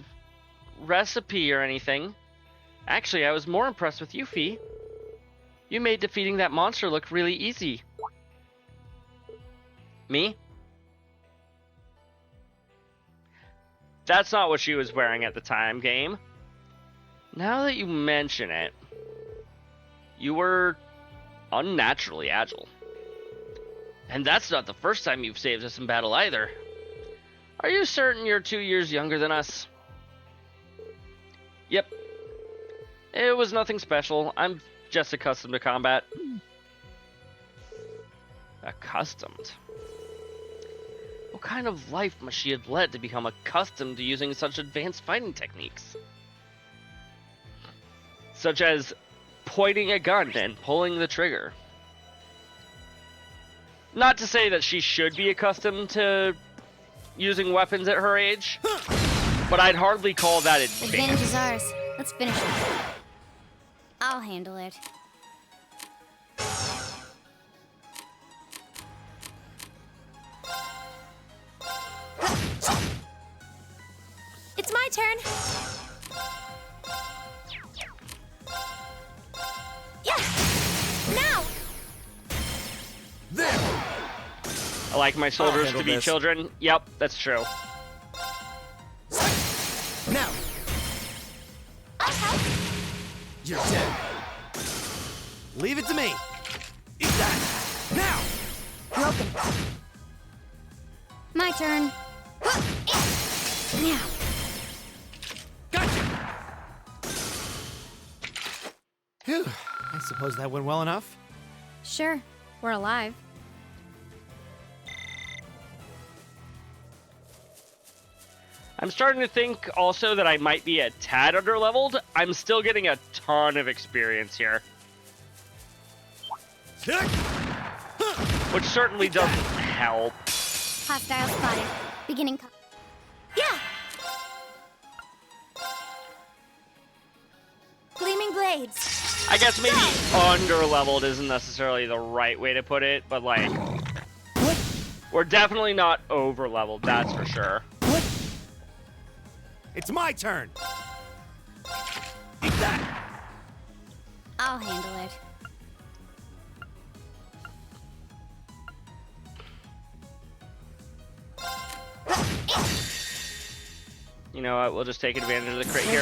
recipe or anything. Actually, I was more impressed with you, Fee. You made defeating that monster look really easy. Me? That's not what she was wearing at the time, game. Now that you mention it, you were unnaturally agile. And that's not the first time you've saved us in battle either. Are you certain you're 2 years younger than us? Yep. It was nothing special. I'm just accustomed to combat. Accustomed? What kind of life must she have led to become accustomed to using such advanced fighting techniques? Such as pointing a gun and pulling the trigger. Not to say that she should be accustomed to using weapons at her age, but I'd hardly call that advanced. Advantage is ours. Let's finish it. I'll handle it. It's my turn. Yeah! Now! There! I like my soldiers to be this. children. Yep, that's true. Now! I'll help. You're dead. Leave it to me. Eat that. Now! Broken. My turn. Now. Gotcha! Phew. I suppose that went well enough. Sure, we're alive. I'm starting to think also that I might be a tad underleveled. I'm still getting a ton of experience here. Tick! Huh. which certainly doesn't help. Hostile spotted. Beginning. Yeah! Gleaming blades. I guess maybe under-leveled isn't necessarily the right way to put it, but like, we're definitely not over-leveled, that's for sure. It's my turn. Eat that. I'll handle it. You know what, we'll just take advantage of the crit here.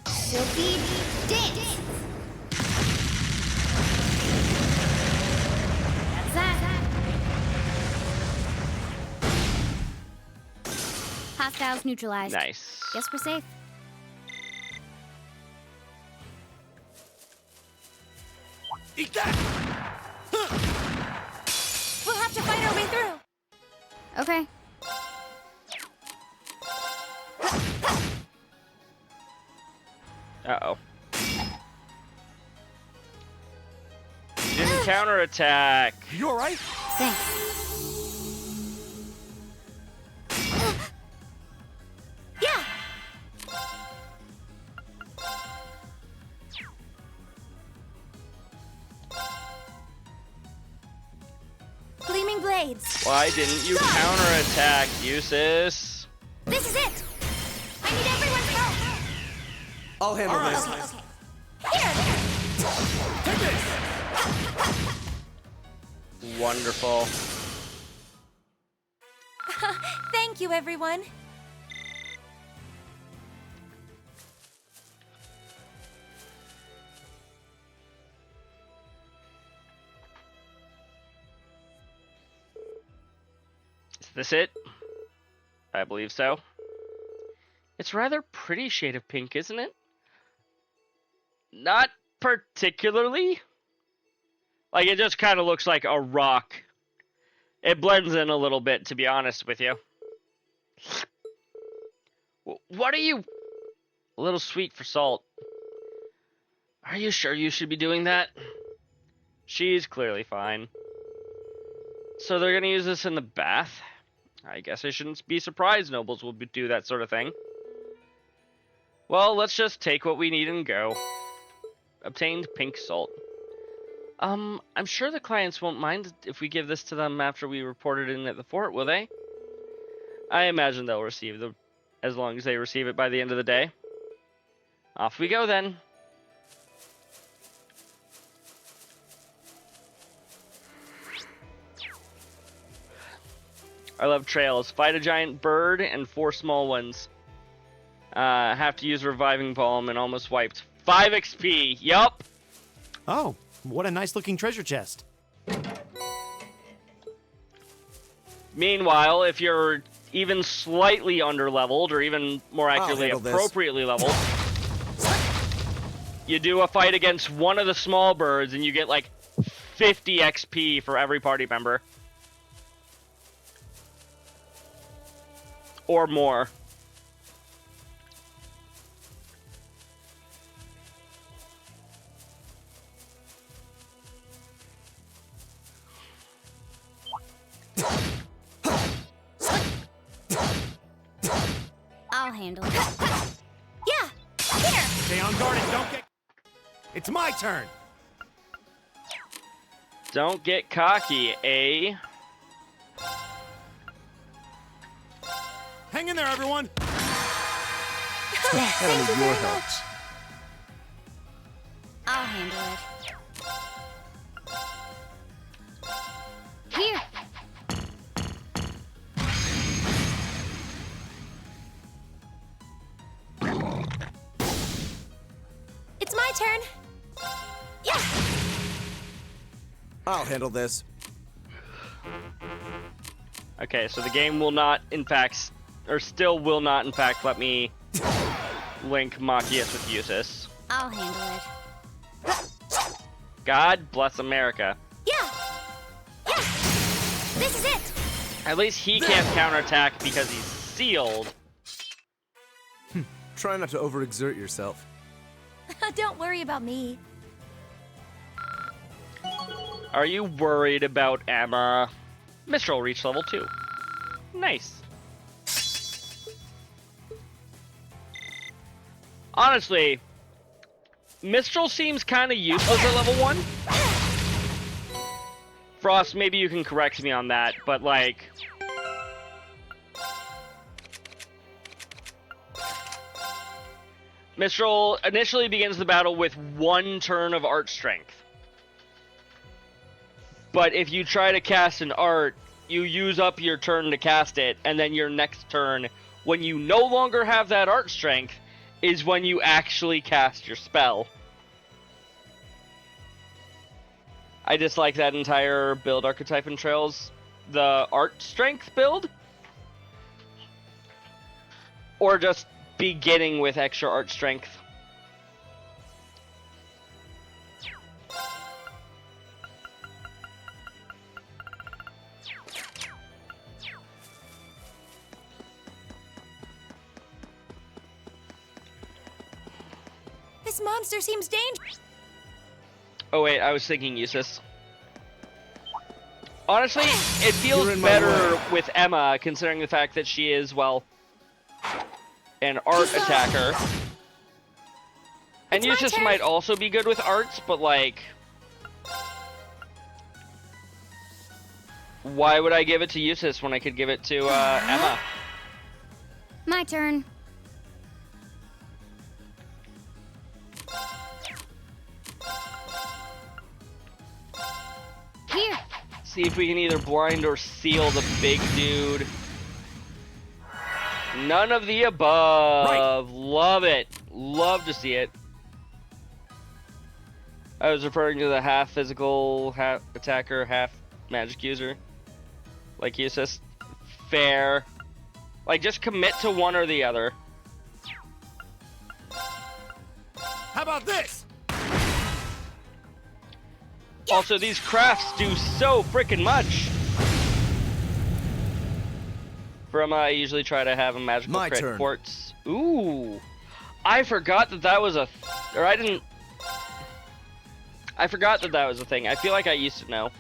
Silky dance. That's that. Hostiles neutralized. Nice. Guess we're safe. Eat that. We'll have to fight our way through. Okay. Uh-oh. You didn't counterattack. You alright? Thanks. Yeah! Gleaming blades. Why didn't you counterattack, Eustace? This is it! I need everyone's help! I'll handle this. Okay. Here! Wonderful. Thank you, everyone. Is this it? I believe so. It's a rather pretty shade of pink, isn't it? Not particularly. Like, it just kind of looks like a rock. It blends in a little bit, to be honest with you. What are you... A little sweet for salt. Are you sure you should be doing that? She's clearly fine. So they're gonna use this in the bath? I guess I shouldn't be surprised nobles will do that sort of thing. Well, let's just take what we need and go. Obtained pink salt. I'm sure the clients won't mind if we give this to them after we report it in at the fort, will they? I imagine they'll receive the, as long as they receive it by the end of the day. Off we go then. I love trails. Fight a giant bird and 4 small ones. Have to use reviving balm and almost wiped. 5 XP. Yup. Oh, what a nice looking treasure chest. Meanwhile, if you're even slightly under-leveled, or even more accurately, handle this. appropriately leveled, you do a fight against one of the small birds, and you get like 50 XP for every party member. Or more. I'll handle it. Yeah! Here! Stay on guard and don't get... It's my turn! Don't get cocky, eh? Hang in there, everyone! Thank you very much. I'll handle it. Here. It's my turn. Yeah! I'll handle this. Okay, so the game will not, in fact, or still will not, in fact, let me link Machias with Eustace. I'll handle it. God bless America. Yeah! Yeah! This is it! At least he can't counterattack because he's sealed. Try not to overexert yourself. Don't worry about me. Are you worried about Emma? Mistral reached level 2. Nice. Honestly, Mistral seems kind of useless at level 1. Frost, maybe you can correct me on that, but like... Mistral initially begins the battle with 1 turn of art strength. But if you try to cast an art, you use up your turn to cast it, and then your next turn, when you no longer have that art strength, is when you actually cast your spell. I dislike that entire build archetype in Trails. The art strength build? Or just beginning with extra art strength. This monster seems dangerous. Oh wait, I was thinking Eustace. Honestly, it feels You're in my better way. with Emma, considering the fact that she is, well, an art attacker. And It's my Eustace turn. might also be good with arts, but like... Why would I give it to Eustace when I could give it to Emma? My turn. Here. See if we can either blind or seal the big dude. None of the above. Love it. Love to see it. I was referring to the half physical, half attacker, half magic user. Like Eustace. Fair. Like, just commit to one or the other. How about this? Also, these crafts do so freaking much. For Emma, I usually try to have a magical My crit turn. quartz. Ooh. I forgot that that was a... Or I didn't... I forgot that that was a thing. I feel like I used to know.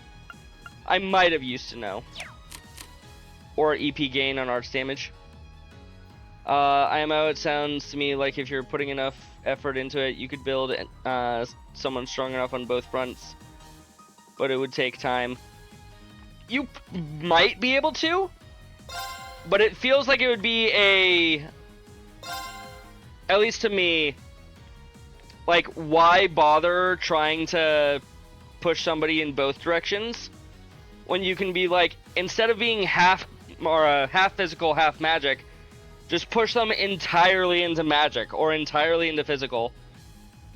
I might have used to know. Or EP gain on arts damage. IMO, it sounds to me like if you're putting enough effort into it, you could build someone strong enough on both fronts. But it would take time. You might be able to, but it feels like it would be a, at least to me, like, why bother trying to push somebody in both directions when you can be like, instead of being half physical, half magic, just push them entirely into magic or entirely into physical.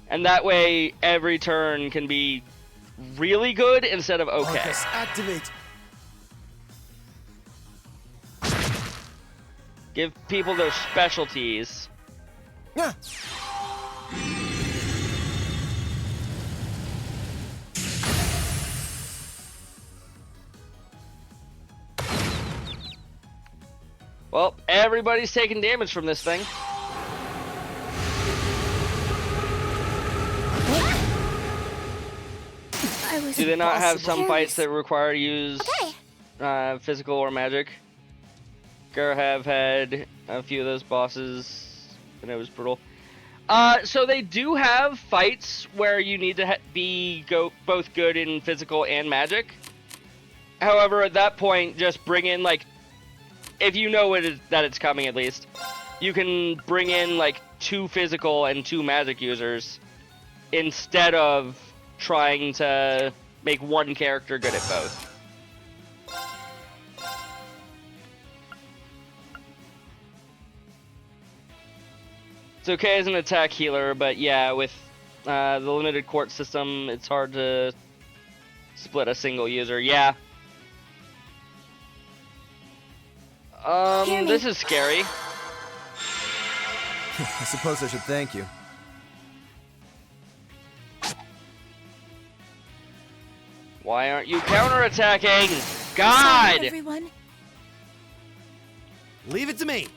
And that way every turn can be really good instead of okay. Arcus, activate. Give people their specialties. Yeah. Well, everybody's taking damage from this thing. Do they not have some fights that require to use physical or magic? Garhav had a few of those bosses, and it was brutal. So they do have fights where you need to be both good in physical and magic. However, at that point, just bring in, like, if you know that it's coming at least, you can bring in like 2 physical and 2 magic users instead of trying to make one character good at both. It's okay as an attack healer, but yeah, with the limited quartz system, it's hard to split a single user. Yeah. This is scary. I suppose I should thank you. Why aren't you counterattacking? Sorry, God! everyone. Leave it to me.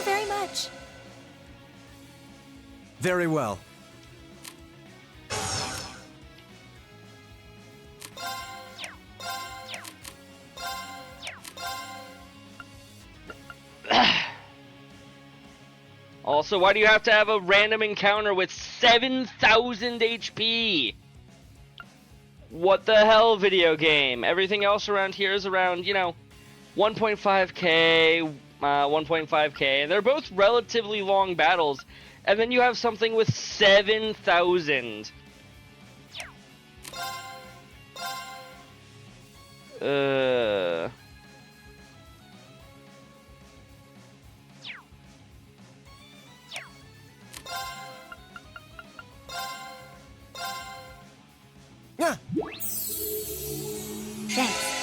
you very much. Very well. Also, why do you have to have a random encounter with 7,000 HP? What the hell, video game? Everything else around here is around, 1.5k, 1.5k, and they're both relatively long battles. And then you have something with 7,000. Yeah. Thanks.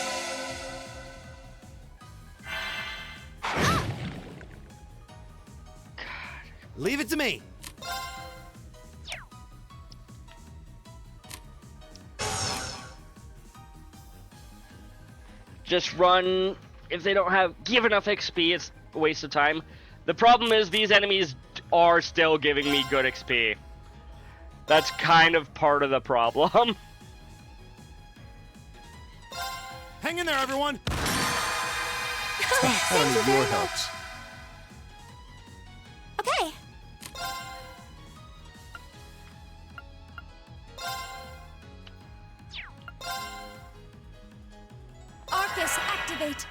Leave it to me. Just run. If they don't give enough XP, it's a waste of time. The problem is these enemies are still giving me good XP. That's kind of part of the problem. Hang in there, everyone. I need your help. Okay. Arcus, activate.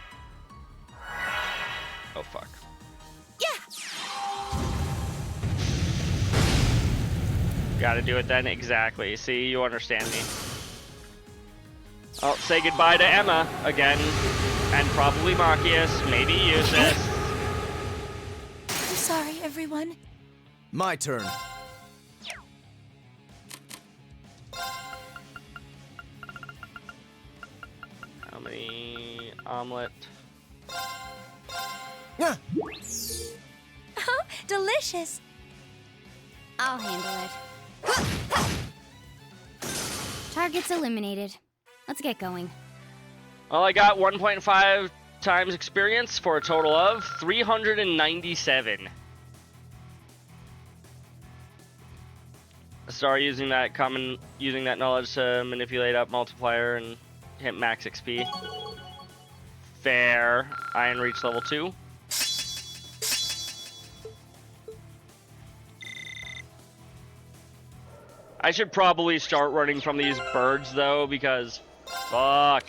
Oh, fuck. Yeah. Gotta do it then, exactly. See, you understand me. I'll say goodbye to Emma again, and probably Marcius, maybe Eustace. I'm sorry, everyone. My turn. How many omelet? Yeah. Oh, delicious. I'll handle it. Targets eliminated. Let's get going. Well, I got 1.5 times experience for a total of 397. Start using that knowledge to manipulate up multiplier and hit max XP. Fair. Iron Reach level 2. I should probably start running from these birds though, because fuck.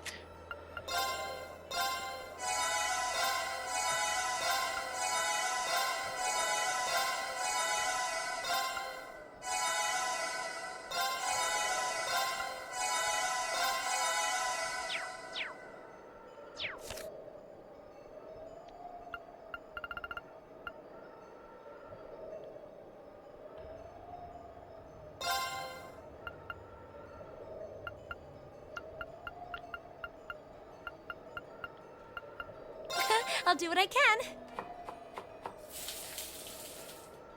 I'll do what I can.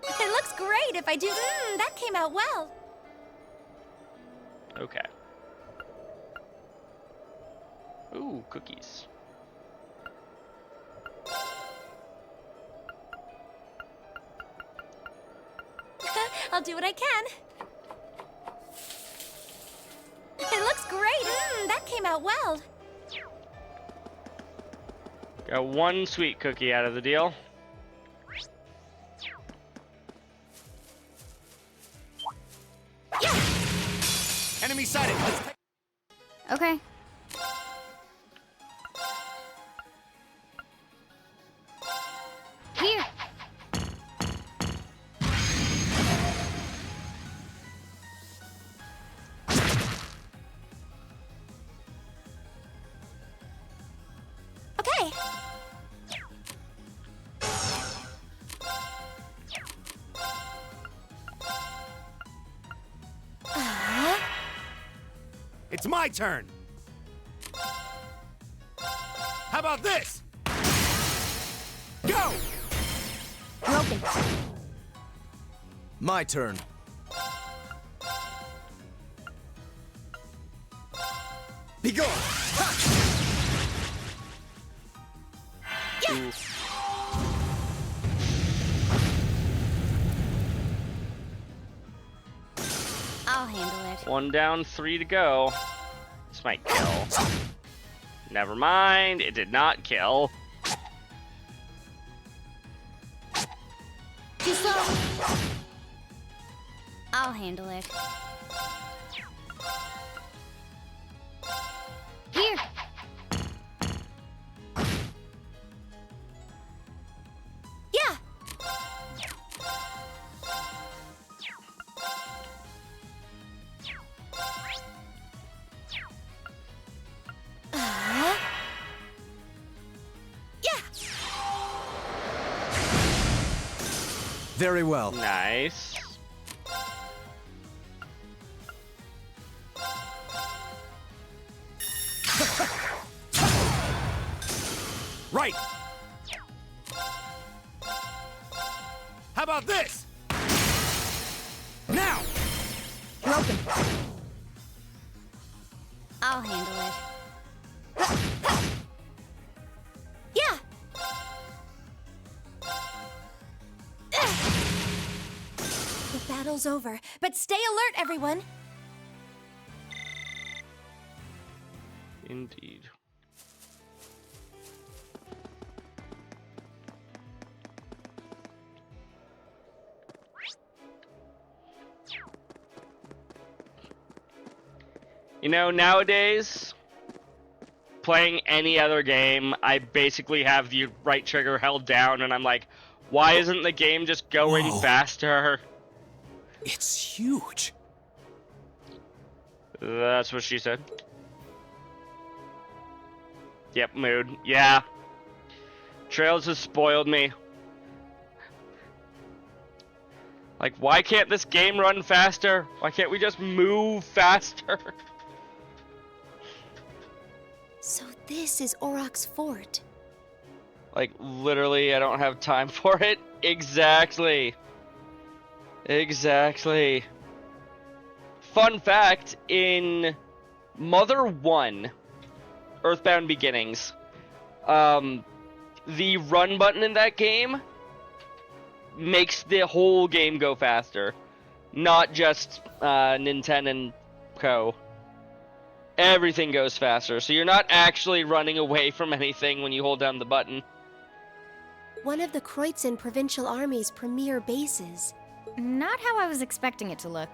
It looks great if I do. That came out well. Okay. Ooh, cookies. I'll do what I can. It looks great. That came out well. Got one sweet cookie out of the deal. Yeah. Enemy sighted. Let's take. Okay. Here. Okay. It's my turn. How about this? Go! Broken. My turn. Be gone! I'll handle it. 1 down, 3 to go. This might kill. Never mind, it did not kill. Too slow. I'll handle it. Here. Yeah. Yeah. Very well. Nice. Right! How about this? Now! Welcome. I'll handle it. Yeah. The battle's over, but stay alert, everyone. Indeed. You know, nowadays, playing any other game, I basically have the right trigger held down, and I'm like, why isn't the game just going Whoa. faster? It's huge. That's what she said. Yep, mood. Yeah. Trails has spoiled me. Like, why can't this game run faster? Why can't we just move faster? So this is Auroch's fort. Like, literally, I don't have time for it. Exactly. Exactly. Fun fact, in Mother 1, Earthbound Beginnings, the run button in that game makes the whole game go faster. Not just Nintendo and Co. Everything goes faster, so you're not actually running away from anything when you hold down the button. One of the Kreutzen Provincial Army's premier bases. Not how I was expecting it to look.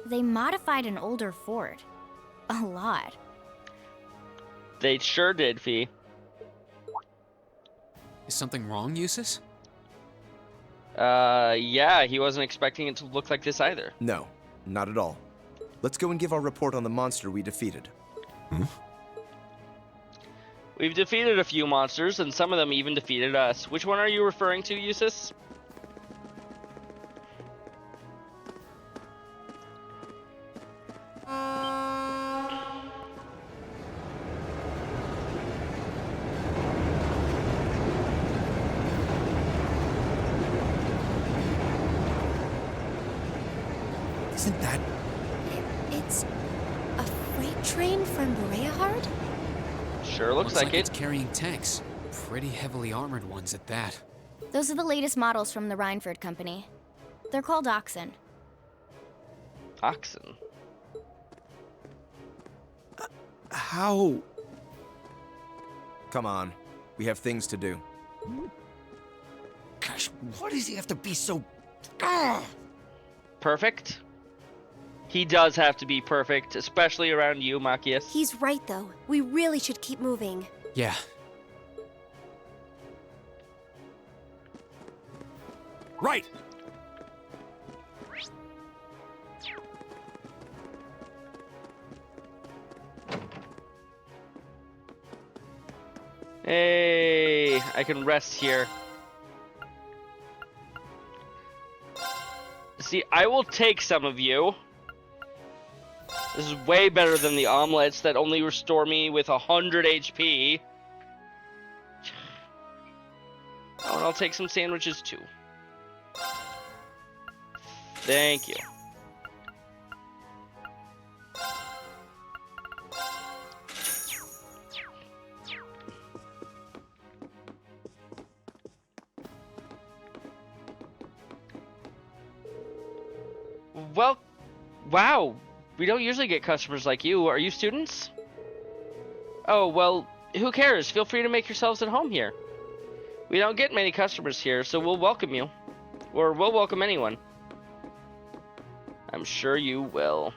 They modified an older fort. A lot. They sure did, Fee. Is something wrong, Eustace? Yeah, he wasn't expecting it to look like this either. No, not at all. Let's go and give our report on the monster we defeated. We've defeated a few monsters, and some of them even defeated us. Which one are you referring to, Eustace? Isn't that... It's a freight train from Bereahard? Sure looks like it's it. carrying tanks. Pretty heavily armored ones at that. Those are the latest models from the Reinford Company. They're called Oxen. Oxen. How... Come on. We have things to do. Gosh, why does he have to be so... Perfect. He does have to be perfect, especially around you, Machias. He's right, though. We really should keep moving. Yeah. Right! Hey, I can rest here. See, I will take some of you. This is way better than the omelets that only restore me with 100 HP. Oh, and I'll take some sandwiches too. Thank you. Wow, we don't usually get customers like you. Are you students? Oh, well, who cares? Feel free to make yourselves at home here. We don't get many customers here, so we'll welcome you. Or we'll welcome anyone. I'm sure you will.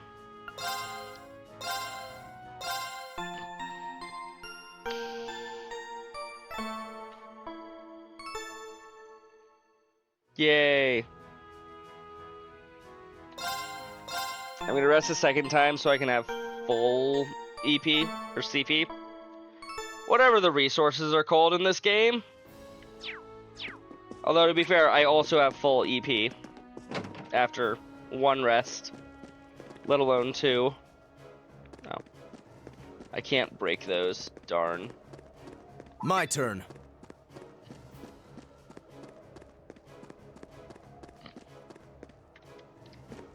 Yay. I'm gonna rest a second time so I can have full EP or CP. Whatever the resources are called in this game. Although, to be fair, I also have full EP after one rest, let alone two. Oh. I can't break those, darn. My turn.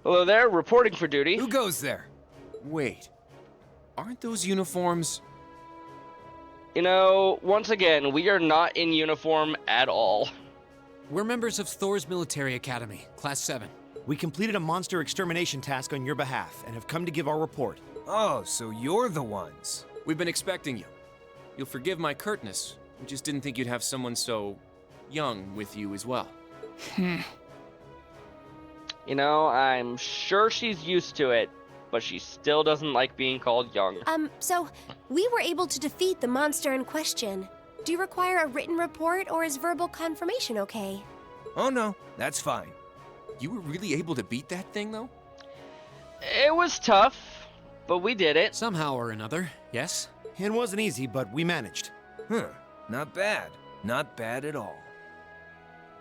Hello there, reporting for duty. Who goes there? Wait, aren't those uniforms? You know, once again, we are not in uniform at all. We're members of Thor's Military Academy, Class 7. We completed a monster extermination task on your behalf and have come to give our report. Oh, so you're the ones. We've been expecting you. You'll forgive my curtness. We just didn't think you'd have someone so young with you as well. You know, I'm sure she's used to it, but she still doesn't like being called young. So we were able to defeat the monster in question. Do you require a written report, or is verbal confirmation okay? Oh no, that's fine. You were really able to beat that thing, though? It was tough, but we did it. Somehow or another, yes? It wasn't easy, but we managed. Huh, not bad. Not bad at all.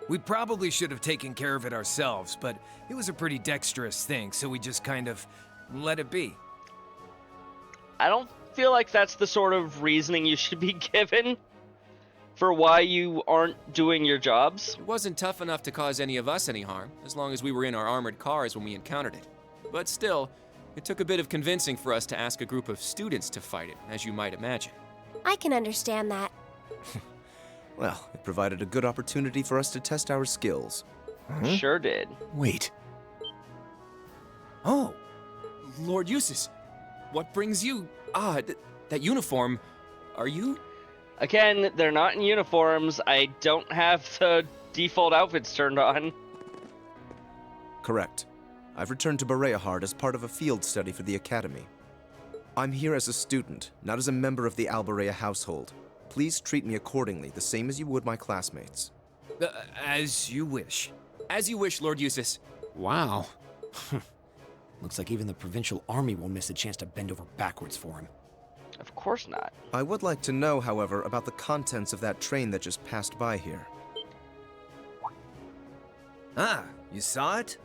We probably should have taken care of it ourselves, but it was a pretty dexterous thing, so we just kind of let it be. I don't feel like that's the sort of reasoning you should be given for why you aren't doing your jobs. It wasn't tough enough to cause any of us any harm, as long as we were in our armored cars when we encountered it. But still, it took a bit of convincing for us to ask a group of students to fight it, as you might imagine. I can understand that. Well, it provided a good opportunity for us to test our skills. Sure did. Wait. Oh, Lord Eustace, what brings you? That uniform, are you? Again, they're not in uniforms. I don't have the default outfits turned on. Correct. I've returned to Bereahard as part of a field study for the Academy. I'm here as a student, not as a member of the Alberea household. Please treat me accordingly, the same as you would my classmates. As you wish. As you wish, Lord Eustace. Wow. Looks like even the provincial army will miss a chance to bend over backwards for him. Of course not. I would like to know, however, about the contents of that train that just passed by here. Ah, you saw it?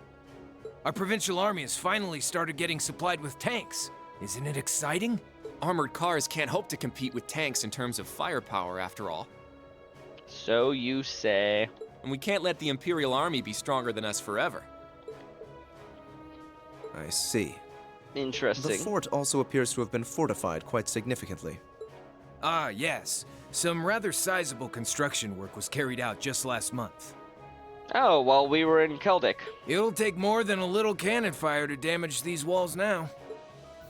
Our provincial army has finally started getting supplied with tanks. Isn't it exciting? Armored cars can't hope to compete with tanks in terms of firepower, after all. So you say. And we can't let the Imperial Army be stronger than us forever. I see. Interesting. The fort also appears to have been fortified quite significantly. Ah, yes. Some rather sizable construction work was carried out just last month. Oh, while we were in Keldic. It'll take more than a little cannon fire to damage these walls now.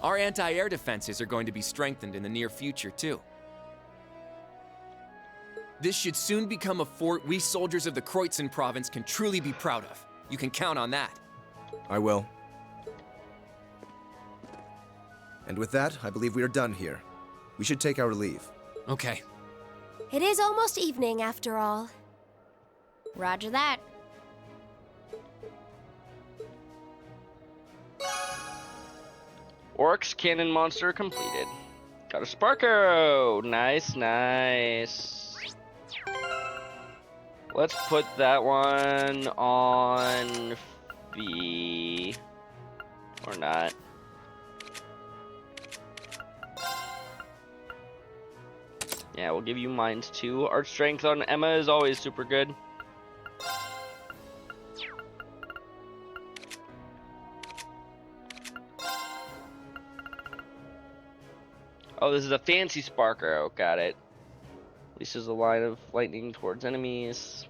Our anti-air defenses are going to be strengthened in the near future, too. This should soon become a fort we soldiers of the Kreutzen province can truly be proud of. You can count on that. I will. And with that, I believe we are done here. We should take our leave. Okay. It is almost evening, after all. Roger that. Orcs cannon monster completed. Got a spark arrow. Nice, nice. Let's put that one on B. Or not. Yeah, we'll give you mines too. Art strength on Emma is always super good. Oh, this is a fancy spark arrow. Got it. Releases a line of lightning towards enemies.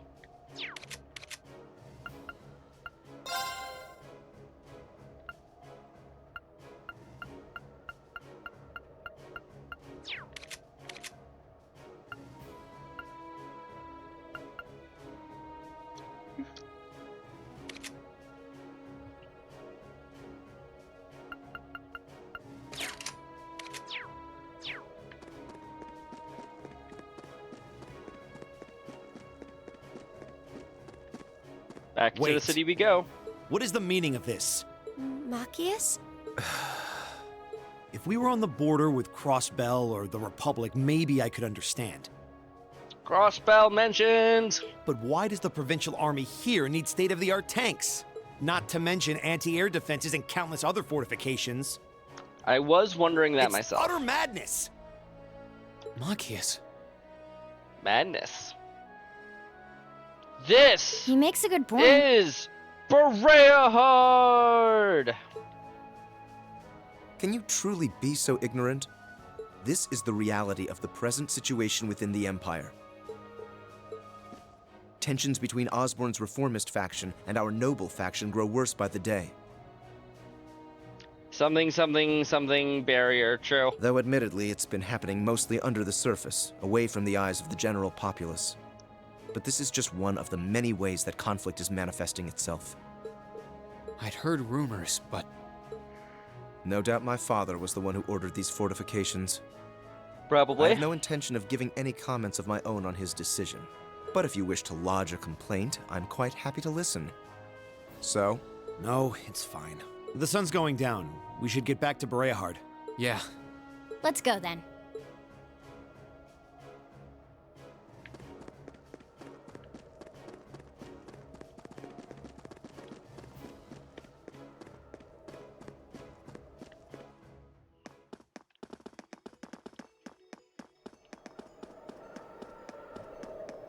Back to the Wait. city we go. What is the meaning of this? Machias? If we were on the border with Crossbell or the Republic, maybe I could understand. Crossbell mentioned. But why does the Provincial Army here need state-of-the-art tanks? Not to mention anti-air defenses and countless other fortifications. I was wondering that It's myself. utter madness! Machias. Madness. This He makes a good point. is Berea Hard. Can you truly be so ignorant? This is the reality of the present situation within the Empire. Tensions between Osborne's reformist faction and our noble faction grow worse by the day. Something, something, something barrier. True. Though admittedly, it's been happening mostly under the surface, away from the eyes of the general populace. But this is just one of the many ways that conflict is manifesting itself. I'd heard rumors, but No doubt my father was the one who ordered these fortifications. I Probably. have no intention of giving any comments of my own on his decision. But if you wish to lodge a complaint, I'm quite happy to listen. So? No, it's fine. The sun's going down. We should get back to Bereahard. yeah. Let's go then.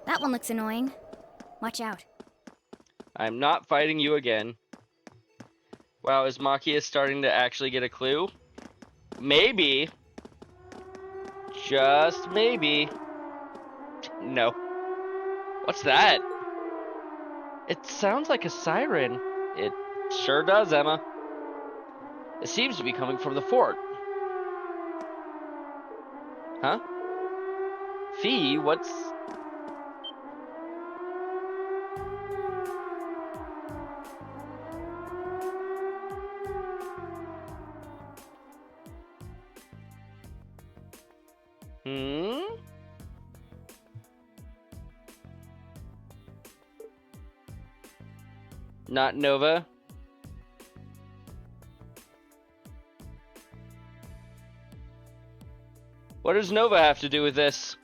That one looks annoying. Watch out. I'm not fighting you again. Wow, is Machias starting to actually get a clue? Maybe. Just maybe. No. What's that? It sounds like a siren. It sure does, Emma. It seems to be coming from the fort. Huh? Fee, what's... Not Nova. What does Nova have to do with this?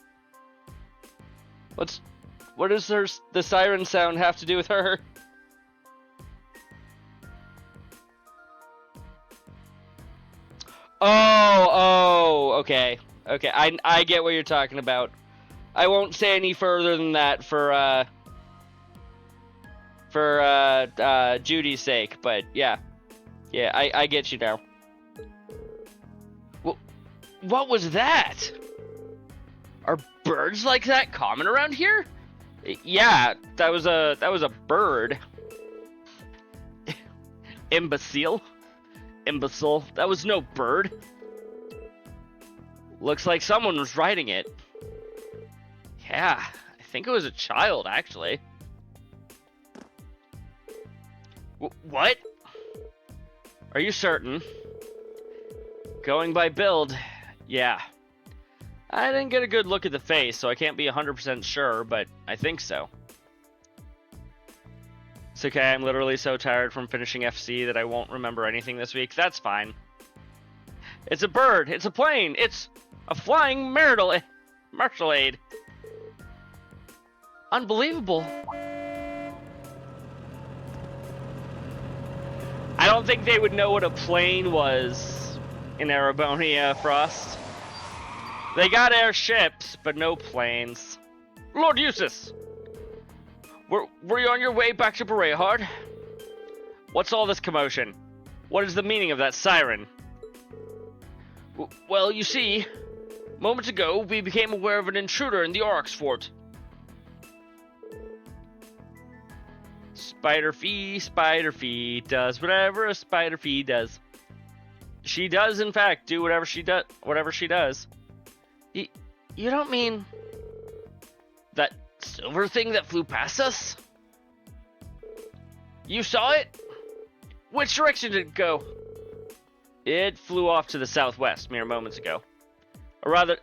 What does the siren sound have to do with her? Oh, okay. Okay, I get what you're talking about. I won't say any further than that for Judy's sake, but yeah. Yeah, I get you now. What was that? Are birds like that common around here? Yeah, that was a bird. Imbecile. Imbecile. That was no bird. Looks like someone was riding it. Yeah, I think it was a child, actually. What? Are you certain? Going by build, yeah. I didn't get a good look at the face, so I can't be 100% sure, but I think so. It's okay, I'm literally so tired from finishing FC that I won't remember anything this week. That's fine. It's a bird, it's a plane, it's a flying martial aid. Unbelievable. I don't think they would know what a plane was in Erebonia, Frost. They got airships, but no planes. Lord Eustace! Were you on your way back to Bereahard? What's all this commotion? What is the meaning of that siren? Well, you see, moments ago we became aware of an intruder in the Aurochs fort. Spider Fee does whatever a Spider Fee does. She does, in fact, do whatever she does. You don't mean that silver thing that flew past us? You saw it? Which direction did it go? It flew off to the southwest mere moments ago.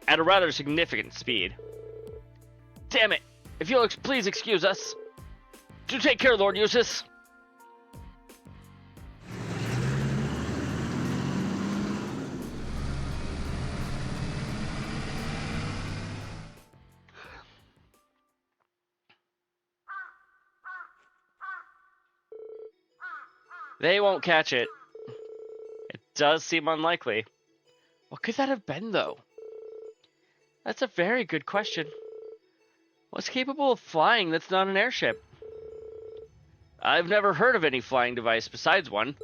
At a rather significant speed. Damn it! If you'll please excuse us. Do take care, Lord Eustace. They won't catch it. It does seem unlikely. What could that have been, though? That's a very good question. What's capable of flying that's not an airship? I've never heard of any flying device besides one.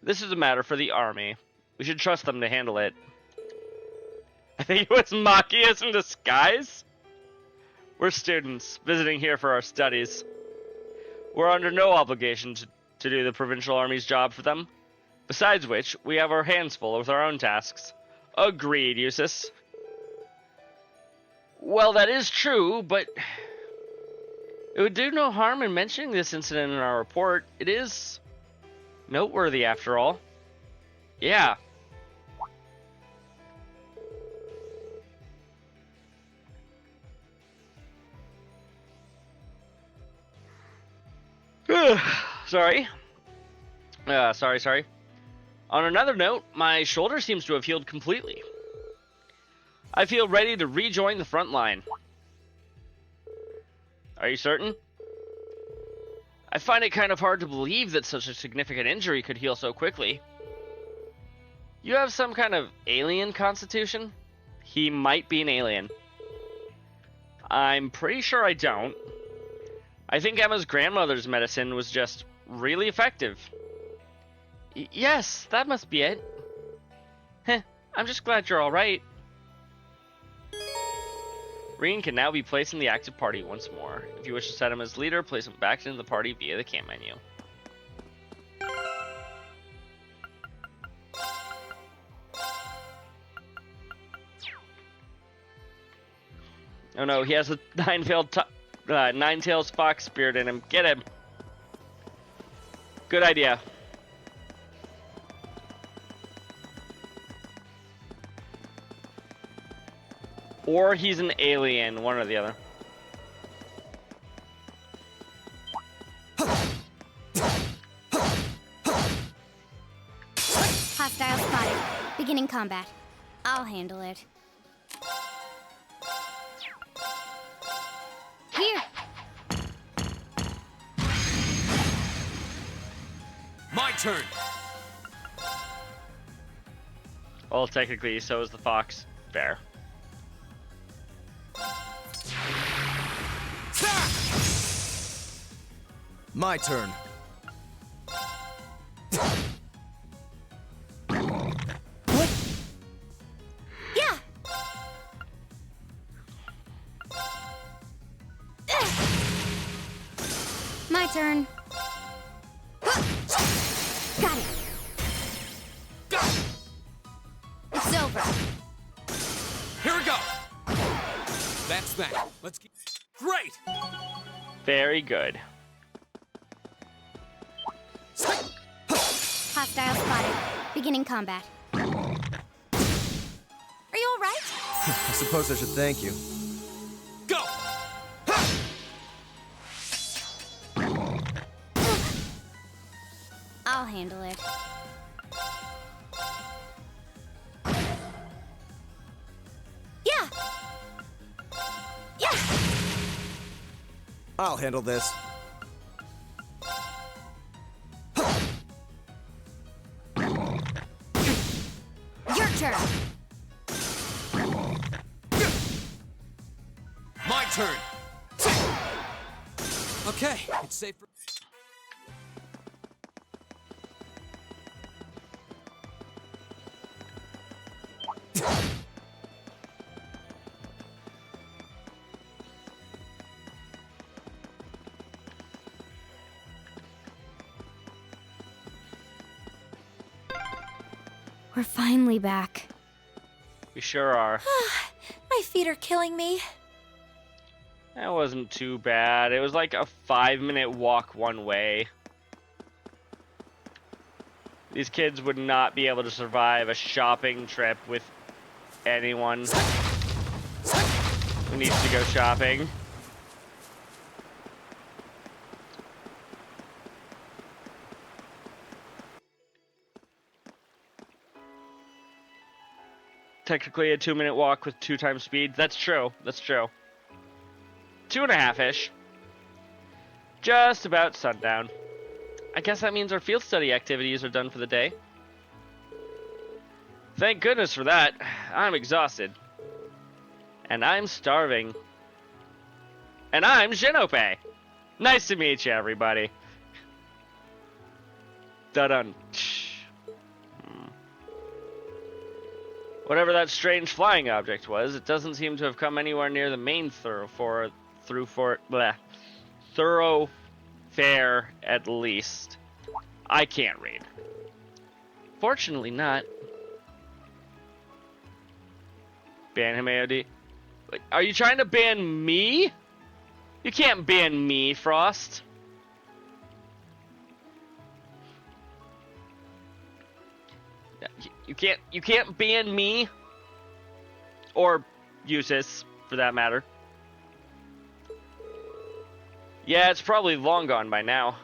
This is a matter for the army. We should trust them to handle it. I think it was Machias in disguise? We're students, visiting here for our studies. We're under no obligation to do the provincial army's job for them. Besides which, we have our hands full with our own tasks. Agreed, Eustace. Well, that is true, but it would do no harm in mentioning this incident in our report. It is noteworthy, after all. Yeah. Sorry. Sorry. On another note, my shoulder seems to have healed completely. I feel ready to rejoin the front line. Are you certain? I find it kind of hard to believe that such a significant injury could heal so quickly. You have some kind of alien constitution? He might be an alien. I'm pretty sure I don't. I think Emma's grandmother's medicine was just really effective. Yes, that must be it. Heh, I'm just glad you're alright. Rean can now be placed in the active party once more. If you wish to set him as leader, place him back into the party via the camp menu. Oh no, he has a nine-tails fox spirit in him. Get him. Good idea. Or he's an alien, one or the other. Hostile spotted. Beginning combat. I'll handle it. Here. My turn. Well, technically, so is the fox. Fair. My turn. Yeah. My turn. Got it. It's over. Here we go. That's that. Let's get... Great! Very good. Hostile spotted. Beginning combat. Are you all right? I suppose I should thank you. Go! I'll handle it. Yeah. Yeah. I'll handle this. Your turn. My turn. Okay, it's safe for... We're finally back. We sure are. My feet are killing me. That wasn't too bad. It was like a 5-minute walk one way. These kids would not be able to survive a shopping trip with anyone who needs to go shopping. Technically a 2-minute walk with 2 times speed. That's true. That's true. 2.5-ish. Just about sundown. I guess that means our field study activities are done for the day. Thank goodness for that. I'm exhausted. And I'm starving. And I'm Genope. Nice to meet you, everybody. Dun-dun. Whatever that strange flying object was, it doesn't seem to have come anywhere near the main thoroughfare at least. I can't read. Fortunately not. Ban him, AOD. Wait, are you trying to ban me? You can't ban me, Frost. You can't ban me. Or Eustace, for that matter. Yeah, it's probably long gone by now.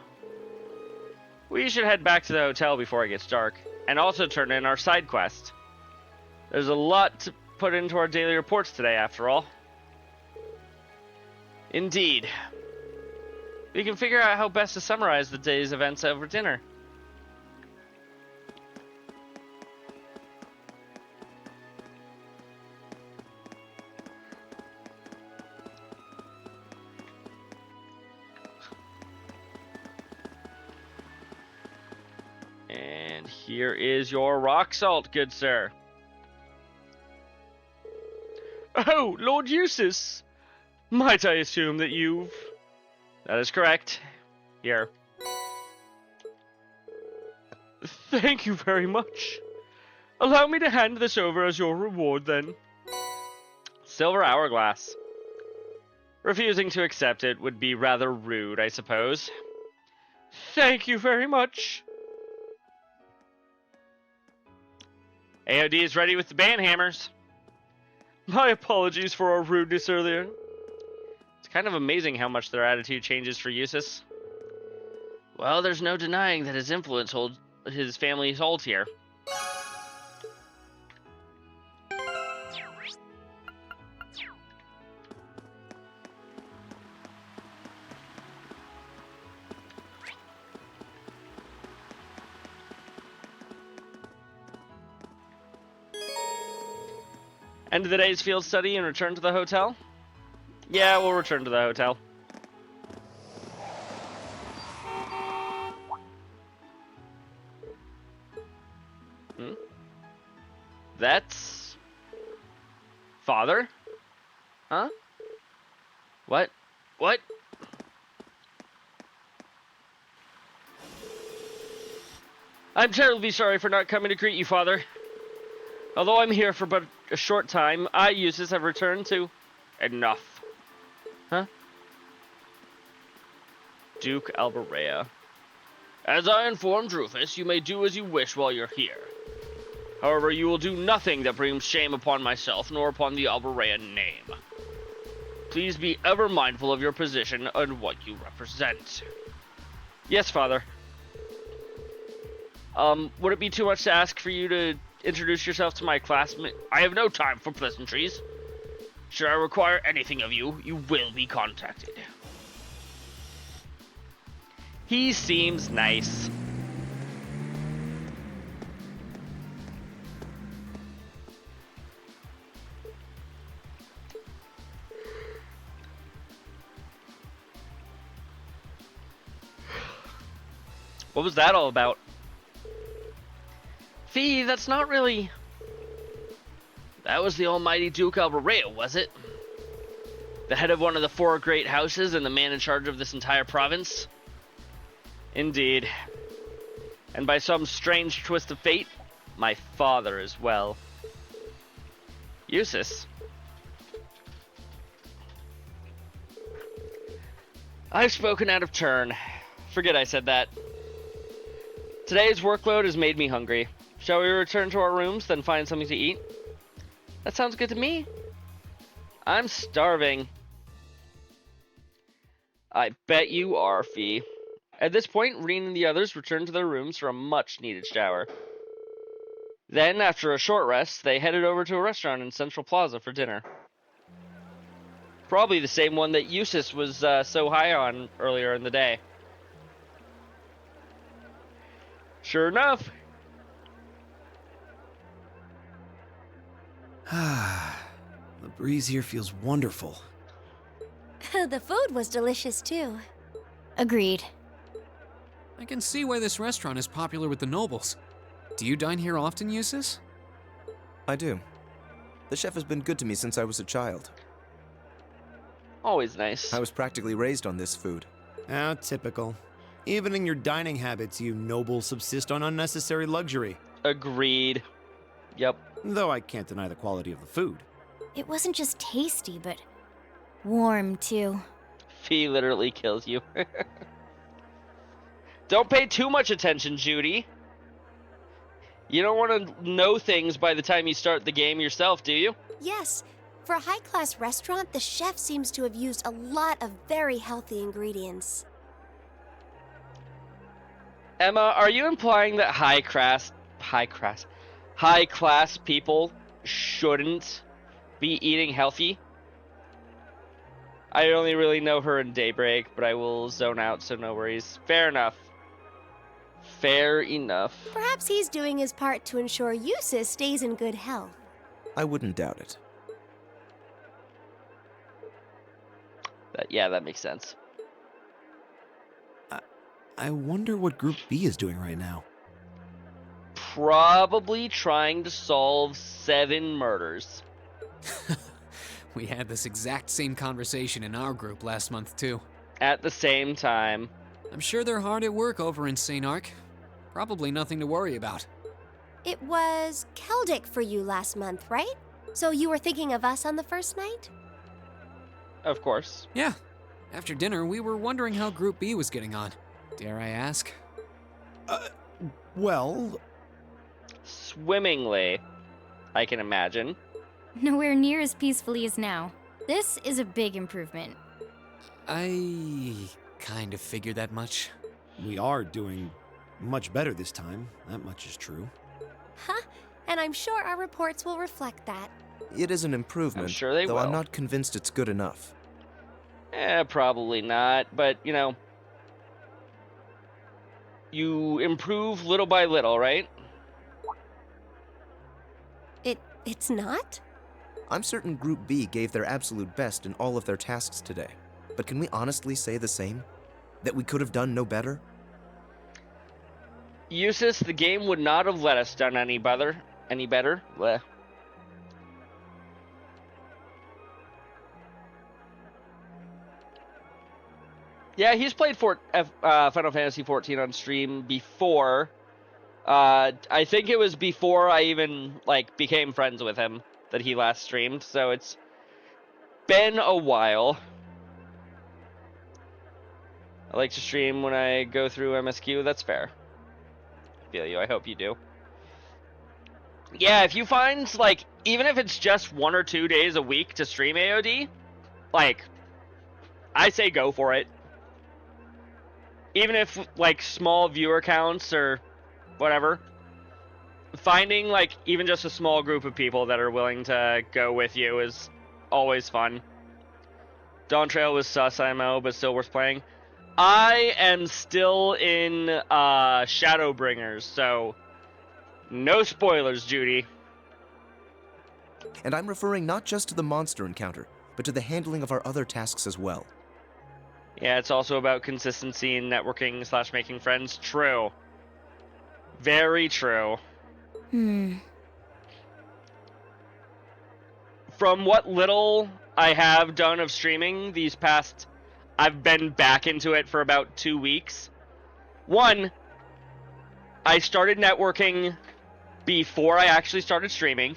We should head back to the hotel before it gets dark, and also turn in our side quest. There's a lot to put into our daily reports today, after all. Indeed. We can figure out how best to summarize the day's events over dinner. And here is your rock salt, good sir. Oh, Lord Eustace! Might I assume that you've... That is correct. Here. Thank you very much. Allow me to hand this over as your reward, then. Silver hourglass. Refusing to accept it would be rather rude, I suppose. Thank you very much. AOD is ready with the ban hammers. My apologies for our rudeness earlier. It's kind of amazing how much their attitude changes for Eustace. Well, there's no denying that his influence his family holds here. End of the day's field study and return to the hotel? Yeah, we'll return to the hotel. That's... Father? Huh? What? What? I'm terribly sorry for not coming to greet you, Father. Although I'm here for but a short time, I, Eustace, have returned to... Enough. Huh? Duke Albarea. As I informed Rufus, you may do as you wish while you're here. However, you will do nothing that brings shame upon myself, nor upon the Albarea name. Please be ever mindful of your position and what you represent. Yes, Father. Would it be too much to ask for you to introduce yourself to my classmate? I have no time for pleasantries. Should I require anything of you, you will be contacted. He seems nice. What was that all about? Fee, that's not really... That was the almighty Duke Albarea, was it? The head of one of the 4 great houses and the man in charge of this entire province? Indeed. And by some strange twist of fate, my father as well. Eustace. I've spoken out of turn. Forget I said that. Today's workload has made me hungry. Shall we return to our rooms, then find something to eat? That sounds good to me. I'm starving. I bet you are, Fee. At this point, Reen and the others returned to their rooms for a much-needed shower. Then, after a short rest, they headed over to a restaurant in Central Plaza for dinner. Probably the same one that Eustace was so high on earlier in the day. Sure enough. The breeze here feels wonderful. The food was delicious too. Agreed. I can see why this restaurant is popular with the nobles. Do you dine here often, Eustace? I do. The chef has been good to me since I was a child. Always nice. I was practically raised on this food. Ah, typical. Even in your dining habits, you nobles subsist on unnecessary luxury. Agreed. Yep. Though I can't deny the quality of the food. It wasn't just tasty, but warm too. Fee literally kills you. Don't pay too much attention, Judy. You don't want to know things by the time you start the game yourself, do you? Yes. For a high-class restaurant, the chef seems to have used a lot of very healthy ingredients. Emma, are you implying that high-class people shouldn't be eating healthy? I only really know her in Daybreak, but I will zone out, so no worries. Fair enough. Fair enough. Perhaps he's doing his part to ensure Eustace stays in good health. I wouldn't doubt it. Yeah, that makes sense. I wonder what Group B is doing right now. Probably trying to solve 7 murders. We had this exact same conversation in our group last month, too. At the same time. I'm sure they're hard at work over in St. Ark. Probably nothing to worry about. It was Keldic for you last month, right? So you were thinking of us on the first night? Of course. Yeah. After dinner, we were wondering how Group B was getting on. Dare I ask? Well... Swimmingly, I can imagine. Nowhere near as peacefully as now. This is a big improvement. I kind of figured that much. We are doing much better this time. That much is true. Huh? And I'm sure our reports will reflect that. It is an improvement, I'm sure they though will. I'm not convinced it's good enough. Probably not, but, you know, you improve little by little, right? It's not? I'm certain Group B gave their absolute best in all of their tasks today. But can we honestly say the same? That we could have done no better? Eustace, the game would not have let us done any better. Bleh. Yeah, he's played Final Fantasy XIV on stream before. I think it was before I even became friends with him that he last streamed, so it's been a while. I like to stream when I go through MSQ, that's fair. I feel you, I hope you do. Yeah, if you find, even if it's just 1 or 2 days a week to stream AOD, I say go for it. Even if, small viewer counts or whatever, finding, even just a small group of people that are willing to go with you is always fun. Dawn Trail was sus, IMO, but still worth playing. I am still in Shadowbringers, so no spoilers, Judy. And I'm referring not just to the monster encounter, but to the handling of our other tasks as well. Yeah, it's also about consistency and networking / making friends. True. Very true. From what little I have done of streaming these past... I've been back into it for about 2 weeks. 1, I started networking before I actually started streaming.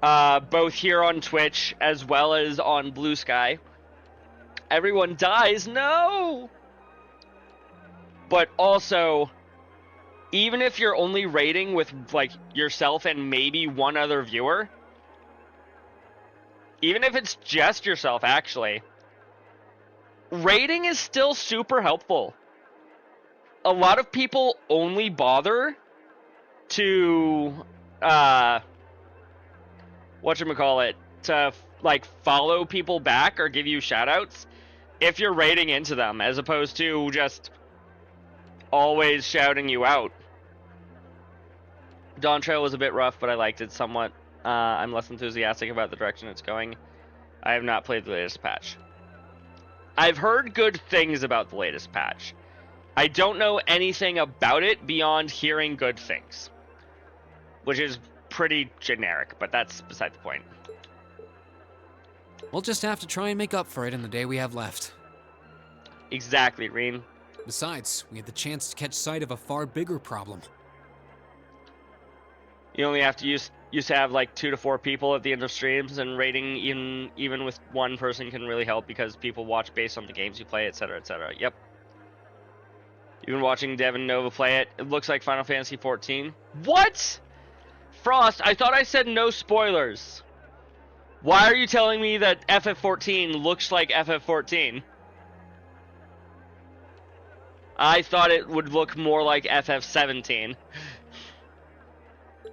Both here on Twitch as well as on Blue Sky. everyone dies. No! But also, even if you're only raiding with, like, yourself and maybe one other viewer, even if it's just yourself, actually, raiding is still super helpful. A lot of people only bother to, whatchamacallit, to, like, follow people back or give you shoutouts if you're raiding into them, as opposed to just always shouting you out. Dawn Trail was a bit rough, but I liked it somewhat. I'm less enthusiastic about the direction it's going. I have not played the latest patch. I've heard good things about the latest patch. I don't know anything about it beyond hearing good things, which is pretty generic, but that's beside the point. We'll just have to try and make up for it in the day we have left. Exactly, Reen. Besides, we had the chance to catch sight of a far bigger problem. You only have to used to have like 2 to 4 people at the end of streams, and rating even with one person can really help because people watch based on the games you play, etc., etc. Yep. You've been watching Devin Nova play it. It looks like Final Fantasy XIV. What? Frost, I thought I said no spoilers. Why are you telling me that FF14 looks like FF14? I thought it would look more like FF17.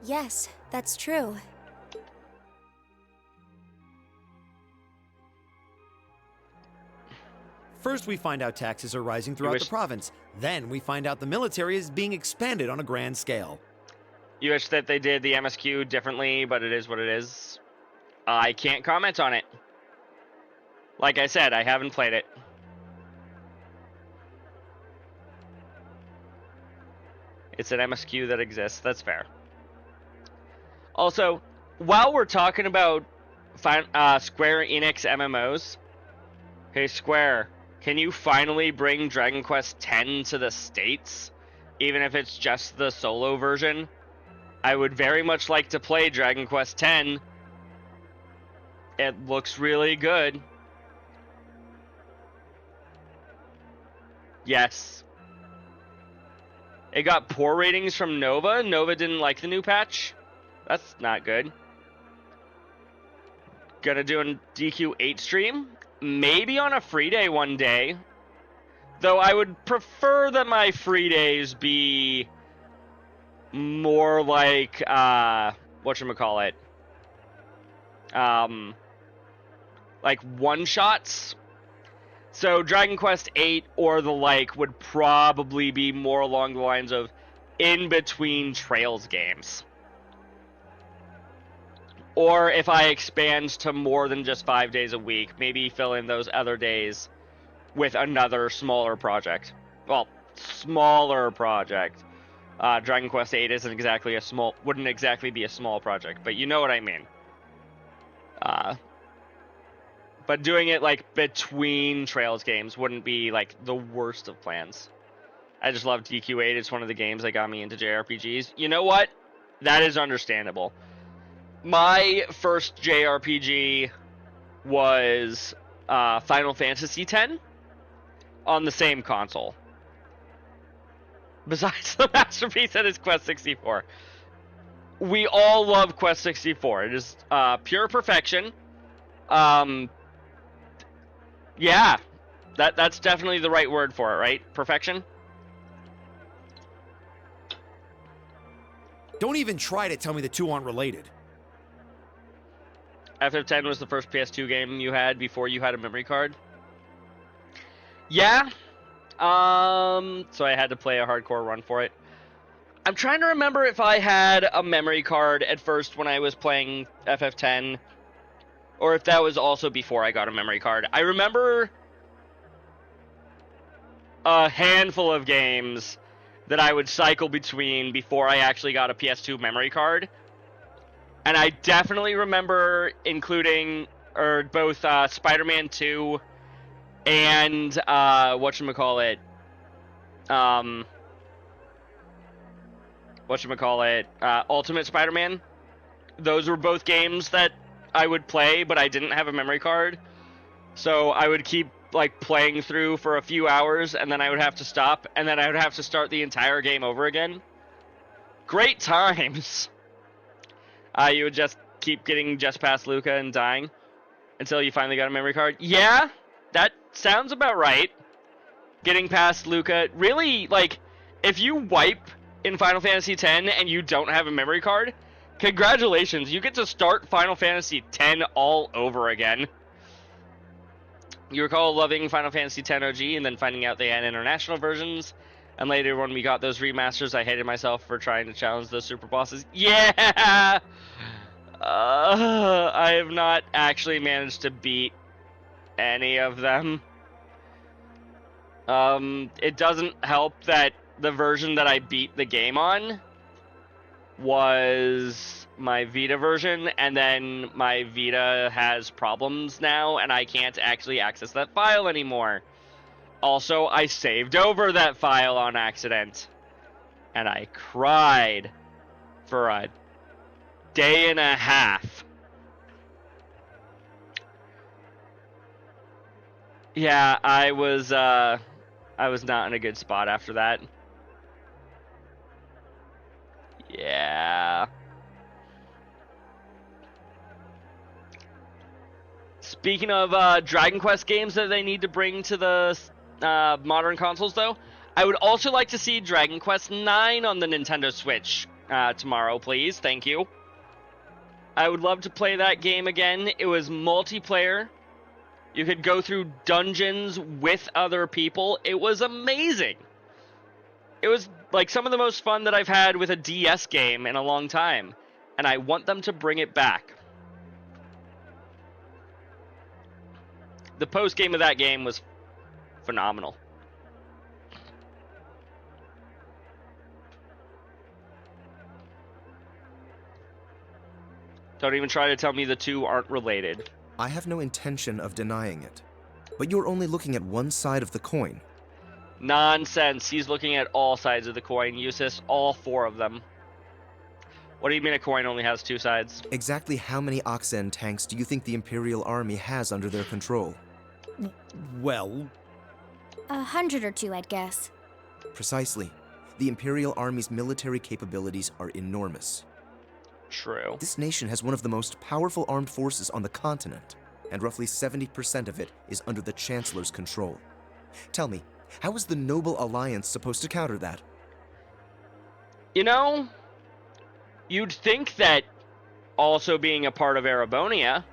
Yes, that's true. First, we find out taxes are rising throughout the province. Then, we find out the military is being expanded on a grand scale. You wish that they did the MSQ differently, but it is what it is. I can't comment on it. Like I said, I haven't played it. It's an MSQ that exists. That's fair. Also, while we're talking about Square Enix MMOs, hey Square, can you finally bring Dragon Quest X to the States? Even if it's just the solo version? I would very much like to play Dragon Quest X. It looks really good. Yes. It got poor ratings from Nova. Nova didn't like the new patch. That's not good. Gonna do a DQ8 stream. Maybe on a free day one day. Though I would prefer that my free days be more like, whatchamacallit? Like one-shots. So Dragon Quest 8 or the like would probably be more along the lines of in-between Trails games. Or if I expand to more than just 5 days a week, maybe fill in those other days with another smaller project. Well, smaller project. Dragon Quest 8 isn't exactly wouldn't exactly be a small project, but you know what I mean. But doing it like between Trails games wouldn't be like the worst of plans. I just love DQ8. It's one of the games that got me into JRPGs. You know what? That is understandable. My first JRPG was Final Fantasy X on the same console. Besides the masterpiece that is Quest 64. We all love Quest 64. It is pure perfection. Yeah, that's definitely the right word for it, right? Perfection? Don't even try to tell me the two aren't related. FF10 was the first PS2 game you had before you had a memory card? Yeah. So I had to play a hardcore run for it. I'm trying to remember if I had a memory card at first when I was playing FF10, or if that was also before I got a memory card. I remember a handful of games that I would cycle between before I actually got a PS2 memory card. And I definitely remember including both Spider-Man 2 and Ultimate Spider-Man. Those were both games that I would play, but I didn't have a memory card. So I would keep like playing through for a few hours, and then I would have to stop, and then I would have to start the entire game over again. Great times. You would just keep getting just past Luca and dying until you finally got a memory card. Yeah, that sounds about right. Getting past Luca, really, like, if you wipe in Final Fantasy X and you don't have a memory card, congratulations, you get to start Final Fantasy X all over again. You recall loving Final Fantasy X OG and then finding out they had international versions, and later when we got those remasters, I hated myself for trying to challenge those super bosses. Yeah! I have not actually managed to beat any of them. It doesn't help that the version that I beat the game on was my Vita version, and then my Vita has problems now, and I can't actually access that file anymore. Also, I saved over that file on accident, and I cried for a day and a half. Yeah, I was not in a good spot after that. Yeah. Speaking of Dragon Quest games that they need to bring to the modern consoles, though, I would also like to see Dragon Quest IX on the Nintendo Switch tomorrow, please. Thank you. I would love to play that game again. It was multiplayer. You could go through dungeons with other people. It was amazing. It was like some of the most fun that I've had with a DS game in a long time, and I want them to bring it back. The post game of that game was phenomenal. Don't even try to tell me the two aren't related. I have no intention of denying it. But you're only looking at one side of the coin. Nonsense. He's looking at all sides of the coin, Eustace. All four of them. What do you mean a coin only has two sides? Exactly how many Oxen tanks do you think the Imperial Army has under their control? Well... 100 or 2, I'd guess. Precisely. The Imperial Army's military capabilities are enormous. True. This nation has one of the most powerful armed forces on the continent, and roughly 70% of it is under the Chancellor's control. Tell me, how is the Noble Alliance supposed to counter that? You know, you'd think that also being a part of Erebonia,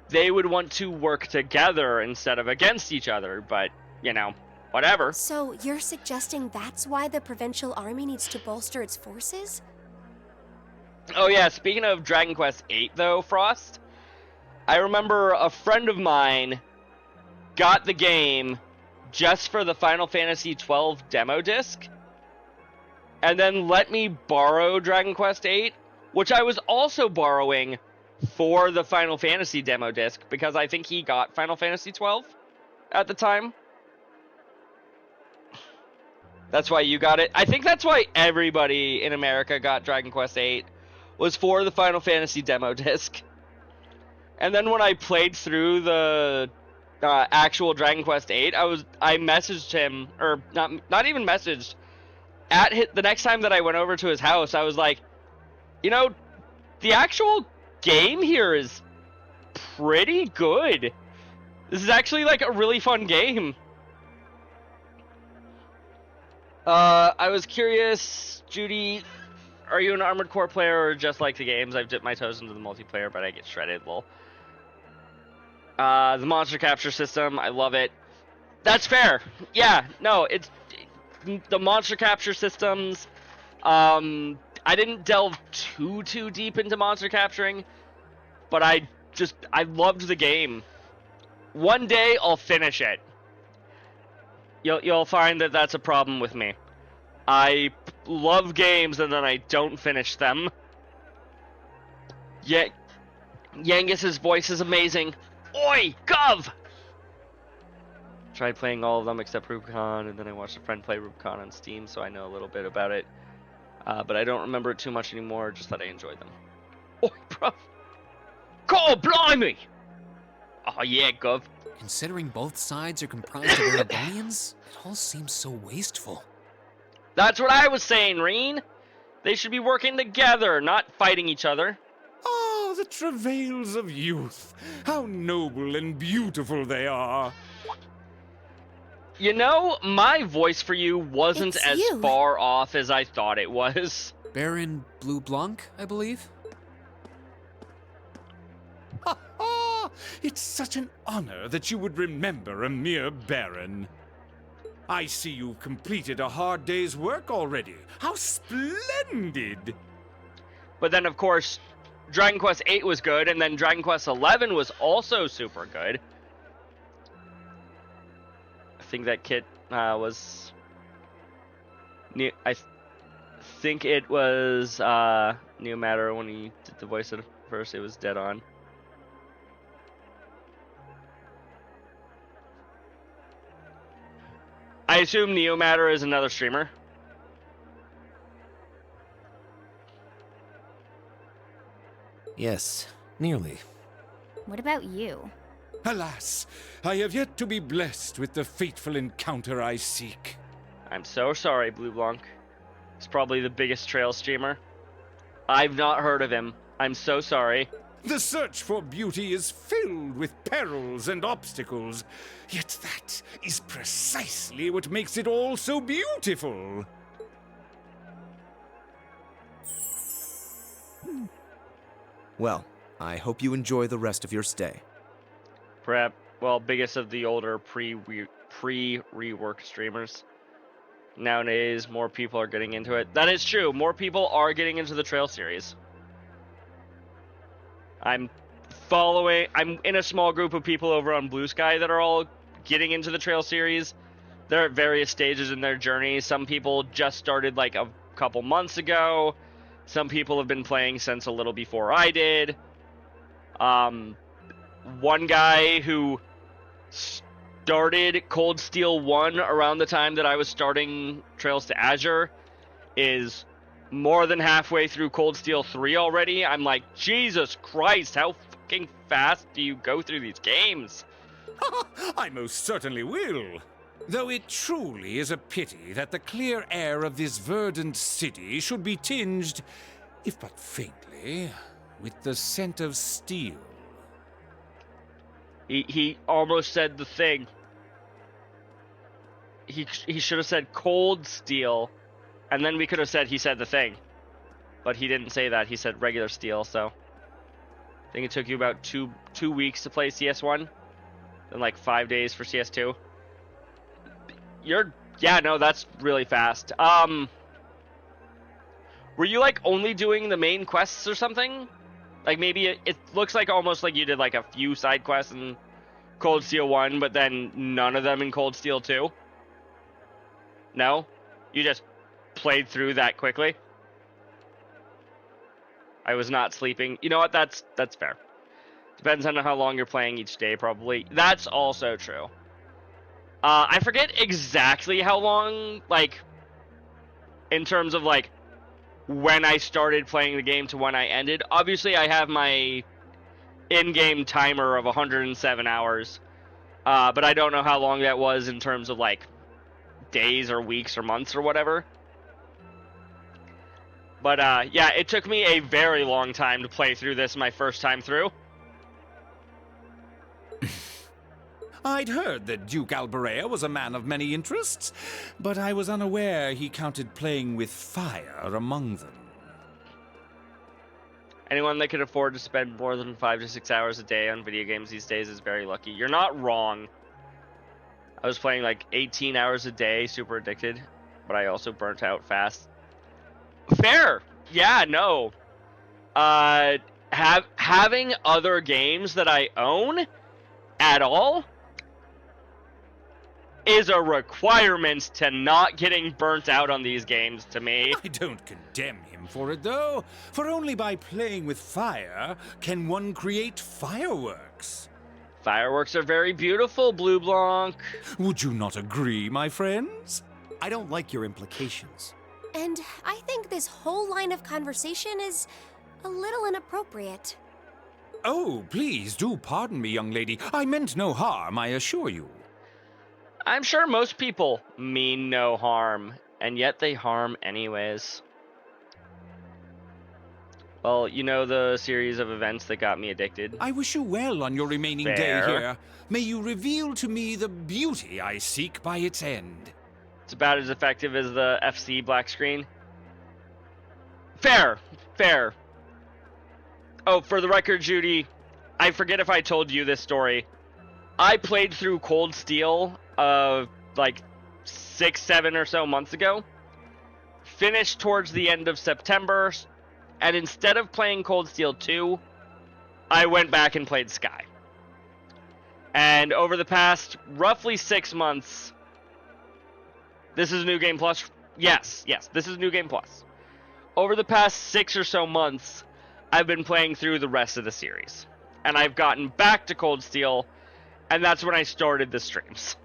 they would want to work together instead of against each other, but, you know, whatever. So you're suggesting that's why the Provincial Army needs to bolster its forces? Oh yeah, speaking of Dragon Quest VIII though, Frost, I remember a friend of mine got the game just for the Final Fantasy XII demo disc, and then let me borrow Dragon Quest VIII, which I was also borrowing for the Final Fantasy demo disc, because I think he got Final Fantasy XII at the time. That's why you got it. I think that's why everybody in America got Dragon Quest VIII, was for the Final Fantasy demo disc. And then when I played through the actual Dragon Quest VIII, I messaged him, or not even messaged. The next time that I went over to his house, I was like, you know, the actual game here is pretty good. This is actually like a really fun game. I was curious, Judy, are you an Armored Core player or just like the games? I've dipped my toes into the multiplayer, but I get shredded, lol. The monster capture system, I love it. That's fair. Yeah, no, it's the monster capture systems. I didn't delve too deep into monster capturing, but I loved the game. One day I'll finish it. You'll find that that's a problem with me. I love games and then I don't finish them. Yeah, Yangus's voice is amazing. Oi, Gov! Tried playing all of them except Rubicon, and then I watched a friend play Rubicon on Steam, so I know a little bit about it. But I don't remember it too much anymore, just that I enjoyed them. Oi, bro! God blimey! Oh yeah, Gov. Considering both sides are comprised of Aragonians, it all seems so wasteful. That's what I was saying, Reen. They should be working together, not fighting each other. Ah, the travails of youth. How noble and beautiful they are. You know, my voice for you wasn't It's as you. far off as I thought it was. Baron Blue Blanc, I believe? Ha ha! It's such an honor that you would remember a mere baron. I see you've completed a hard day's work already. How splendid! But then, of course, Dragon Quest VIII was good, and then Dragon Quest XI was also super good. I think that kit was new. I think it was New Matter when he did the voice at first. It was dead on. I assume Neomatter is another streamer. Yes, nearly. What about you? Alas, I have yet to be blessed with the fateful encounter I seek. I'm so sorry, Blue Blanc. He's probably the biggest trail streamer. I've not heard of him. I'm so sorry. The search for beauty is filled with perils and obstacles, yet that is precisely what makes it all so beautiful. Well, I hope you enjoy the rest of your stay. Perhaps, well, biggest of the older pre-rework streamers. Nowadays, more people are getting into it. That is true. More people are getting into the Trail series. I'm in a small group of people over on Blue Sky that are all getting into the Trail series. They're at various stages in their journey. Some people just started like a couple months ago. Some people have been playing since a little before I did. One guy who started Cold Steel 1 around the time that I was starting Trails to Azure is more than halfway through Cold Steel 3 already. I'm like, Jesus Christ, how fucking fast do you go through these games? I most certainly will. Though it truly is a pity that the clear air of this verdant city should be tinged, if but faintly, with the scent of steel. He almost said the thing. He should have said Cold Steel, and then we could have said he said the thing. But he didn't say that. He said regular steel, so I think it took you about two weeks to play CS1, and like 5 days for CS2. Yeah, no, that's really fast. Were you like only doing the main quests or something? Like maybe it looks like almost like you did like a few side quests in Cold Steel 1, but then none of them in Cold Steel 2? No? You just played through that quickly? I was not sleeping. You know what? That's fair. Depends on how long you're playing each day, probably. That's also true. I forget exactly how long, like, in terms of, like, when I started playing the game to when I ended. Obviously, I have my in-game timer of 107 hours, but I don't know how long that was in terms of, like, days or weeks or months or whatever. But, yeah, it took me a very long time to play through this my first time through. I'd heard that Duke Alberea was a man of many interests, but I was unaware he counted playing with fire among them. Anyone that can afford to spend more than 5 to 6 hours a day on video games these days is very lucky. You're not wrong. I was playing like 18 hours a day, super addicted, but I also burnt out fast. Fair. Yeah, no. Having other games that I own at all is a requirement to not getting burnt out on these games, to me. I don't condemn him for it, though, for only by playing with fire can one create fireworks. Fireworks are very beautiful, Blue Blanc. Would you not agree, my friends? I don't like your implications. And I think this whole line of conversation is a little inappropriate. Oh, please do pardon me, young lady. I meant no harm, I assure you. I'm sure most people mean no harm, and yet they harm anyways. Well, you know the series of events that got me addicted. I wish you well on your remaining day Fair. here. May you reveal to me the beauty I seek by its end. It's about as effective as the FC black screen. Fair. Fair. Oh, for the record, Judy, I forget if I told you this story. I played through Cold Steel like 6, 7 or so months ago. Finished towards the end of September, and instead of playing Cold Steel 2, I went back and played Sky. And over the past roughly 6 months, this is New Game Plus. Yes, this is New Game Plus. Over the past 6 or so months, I've been playing through the rest of the series. And I've gotten back to Cold Steel, and that's when I started the streams.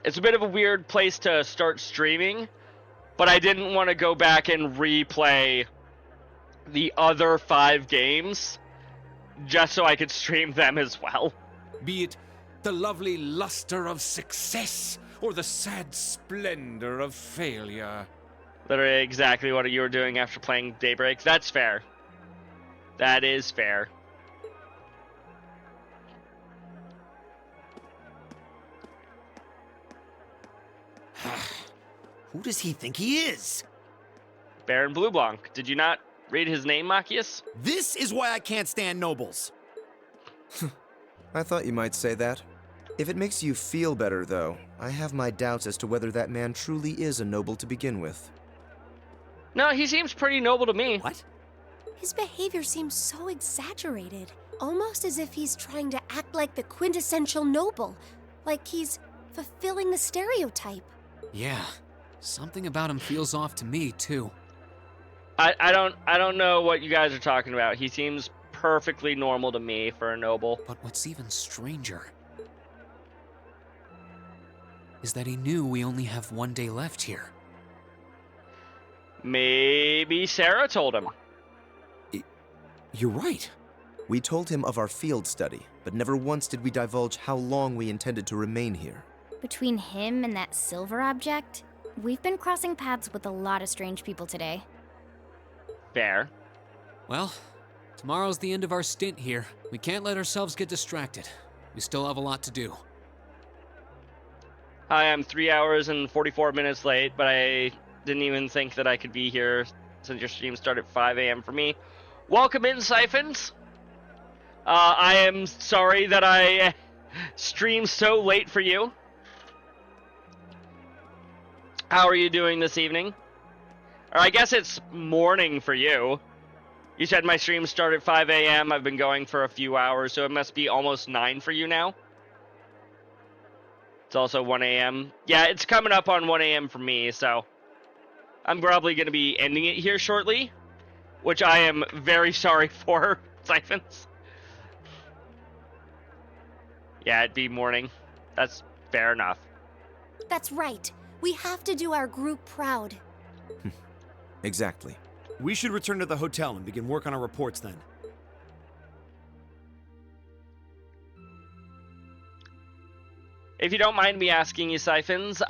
It's a bit of a weird place to start streaming, but I didn't want to go back and replay the other 5 games just so I could stream them as well. Be it the lovely luster of success or the sad splendor of failure. Literally exactly what you were doing after playing Daybreak. That's fair. That is fair. Who does he think he is? Baron Blueblanc. Did you not read his name, Machias? This is why I can't stand nobles. I thought you might say that. If it makes you feel better, though, I have my doubts as to whether that man truly is a noble to begin with. No, he seems pretty noble to me. What? His behavior seems so exaggerated, almost as if he's trying to act like the quintessential noble, like he's fulfilling the stereotype. Yeah, something about him feels off to me, too. I don't know what you guys are talking about. He seems perfectly normal to me for a noble. But what's even stranger is that he knew we only have 1 day left here. Maybe Sarah told him. You're right. We told him of our field study, but never once did we divulge how long we intended to remain here. Between him and that silver object, we've been crossing paths with a lot of strange people today. Fair. Well, tomorrow's the end of our stint here. We can't let ourselves get distracted. We still have a lot to do. Hi, I'm 3 hours and 44 minutes late, but I didn't even think that I could be here since your stream started at 5 a.m. for me. Welcome in, Siphons. I am sorry that I streamed so late for you. How are you doing this evening? Or I guess it's morning for you. You said my stream started at 5 a.m. I've been going for a few hours, so it must be almost 9 for you now. It's also 1 a.m. Yeah, it's coming up on 1 a.m. for me, so I'm probably going to be ending it here shortly, which I am very sorry for, Siphons. Yeah, it'd be morning. That's fair enough. That's right. We have to do our group proud. Exactly. We should return to the hotel and begin work on our reports then. If you don't mind me asking you, Siphons,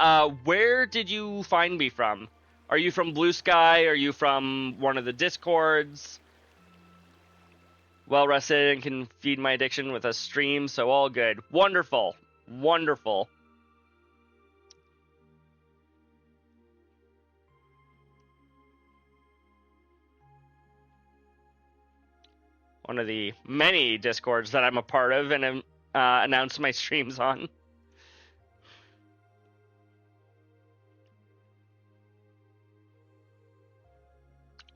where did you find me from? Are you from Blue Sky? Are you from one of the Discords? Well rested and can feed my addiction with a stream, so all good. Wonderful. Wonderful. One of the many Discords that I'm a part of and announce my streams on.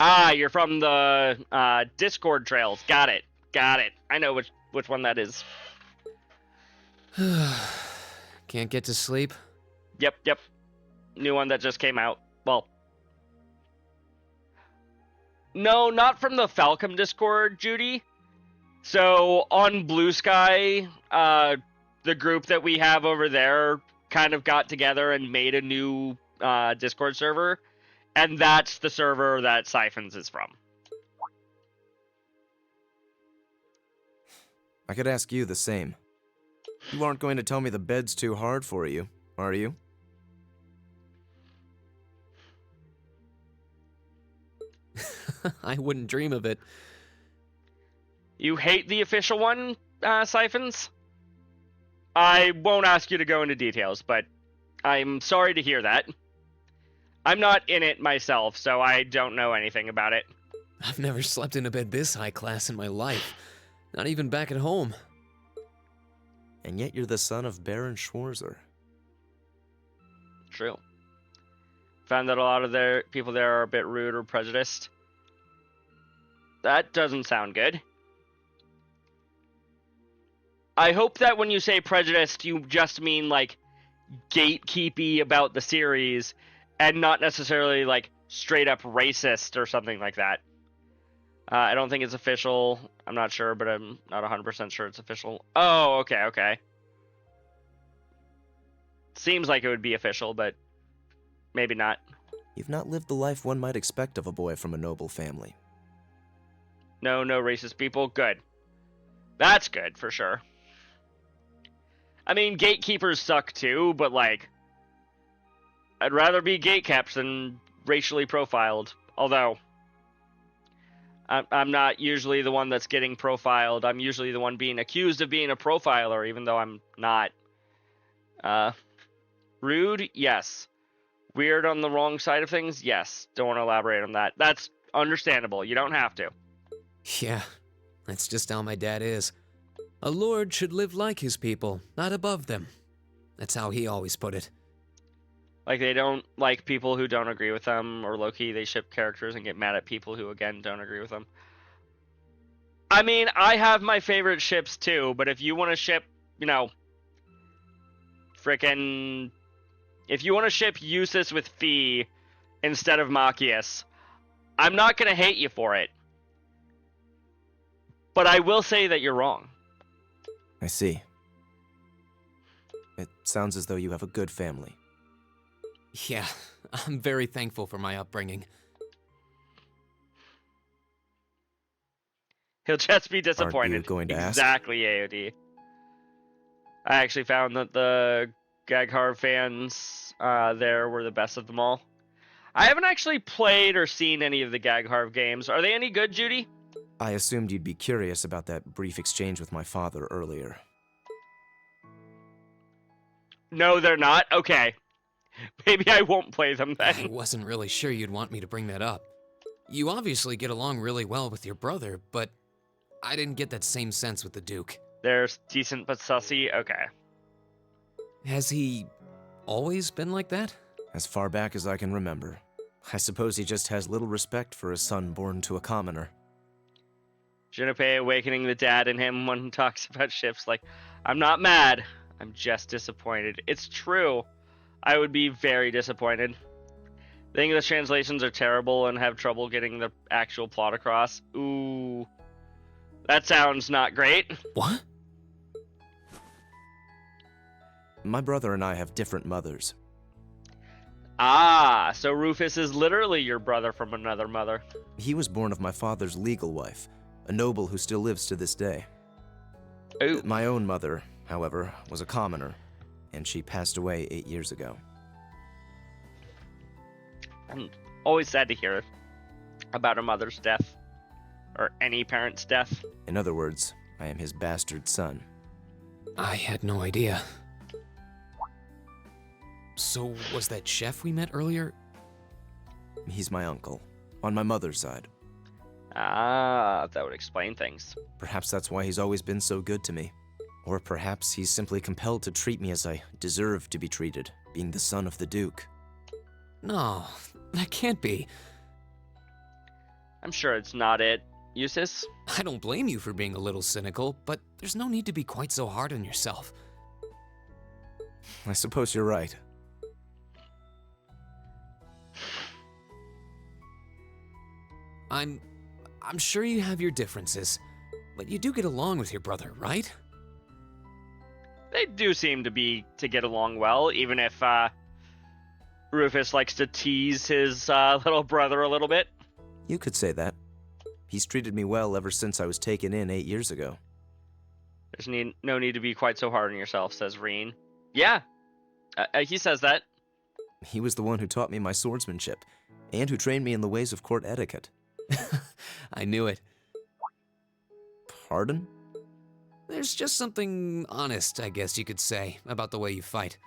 Ah, you're from the Discord trails. Got it. Got it. I know which one that is. Can't get to sleep? Yep. New one that just came out. Well, no, not from the Falcom Discord, Judy. So on Blue Sky, the group that we have over there kind of got together and made a new Discord server. And that's the server that Siphons is from. I could ask you the same. You aren't going to tell me the bed's too hard for you, are you? I wouldn't dream of it. You hate the official one, Siphons? I won't ask you to go into details, but I'm sorry to hear that. I'm not in it myself, so I don't know anything about it. I've never slept in a bed this high class in my life. Not even back at home. And yet you're the son of Baron Schwarzer. True. Found that a lot of their people there are a bit rude or prejudiced. That doesn't sound good. I hope that when you say prejudiced, you just mean, like, gatekeepy about the series, and not necessarily, like, straight up racist or something like that. I don't think it's official. I'm not sure, but I'm not 100% sure it's official. Oh, okay. Seems like it would be official, but maybe not. You've not lived the life one might expect of a boy from a noble family. No racist people. Good. That's good, for sure. I mean, gatekeepers suck too, but, like, I'd rather be gatekept than racially profiled. Although, I'm not usually the one that's getting profiled. I'm usually the one being accused of being a profiler, even though I'm not. Rude? Yes. Weird on the wrong side of things? Yes. Don't want to elaborate on that. That's understandable. You don't have to. Yeah, that's just how my dad is. A lord should live like his people, not above them. That's how he always put it. Like, they don't like people who don't agree with them, or low-key they ship characters and get mad at people who, again, don't agree with them. I mean, I have my favorite ships too, but if you want to ship, you know, frickin'... If you want to ship Eustace with Fee instead of Machias, I'm not going to hate you for it. But I will say that you're wrong. I see. It sounds as though you have a good family. Yeah, I'm very thankful for my upbringing. He'll just be disappointed. Aren't you going to ask? Exactly, AOD. I actually found that the Gagharv fans there were the best of them all. I haven't actually played or seen any of the Gagharv games. Are they any good, Judy? I assumed you'd be curious about that brief exchange with my father earlier. No, they're not? Okay. Maybe I won't play them then. I wasn't really sure you'd want me to bring that up. You obviously get along really well with your brother, but I didn't get that same sense with the Duke. They're decent but sussy? Okay. Has he always been like that? As far back as I can remember. I suppose he just has little respect for a son born to a commoner. Junpei awakening the dad in him when he talks about ships like, I'm not mad, I'm just disappointed. It's true. I would be very disappointed. The English translations are terrible and have trouble getting the actual plot across. Ooh. That sounds not great. What? My brother and I have different mothers. Ah, so Rufus is literally your brother from another mother. He was born of my father's legal wife, a noble who still lives to this day. Ooh. My own mother, however, was a commoner, and she passed away 8 years ago. I'm always sad to hear about a mother's death, or any parent's death. In other words, I am his bastard son. I had no idea. So, was that chef we met earlier? He's my uncle, on my mother's side. Ah, that would explain things. Perhaps that's why he's always been so good to me. Or perhaps he's simply compelled to treat me as I deserve to be treated, being the son of the Duke. No, that can't be. I'm sure it's not it. Eustace? I don't blame you for being a little cynical, but there's no need to be quite so hard on yourself. I suppose you're right. I'm sure you have your differences, but you do get along with your brother, right? They do seem to get along well, even if Rufus likes to tease his little brother a little bit. You could say that. He's treated me well ever since I was taken in 8 years ago. There's no need to be quite so hard on yourself, says Reen. Yeah, he says that. He was the one who taught me my swordsmanship, and who trained me in the ways of court etiquette. I knew it. Pardon? There's just something honest, I guess you could say, about the way you fight.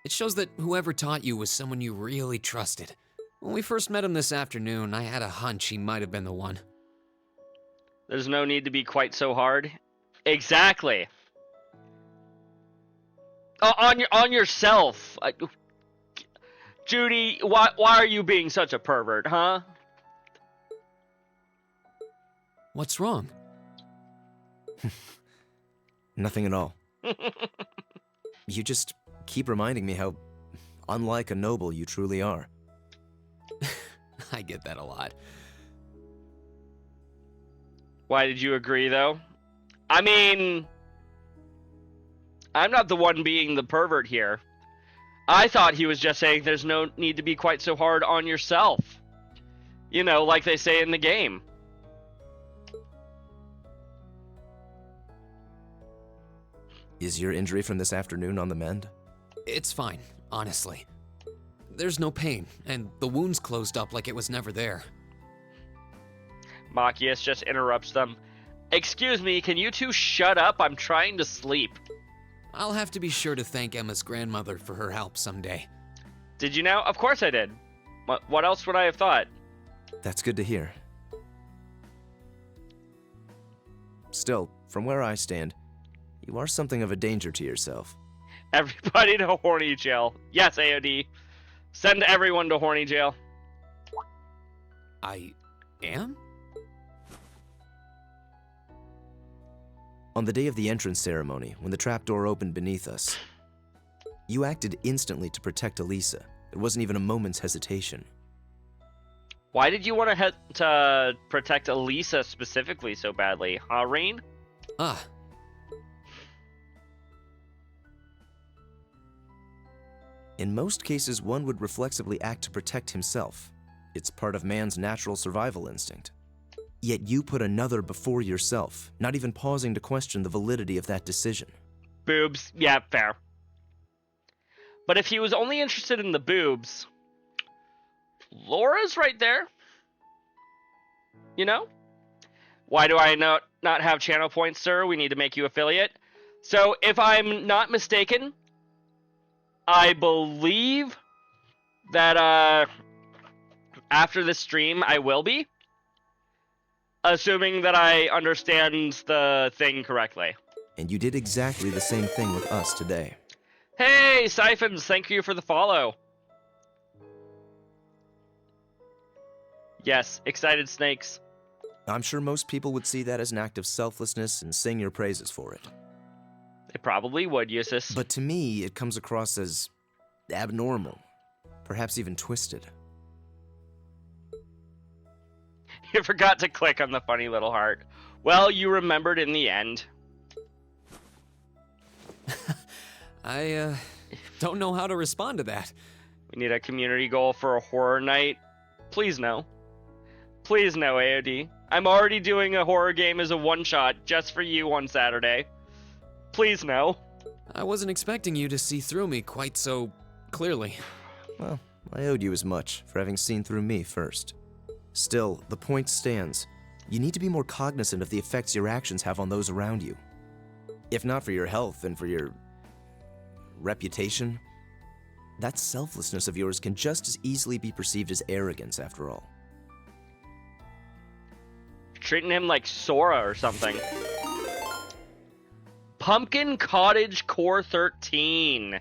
It shows that whoever taught you was someone you really trusted. When we first met him this afternoon, I had a hunch he might have been the one. There's no need to be quite so hard. Exactly. On yourself. Judy, why are you being such a pervert, huh? What's wrong? Nothing at all. You just keep reminding me how unlike a noble you truly are. I get that a lot. Why did you agree, though? I mean, I'm not the one being the pervert here. I thought he was just saying there's no need to be quite so hard on yourself. You know, like they say in the game. Is your injury from this afternoon on the mend? It's fine, honestly. There's no pain, and the wound's closed up like it was never there. Machias just interrupts them. Excuse me, can you two shut up? I'm trying to sleep. I'll have to be sure to thank Emma's grandmother for her help someday. Did you now? Of course I did. What else would I have thought? That's good to hear. Still, from where I stand, you are something of a danger to yourself. Everybody to horny jail. Yes, AOD. Send everyone to horny jail. I am? On the day of the entrance ceremony, when the trapdoor opened beneath us, you acted instantly to protect Elisa. There wasn't even a moment's hesitation. Why did you want to protect Elisa specifically so badly, huh, Rain? In most cases, one would reflexively act to protect himself. It's part of man's natural survival instinct. Yet you put another before yourself, not even pausing to question the validity of that decision. Boobs. Yeah, fair. But if he was only interested in the boobs, Laura's right there. You know? Why do I not have channel points, sir? We need to make you affiliate. So, if I'm not mistaken, I believe that after this stream I will be. Assuming that I understand the thing correctly. And you did exactly the same thing with us today. Hey, Siphons, thank you for the follow. Yes, excited snakes. I'm sure most people would see that as an act of selflessness and sing your praises for it. They probably would, Yusis. But to me, it comes across as abnormal, perhaps even twisted. You forgot to click on the funny little heart. Well, you remembered in the end. I don't know how to respond to that. We need a community goal for a horror night. Please no. Please no, AOD. I'm already doing a horror game as a one-shot just for you on Saturday. Please no. I wasn't expecting you to see through me quite so clearly. Well, I owed you as much for having seen through me first. Still, the point stands. You need to be more cognizant of the effects your actions have on those around you. If not for your health and for your reputation, that selflessness of yours can just as easily be perceived as arrogance after all. Treating him like Sora or something. Pumpkin Cottage Core 13.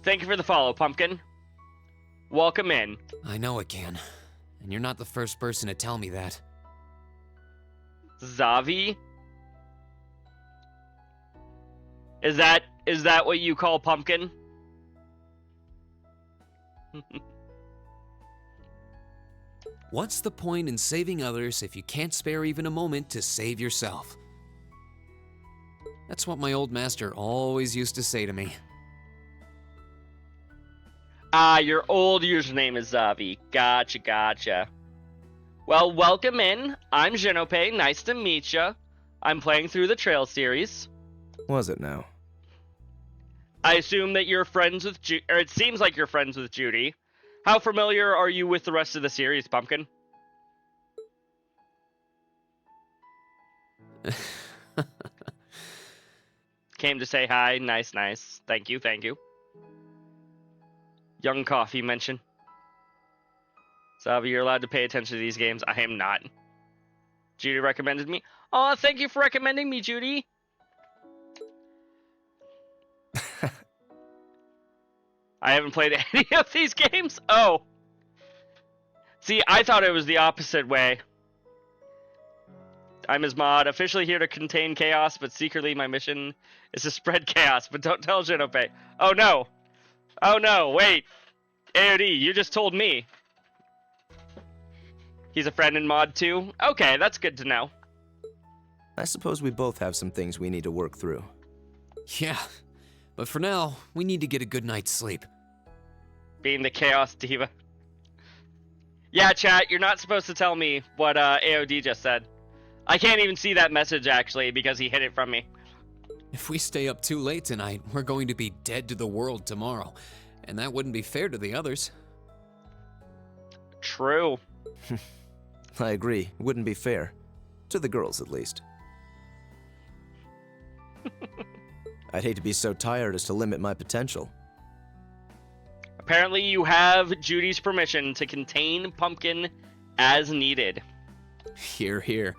Thank you for the follow, Pumpkin. Welcome in. I know it can. And you're not the first person to tell me that. Zavi? Is that what you call Pumpkin? What's the point in saving others if you can't spare even a moment to save yourself? That's what my old master always used to say to me. Ah, your old username is Zavi. Gotcha. Well, welcome in. I'm Genope. Nice to meet ya. I'm playing through the Trail series. Was it now? I assume that you're friends with or it seems like you're friends with Judy. How familiar are you with the rest of the series, Pumpkin? Came to say hi. Nice, nice. Thank you, thank you. Young Coffee mention. Savi, you're allowed to pay attention to these games. I am not. Judy recommended me. Oh, thank you for recommending me, Judy. I haven't played any of these games. Oh. See, I thought it was the opposite way. I'm his mod, officially here to contain chaos, but secretly my mission is to spread chaos, but don't tell Genope. Oh no. Oh no, wait. AOD, you just told me. He's a friend in mod too? Okay, that's good to know. I suppose we both have some things we need to work through. Yeah, but for now, we need to get a good night's sleep. Being the Chaos Diva. Yeah, chat, you're not supposed to tell me what AOD just said. I can't even see that message, actually, because he hid it from me. If we stay up too late tonight, we're going to be dead to the world tomorrow, and that wouldn't be fair to the others. True. I agree. It wouldn't be fair. To the girls, at least. I'd hate to be so tired as to limit my potential. Apparently you have Judy's permission to contain Pumpkin as needed. Here, here.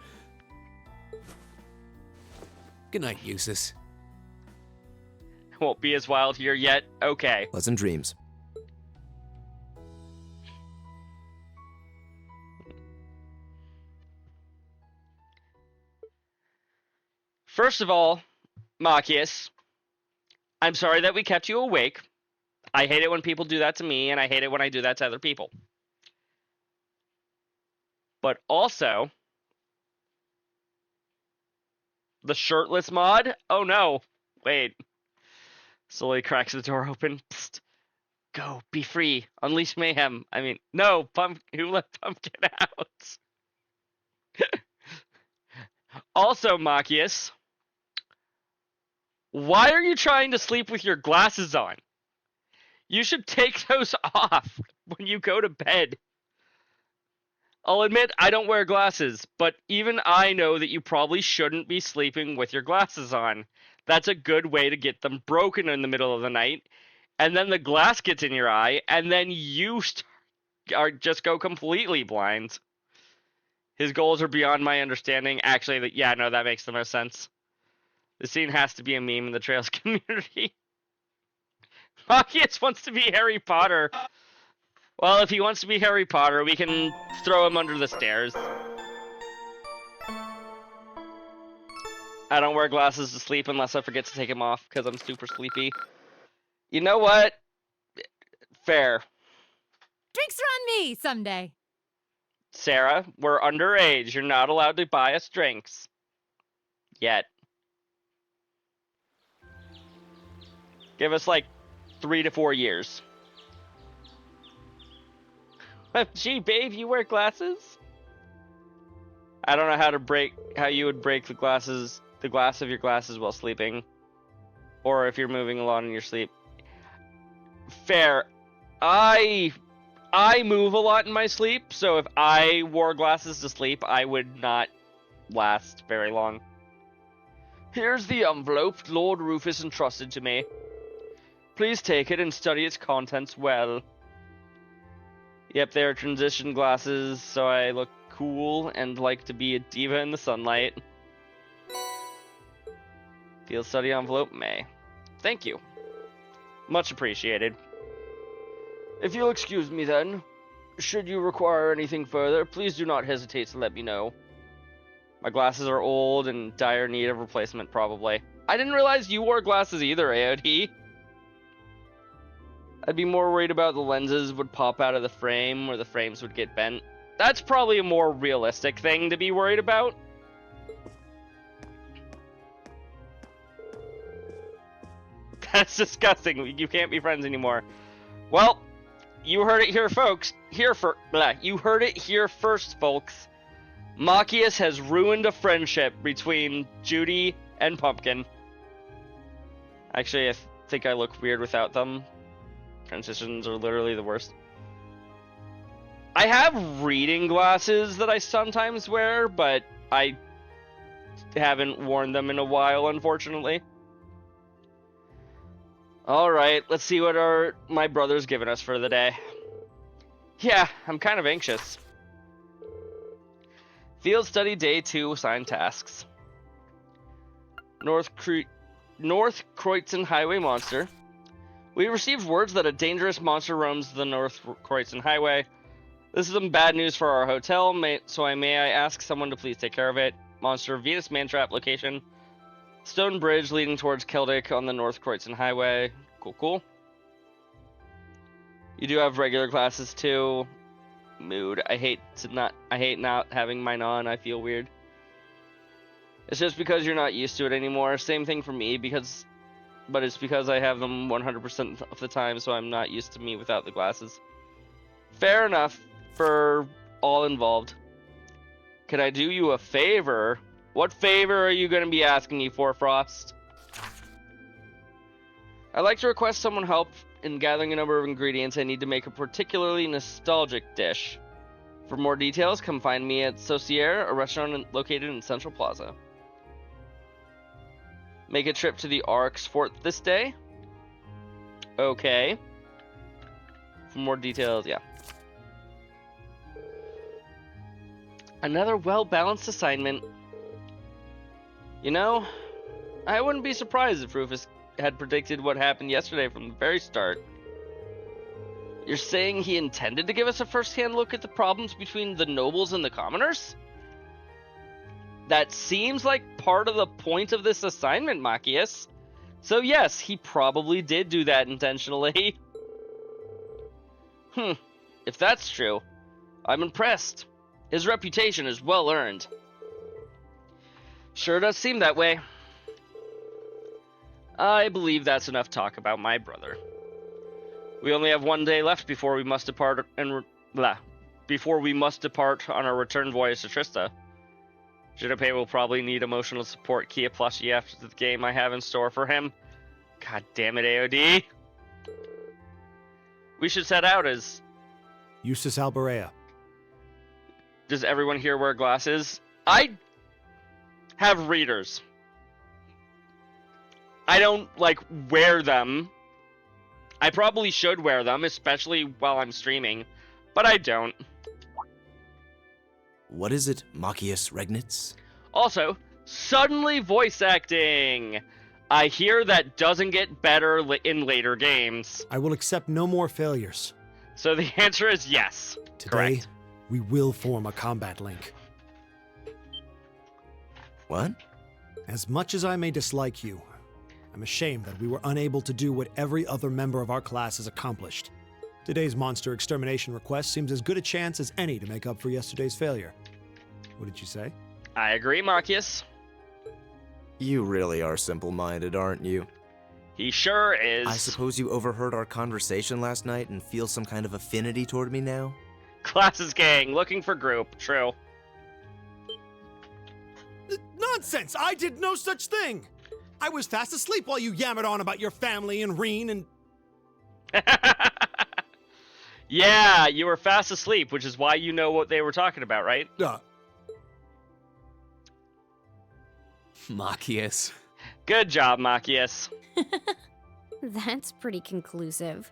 Good night, Eustace. Won't be as wild here yet. Okay. Pleasant dreams. First of all, Machias, I'm sorry that we kept you awake. I hate it when people do that to me, and I hate it when I do that to other people. But also, the shirtless mod? Oh no. Wait. Slowly cracks the door open. Psst. Go, be free, unleash mayhem. I mean, no, who let Pumpkin out? Also, Machias, why are you trying to sleep with your glasses on? You should take those off when you go to bed. I'll admit I don't wear glasses, but even I know that you probably shouldn't be sleeping with your glasses on. That's a good way to get them broken in the middle of the night, and then the glass gets in your eye, and then you just go completely blind. His goals are beyond my understanding. Actually, yeah, no, that makes the most sense. The scene has to be a meme in the Trails community. Machias wants to be Harry Potter. Well, if he wants to be Harry Potter, we can throw him under the stairs. I don't wear glasses to sleep unless I forget to take them off because I'm super sleepy. You know what? Fair. Drinks are on me someday. Sarah, we're underage. You're not allowed to buy us drinks. Yet. Give us like 3 to 4 years. Gee, babe, you wear glasses? I don't know how you would break the glass of your glasses while sleeping. Or if you're moving along in your sleep. Fair. I move a lot in my sleep, so if I wore glasses to sleep, I would not last very long. Here's the envelope Lord Rufus entrusted to me. Please take it and study its contents well. Yep, they are transition glasses, so I look cool and like to be a diva in the sunlight. Field study envelope, May. Thank you. Much appreciated. If you'll excuse me then, should you require anything further, please do not hesitate to let me know. My glasses are old and dire need of replacement, probably. I didn't realize you wore glasses either, AOD. I'd be more worried about the lenses would pop out of the frame or the frames would get bent. That's probably a more realistic thing to be worried about. That's disgusting. You can't be friends anymore. Well, you heard it here, folks. You heard it here first, folks. Machias has ruined a friendship between Judy and Pumpkin. Actually, I think I look weird without them. Transitions are literally the worst. I have reading glasses that I sometimes wear, but I haven't worn them in a while, unfortunately. Alright, let's see what my brother's given us for the day. Yeah, I'm kind of anxious. Field study day 2 assigned tasks. North Kreutzen Highway monster. We received words that a dangerous monster roams the North Kreutzen Highway. This is some bad news for our hotel, so may I ask someone to please take care of it. Monster Venus Mantrap location. Stone bridge leading towards Keldic on the North Kreutzen Highway. Cool. You do have regular classes too. Mood. I hate not having mine on. I feel weird. It's just because you're not used to it anymore. Same thing for me, but it's because I have them 100% of the time, so I'm not used to me without the glasses. Fair enough for all involved. Can I do you a favor? What favor are you going to be asking me for, Frost? I'd like to request someone help in gathering a number of ingredients I need to make a particularly nostalgic dish. For more details, come find me at Saucier, a restaurant located in Central Plaza. Make a trip to the Oryx Fort this day. Okay. For more details, yeah. Another well-balanced assignment. You know, I wouldn't be surprised if Rufus had predicted what happened yesterday from the very start. You're saying he intended to give us a first-hand look at the problems between the nobles and the commoners? That seems like part of the point of this assignment, Machias. So yes, he probably did do that intentionally. If that's true, I'm impressed. His reputation is well earned. Sure does seem that way. I believe that's enough talk about my brother. We only have one day left before we must depart on our return voyage to Trista. Junpei will probably need emotional support Kia plushie after the game I have in store for him. God damn it, AOD. We should set out as... Eustace Alberea. Does everyone here wear glasses? I have readers. I don't, wear them. I probably should wear them, especially while I'm streaming, but I don't. What is it, Machias Regnitz? Also, suddenly voice acting. I hear that doesn't get better in later games. I will accept no more failures. So the answer is yes. Today, correct. We will form a combat link. What? As much as I may dislike you, I'm ashamed that we were unable to do what every other member of our class has accomplished. Today's monster extermination request seems as good a chance as any to make up for yesterday's failure. What did you say? I agree, Machias. You really are simple-minded, aren't you? He sure is. I suppose you overheard our conversation last night and feel some kind of affinity toward me now? Classes gang, looking for group. True. Nonsense! I did no such thing! I was fast asleep while you yammered on about your family and Reen and... Yeah, you were fast asleep, which is why you know what they were talking about, right? Machias. Good job, Machias. That's pretty conclusive.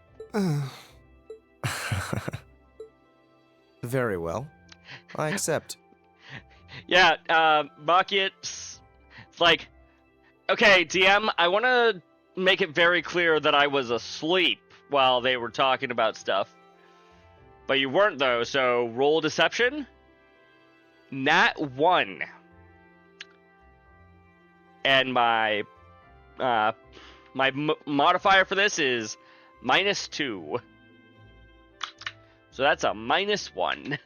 Very well. I accept. Yeah, Machias, it's like, okay, DM, I want to make it very clear that I was asleep while they were talking about stuff. But you weren't, though, so roll deception. Nat 1. And my modifier for this is -2. So that's a -1.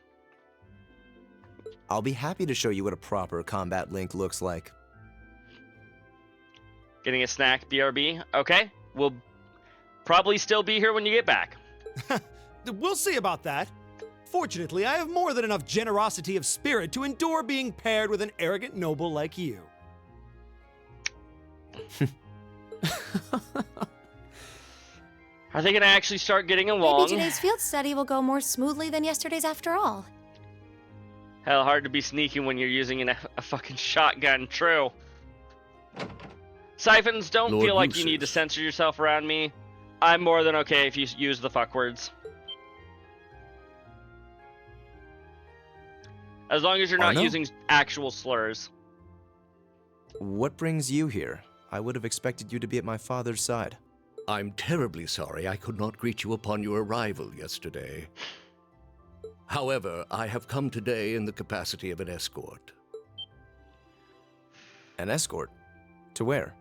I'll be happy to show you what a proper combat link looks like. Getting a snack, BRB. Okay, we'll probably still be here when you get back. We'll see about that. Fortunately, I have more than enough generosity of spirit to endure being paired with an arrogant noble like you. Are they gonna actually start getting Maybe along? today's field study will go more smoothly than yesterday's after all. Hell, hard to be sneaky when you're using a fucking shotgun. True. Siphons, don't Lord feel like you Eustace. need to censor yourself around me. I'm more than okay if you use the fuck words. As long as you're not Arno? using actual slurs. What brings you here? I would have expected you to be at my father's side. I'm terribly sorry I could not greet you upon your arrival yesterday. However, I have come today in the capacity of an escort. An escort? To where?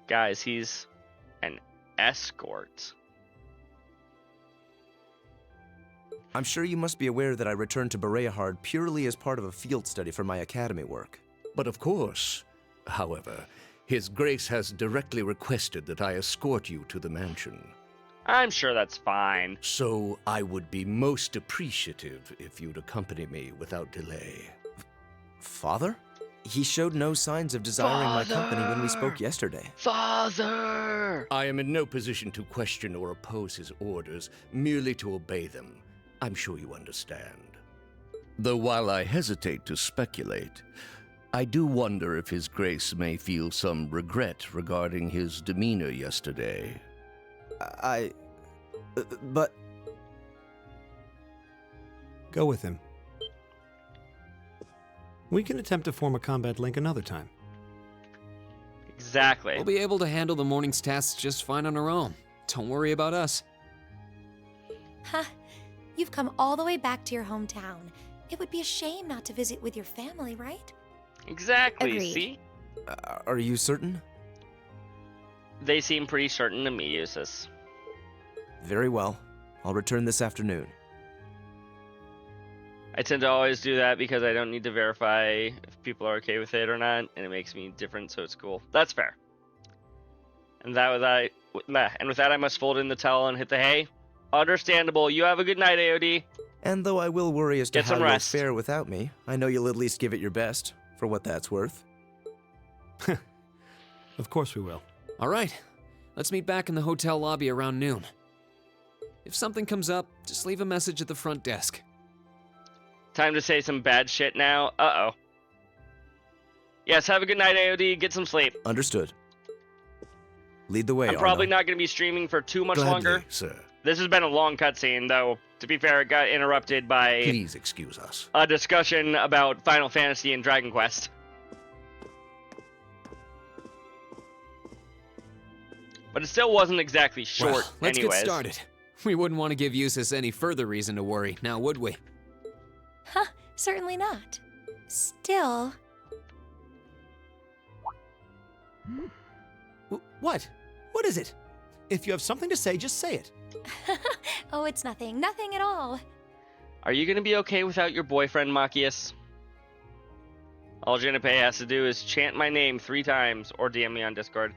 Guys, he's an escort. I'm sure you must be aware that I returned to Bereahard purely as part of a field study for my academy work. But of course, however, His Grace has directly requested that I escort you to the mansion. I'm sure that's fine. So I would be most appreciative if you'd accompany me without delay. Father? He showed no signs of desiring my company when we spoke yesterday. Father! I am in no position to question or oppose his orders, merely to obey them. I'm sure you understand. Though while I hesitate to speculate, I do wonder if His Grace may feel some regret regarding his demeanor yesterday. But... Go with him. We can attempt to form a combat link another time. Exactly. We'll be able to handle the morning's tasks just fine on our own. Don't worry about us. Huh. You've come all the way back to your hometown. It would be a shame not to visit with your family, right? Exactly, Agreed. see? Are you certain? They seem pretty certain to me, Eustace. Very well. I'll return this afternoon. I tend to always do that because I don't need to verify if people are okay with it or not, and it makes me different, so it's cool. That's fair. And with that, I must fold in the towel and hit the hay. Understandable. You have a good night, AOD. And though I will worry as to Get how some you'll rest. fare without me, I know you'll at least give it your best, for what that's worth. Of course we will. All right, let's meet back in the hotel lobby around noon. If something comes up, just leave a message at the front desk. Time to say some bad shit now. Uh-oh. Yes, have a good night, AOD. Get some sleep. Understood. Lead the way, I'm probably Arno. not going to be streaming for too much Gladly, longer. sir. This has been a long cutscene, though. To be fair, it got interrupted by Please excuse us. a discussion about Final Fantasy and Dragon Quest. But it still wasn't exactly short, Well, let's anyways. get started. We wouldn't want to give Eustace any further reason to worry, now would we? Huh, certainly not. Still... What? What is it? If you have something to say, just say it. Oh, it's nothing. Nothing at all. Are you going to be okay without your boyfriend, Machias? All Junipei has to do is chant my name 3 times or DM me on Discord.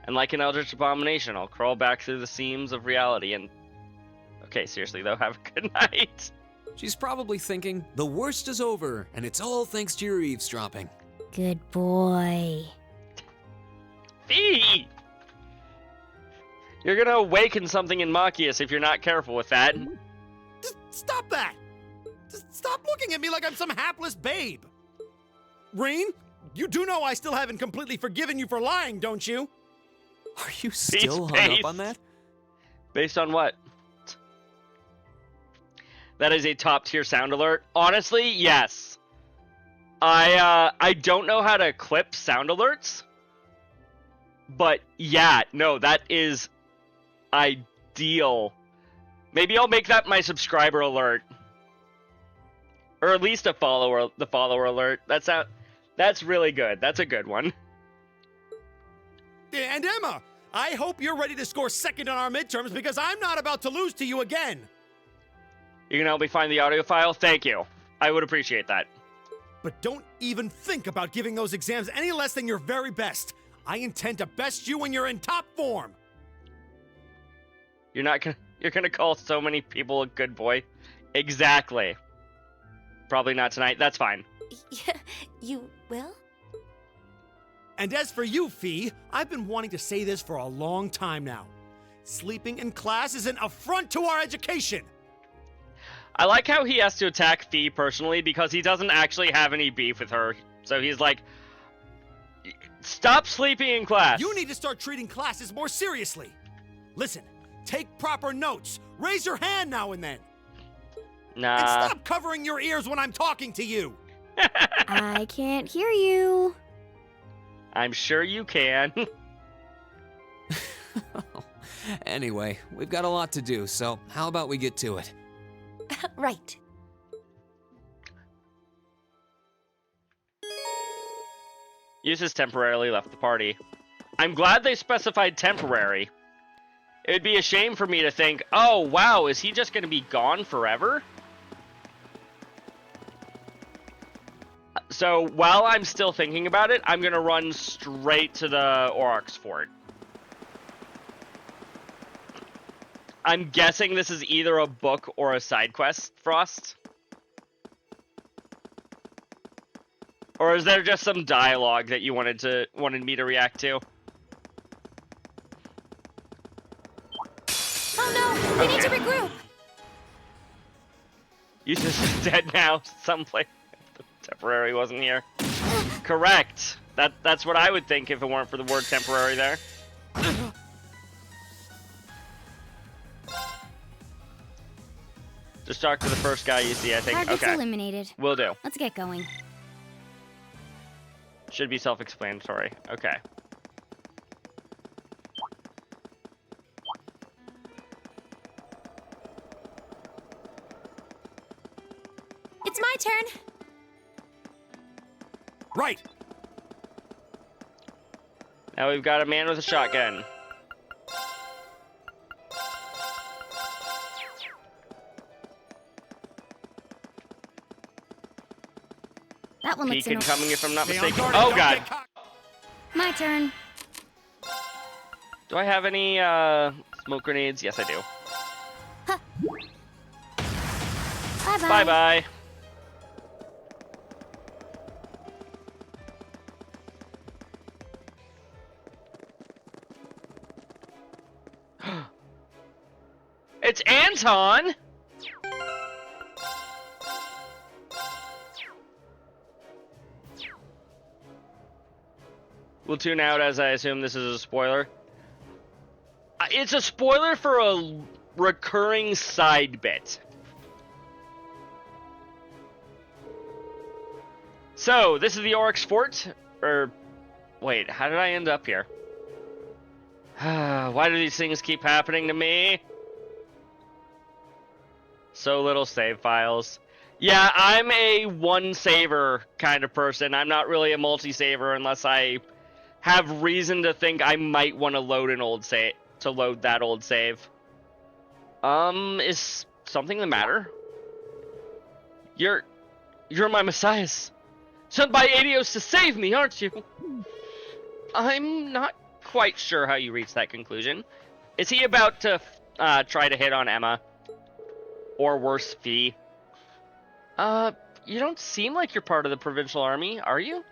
And like an eldritch abomination, I'll crawl back through the seams of reality and... Okay, seriously though, have a good night. She's probably thinking, the worst is over, and it's all thanks to your eavesdropping. Good boy. Fee! You're gonna awaken something in Machias if you're not careful with that. Just stop that! Just stop looking at me like I'm some hapless babe! Reen, you do know I still haven't completely forgiven you for lying, don't you? Are you still hung up on that? Based on what? That is a top tier sound alert. Honestly, yes. I don't know how to clip sound alerts. But yeah, no, that is ideal. Maybe I'll make that my subscriber alert. Or at least the follower alert. That's really good. That's a good one. And Emma, I hope you're ready to score second on our midterms because I'm not about to lose to you again. You can help me find the audio file? Thank you. I would appreciate that. But don't even think about giving those exams any less than your very best. I intend to best you when you're in top form. You're gonna call so many people a good boy. Exactly. Probably not tonight. That's fine. You will? And as for you, Fee, I've been wanting to say this for a long time now. Sleeping in class is an affront to our education! I like how he has to attack Fee personally because he doesn't actually have any beef with her. So he's like, stop sleeping in class. You need to start treating classes more seriously. Listen, take proper notes. Raise your hand now and then. Nah. And stop covering your ears when I'm talking to you. I can't hear you. I'm sure you can. Anyway, we've got a lot to do, so how about we get to it? Right. Eustace temporarily left the party. I'm glad they specified temporary. It would be a shame for me to think, oh wow, is he just going to be gone forever? So while I'm still thinking about it, I'm going to run straight to the Aurochs Fort. I'm guessing this is either a book or a side quest, Frost. Or is there just some dialogue that you wanted me to react to? Oh no, we need to regroup. Eustace is dead now. Someplace temporary wasn't here. Correct. That's what I would think if it weren't for the word temporary there. Just talk to the first guy you see, I think. Target's Okay. eliminated. Will do. Let's get going. Should be self-explanatory. Okay. It's my turn. Right. Now we've got a man with a shotgun. That one looks Peek incoming, if I'm not Stay on mistaken. guard, Oh don't god. get caught. My turn. Do I have any smoke grenades? Yes, I do. Bye-bye. Bye-bye. It's Anton! We'll tune out as I assume this is a spoiler. It's a spoiler for a recurring side bit. So, this is the Aurochs Fort? Or, wait, how did I end up here? Why do these things keep happening to me? So little save files. Yeah, I'm a one-saver kind of person. I'm not really a multi-saver unless I have reason to think I might want to load an old save, to load that old save. Is something the matter? You're my messiahs. Sent by Adios to save me, aren't you? I'm not quite sure how you reached that conclusion. Is he about to try to hit on Emma? Or worse, Fee? You don't seem like you're part of the Provincial Army, are you?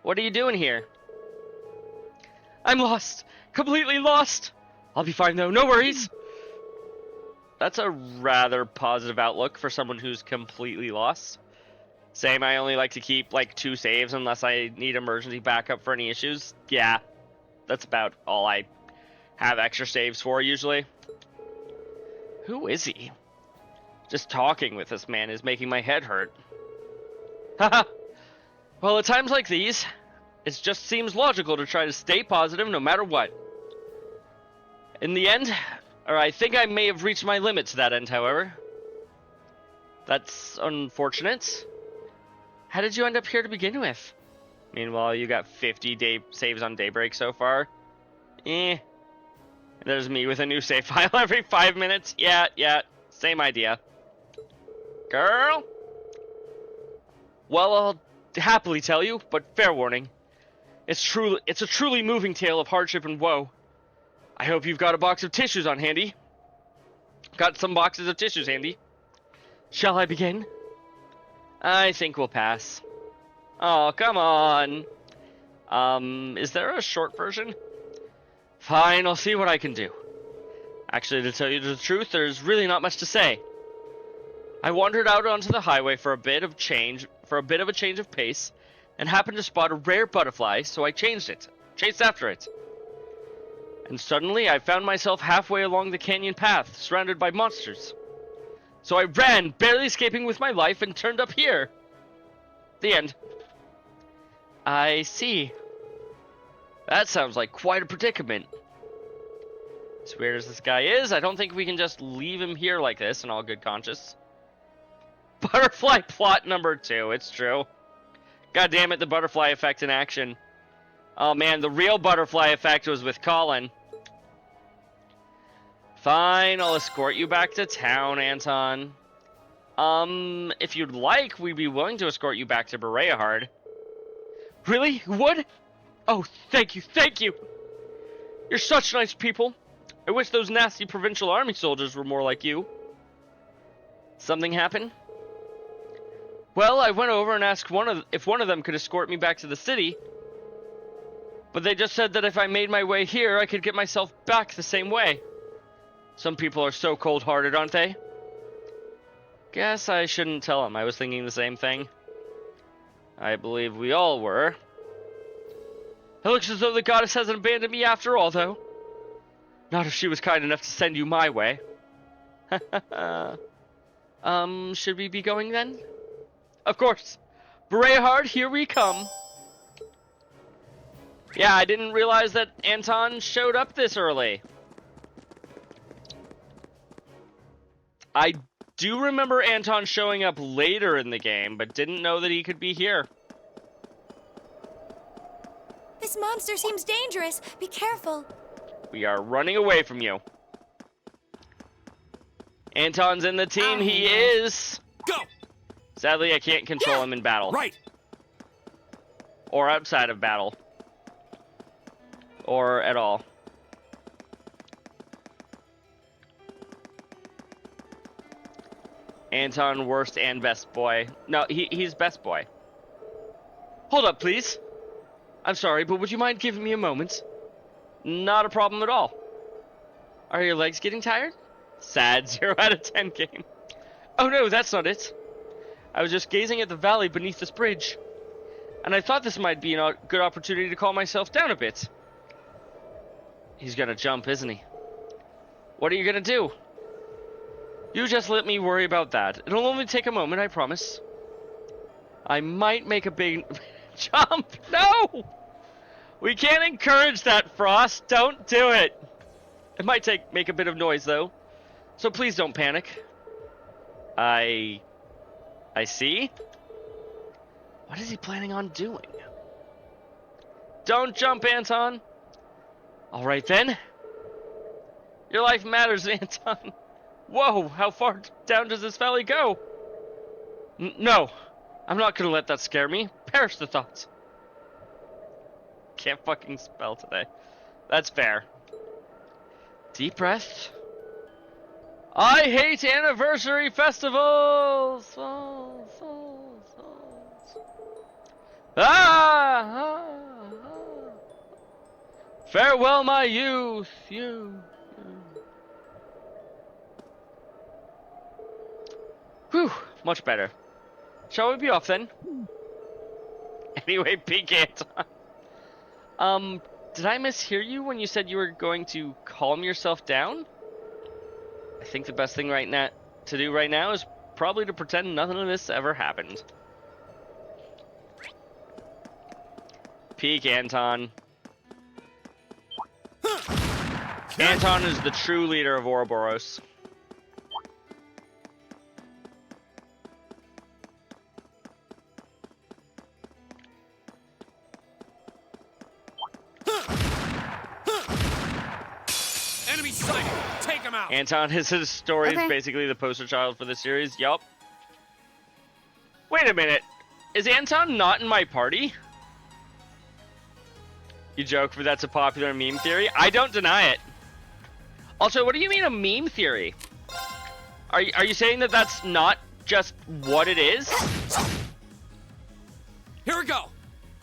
What are you doing here? I'm lost. Completely lost. I'll be fine though, no worries. That's a rather positive outlook for someone who's completely lost. Same, I only like to keep like 2 saves unless I need emergency backup for any issues. Yeah, that's about all I have extra saves for usually. Who is he? Just talking with this man is making my head hurt. Haha. Well, at times like these, it just seems logical to try to stay positive no matter what. In the end, or I think I may have reached my limit to that end, however. That's unfortunate. How did you end up here to begin with? Meanwhile, you got 50 saves on Daybreak so far. There's me with a new save file every 5 minutes. Yeah, same idea. Girl? Well, I'll happily tell you, but fair warning. It's a truly moving tale of hardship and woe. I hope you've got a box of tissues on handy. Got some boxes of tissues handy. Shall I begin? I think we'll pass. Oh, come on. Is there a short version? Fine, I'll see what I can do. Actually, to tell you the truth, there's really not much to say. I wandered out onto the highway for a bit of a change of pace, and happened to spot a rare butterfly, so I chased after it. And suddenly, I found myself halfway along the canyon path, surrounded by monsters. So I ran, barely escaping with my life, and turned up here. The end. I see. That sounds like quite a predicament. As weird as this guy is, I don't think we can just leave him here like this in all good conscience. Butterfly plot number 2, it's true. God damn it, the butterfly effect in action. Oh man, the real butterfly effect was with Colin. Fine, I'll escort you back to town, Anton. If you'd like, we'd be willing to escort you back to Bereahard. Really? Would? Oh, thank you, thank you! You're such nice people. I wish those nasty provincial army soldiers were more like you. Something happened? Well, I went over and asked if one of them could escort me back to the city. But they just said that if I made my way here, I could get myself back the same way. Some people are so cold-hearted, aren't they? Guess I shouldn't tell him. I was thinking the same thing. I believe we all were. It looks as though the goddess hasn't abandoned me after all, though. Not if she was kind enough to send you my way. Should we be going then? Of course. Bereahard, here we come. Yeah, I didn't realize that Anton showed up this early. I do remember Anton showing up later in the game, but didn't know that he could be here. This monster seems dangerous. Be careful. We are running away from you. Anton's in the team. He is. Go! Sadly, I can't control him in battle. Right. Or outside of battle. Or at all. Anton, worst and best boy. No, he's best boy. Hold up, please. I'm sorry, but would you mind giving me a moment? Not a problem at all. Are your legs getting tired? Sad 0 out of 10 game. Oh no, that's not it. I was just gazing at the valley beneath this bridge, and I thought this might be a good opportunity to calm myself down a bit. He's gonna jump, isn't he? What are you gonna do? You just let me worry about that. It'll only take a moment, I promise. I might make a big jump. No! We can't encourage that, Frost. Don't do it. It might make a bit of noise, though. So please don't panic. I see. What is he planning on doing? Don't jump, Anton. All right, then. Your life matters, Anton. Whoa, how far down does this valley go? No, I'm not gonna let that scare me. Perish the thoughts. Can't fucking spell today. That's fair. Deep breath. I hate anniversary festivals! Ah! Farewell, my youth! Whew, much better. Shall we be off then? Anyway, peek Anton. Did I mishear you when you said you were going to calm yourself down? I think the best thing to do right now is probably to pretend nothing of this ever happened. Peek Anton. Anton is the true leader of Ouroboros. Enemy sighted! Take him out! Anton is his story is basically the poster child for the series. Yup. Wait a minute. Is Anton not in my party? You joke, but that's a popular meme theory. I don't deny it. Also, what do you mean a meme theory? Are you saying that that's not just what it is? Here we go!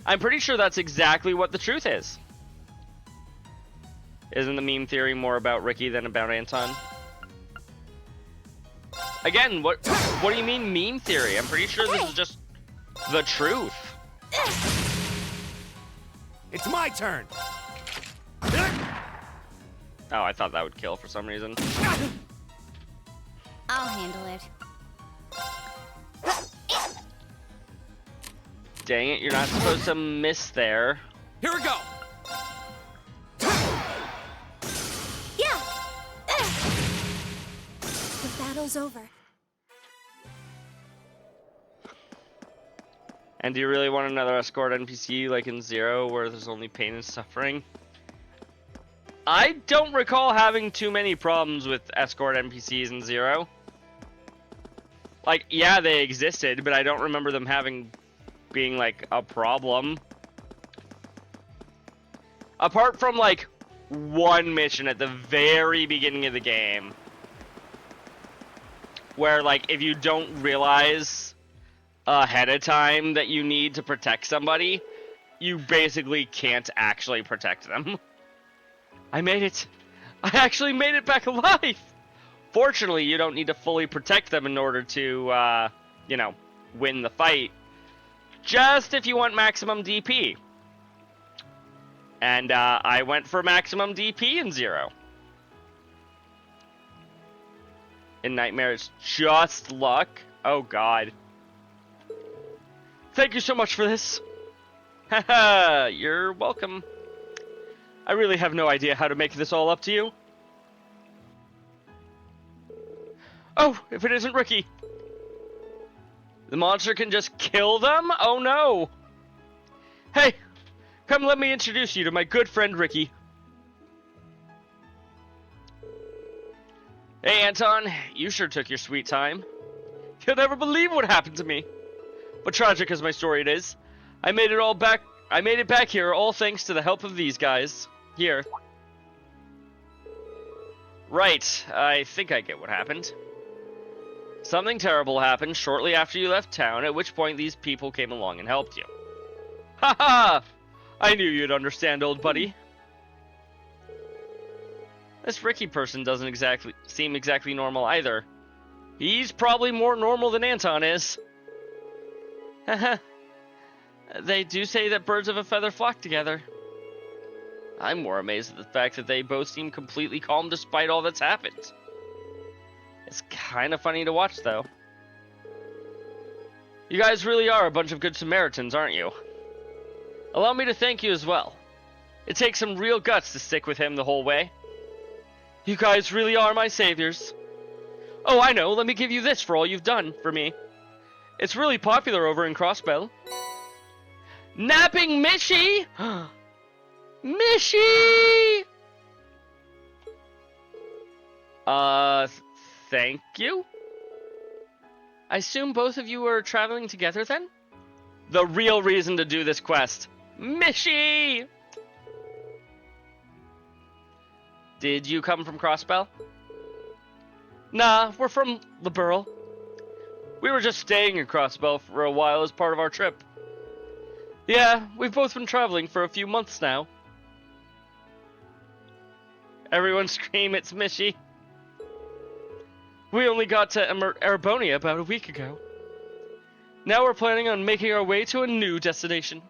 I'm pretty sure that's exactly what the truth is. Isn't the meme theory more about Ricky than about Anton? Again, what do you mean meme theory? I'm pretty sure this is just the truth. It's my turn. Oh, I thought that would kill for some reason. I'll handle it. Dang it, you're not supposed to miss there. Here we go. Yeah. The battle's over. And do you really want another escort NPC like in Zero where there's only pain and suffering? I don't recall having too many problems with escort NPCs in Zero. Like, yeah, they existed, but I don't remember them being like a problem. Apart from like one mission at the very beginning of the game where like if you don't realize ahead of time that you need to protect somebody, you basically can't actually protect them. I made it. I actually made it back alive. Fortunately, you don't need to fully protect them in order to, you know, win the fight. Just if you want maximum DP. And I went for maximum DP in Zero. In Nightmare, it's just luck. Oh, God. Thank you so much for this. Haha, you're welcome. I really have no idea how to make this all up to you. Oh, if it isn't Ricky. The monster can just kill them? Oh no. Hey, come let me introduce you to my good friend Ricky. Hey Anton, you sure took your sweet time. You'll never believe what happened to me. But tragic as my story it is, I made it back here all thanks to the help of these guys. Here. Right, I think I get what happened. Something terrible happened shortly after you left town, at which point these people came along and helped you. Haha! I knew you'd understand, old buddy. This Ricky person doesn't seem exactly normal either. He's probably more normal than Anton is. Haha. They do say that birds of a feather flock together. I'm more amazed at the fact that they both seem completely calm despite all that's happened. It's kind of funny to watch, though. You guys really are a bunch of good Samaritans, aren't you? Allow me to thank you as well. It takes some real guts to stick with him the whole way. You guys really are my saviors. Oh, I know. Let me give you this for all you've done for me. It's really popular over in Crossbell. Napping Mishy! Mishy! Thank you? I assume both of you are traveling together then? The real reason to do this quest. Mishy! Did you come from Crossbell? Nah, we're from Liberl. We were just staying in Crossbell for a while as part of our trip. Yeah, we've both been traveling for a few months now. Everyone scream, it's Mishy. We only got to Erebonia about a week ago. Now we're planning on making our way to a new destination.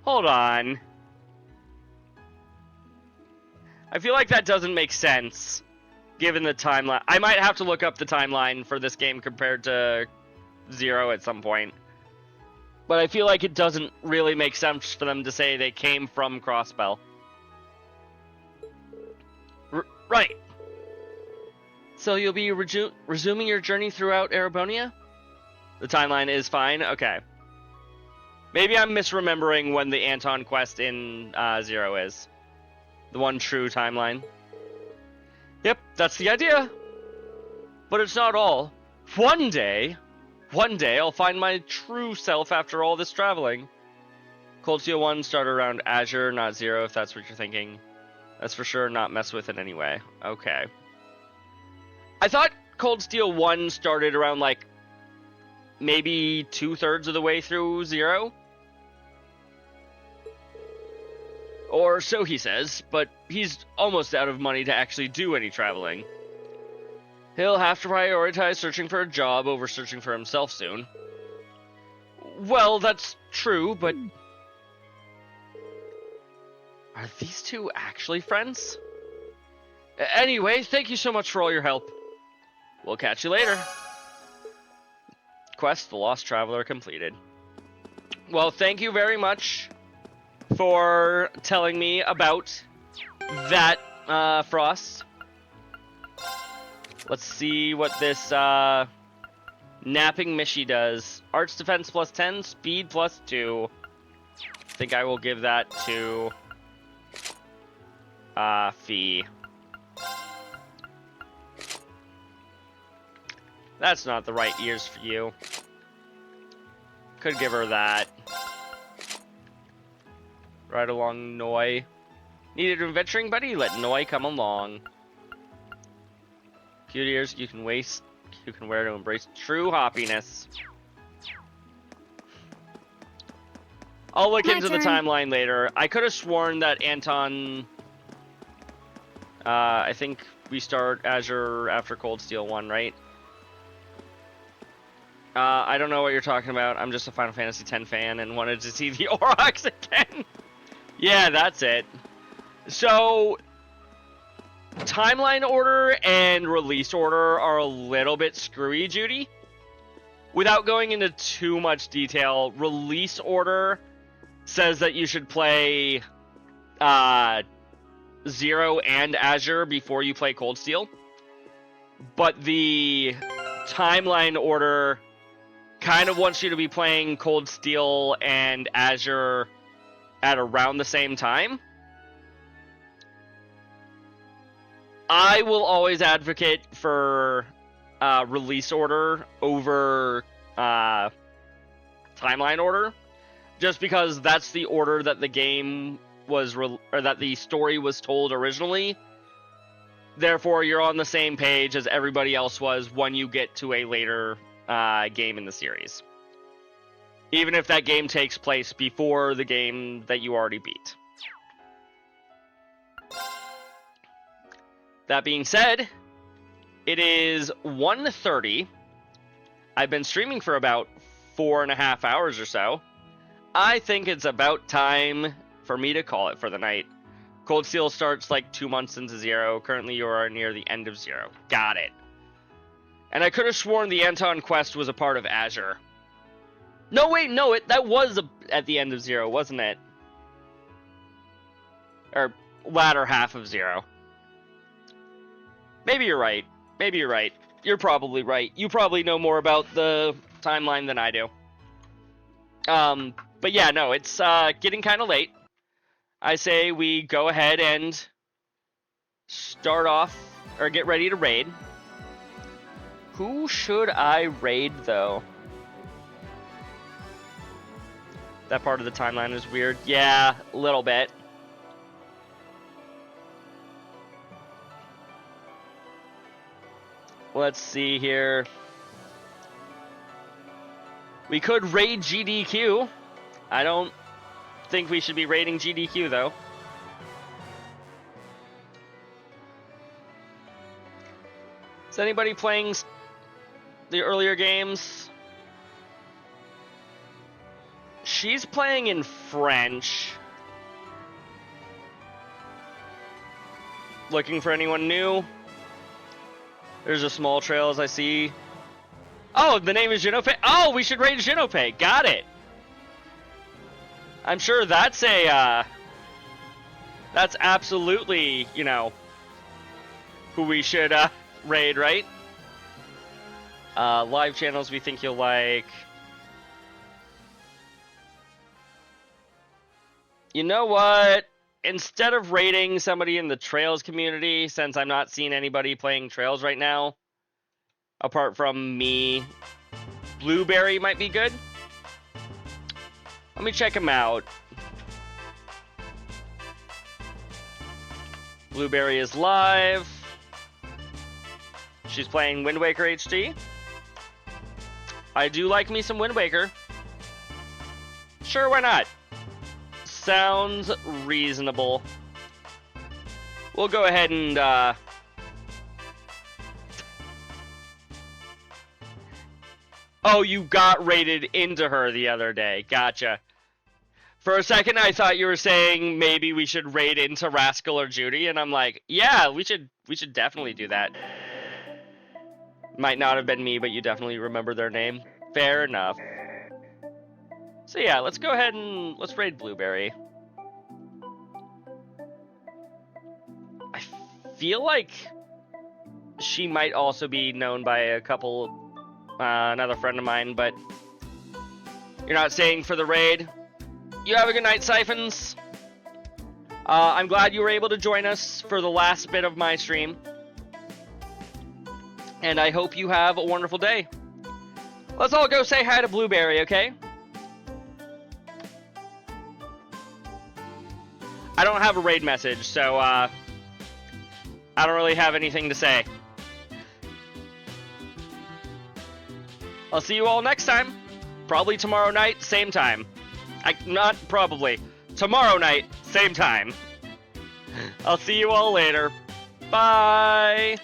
Hold on. I feel like that doesn't make sense, given the timeline. I might have to look up the timeline for this game compared to Zero at some point. But I feel like it doesn't really make sense for them to say they came from Crossbell. Right. So you'll be resuming your journey throughout Erebonia? The timeline is fine? Okay. Maybe I'm misremembering when the Anton quest in Zero is. The one true timeline. Yep, that's the idea. But it's not all. One day I'll find my true self after all this traveling. Cold Steel 1 started around Azure, not Zero, if that's what you're thinking. That's for sure not mess with it anyway. Okay. I thought Cold Steel 1 started around, like, maybe 2/3 of the way through Zero. Or so he says, but he's almost out of money to actually do any traveling. He'll have to prioritize searching for a job over searching for himself soon. Well, that's true, but... Are these two actually friends? Anyway, thank you so much for all your help. We'll catch you later. Quest, The Lost Traveler, completed. Well, thank you very much for telling me about that, Frost. Let's see what this, Napping Mishi does. Arts Defense plus 10, Speed plus 2. I think I will give that to, Fee. That's not the right ears for you. Could give her that. Right along Noi. Needed an adventuring buddy? Let Noi come along. Cute ears you can wear to embrace true happiness. I'll look into the timeline later. I could have sworn that Anton... I think we start Azure after Cold Steel 1, right? I don't know what you're talking about. I'm just a Final Fantasy X fan and wanted to see the Aurochs again. Yeah, that's it. So, timeline order and release order are a little bit screwy, Judy. Without going into too much detail, release order says that you should play Zero and Azure before you play Cold Steel. But the timeline order kind of wants you to be playing Cold Steel and Azure at around the same time. I will always advocate for release order over timeline order, just because that's the order that the game was, or that the story was told originally. Therefore, you're on the same page as everybody else was when you get to a later game in the series. Even if that game takes place before the game that you already beat. That being said, it is 1:30. I've been streaming for about 4.5 hours or so. I think it's about time for me to call it for the night. Cold Steel starts like 2 months into Zero. Currently, you are near the end of Zero. Got it. And I could have sworn the Anton quest was a part of Azure. No, wait, no, that was at the end of Zero, wasn't it? Or latter half of Zero. Maybe you're right. Maybe you're right. You're probably right. You probably know more about the timeline than I do. But yeah, no, it's getting kind of late. I say we go ahead and start off, or get ready to raid. Who should I raid, though? That part of the timeline is weird. Yeah, a little bit. Let's see here. We could raid GDQ. I don't think we should be raiding GDQ, though. Is anybody playing the earlier games? She's playing in French. Looking for anyone new? There's a small trail as I see. Oh, the name is Genope. Oh, we should raid Genope. Got it. I'm sure that's a, that's absolutely, you know, who we should, raid, right? Live channels we think you'll like. You know what? Instead of raiding somebody in the Trails community, since I'm not seeing anybody playing Trails right now, apart from me, Blueberry might be good. Let me check him out. Blueberry is live. She's playing Wind Waker HD. I do like me some Wind Waker. Sure, why not? Sounds reasonable. We'll go ahead and, Oh, you got raided into her the other day. Gotcha. For a second, I thought you were saying maybe we should raid into Rascal or Judy, and I'm like, yeah, we should definitely do that. Might not have been me, but you definitely remember their name. Fair enough. So yeah, let's go ahead and let's raid Blueberry. I feel like she might also be known by a couple, another friend of mine, but you're not staying for the raid. You have a good night, Siphons. I'm glad you were able to join us for the last bit of my stream. And I hope you have a wonderful day. Let's all go say hi to Blueberry, okay? I don't have a raid message, so I don't really have anything to say. I'll see you all next time. Probably tomorrow night, same time. Not probably. Tomorrow night, same time. I'll see you all later. Bye!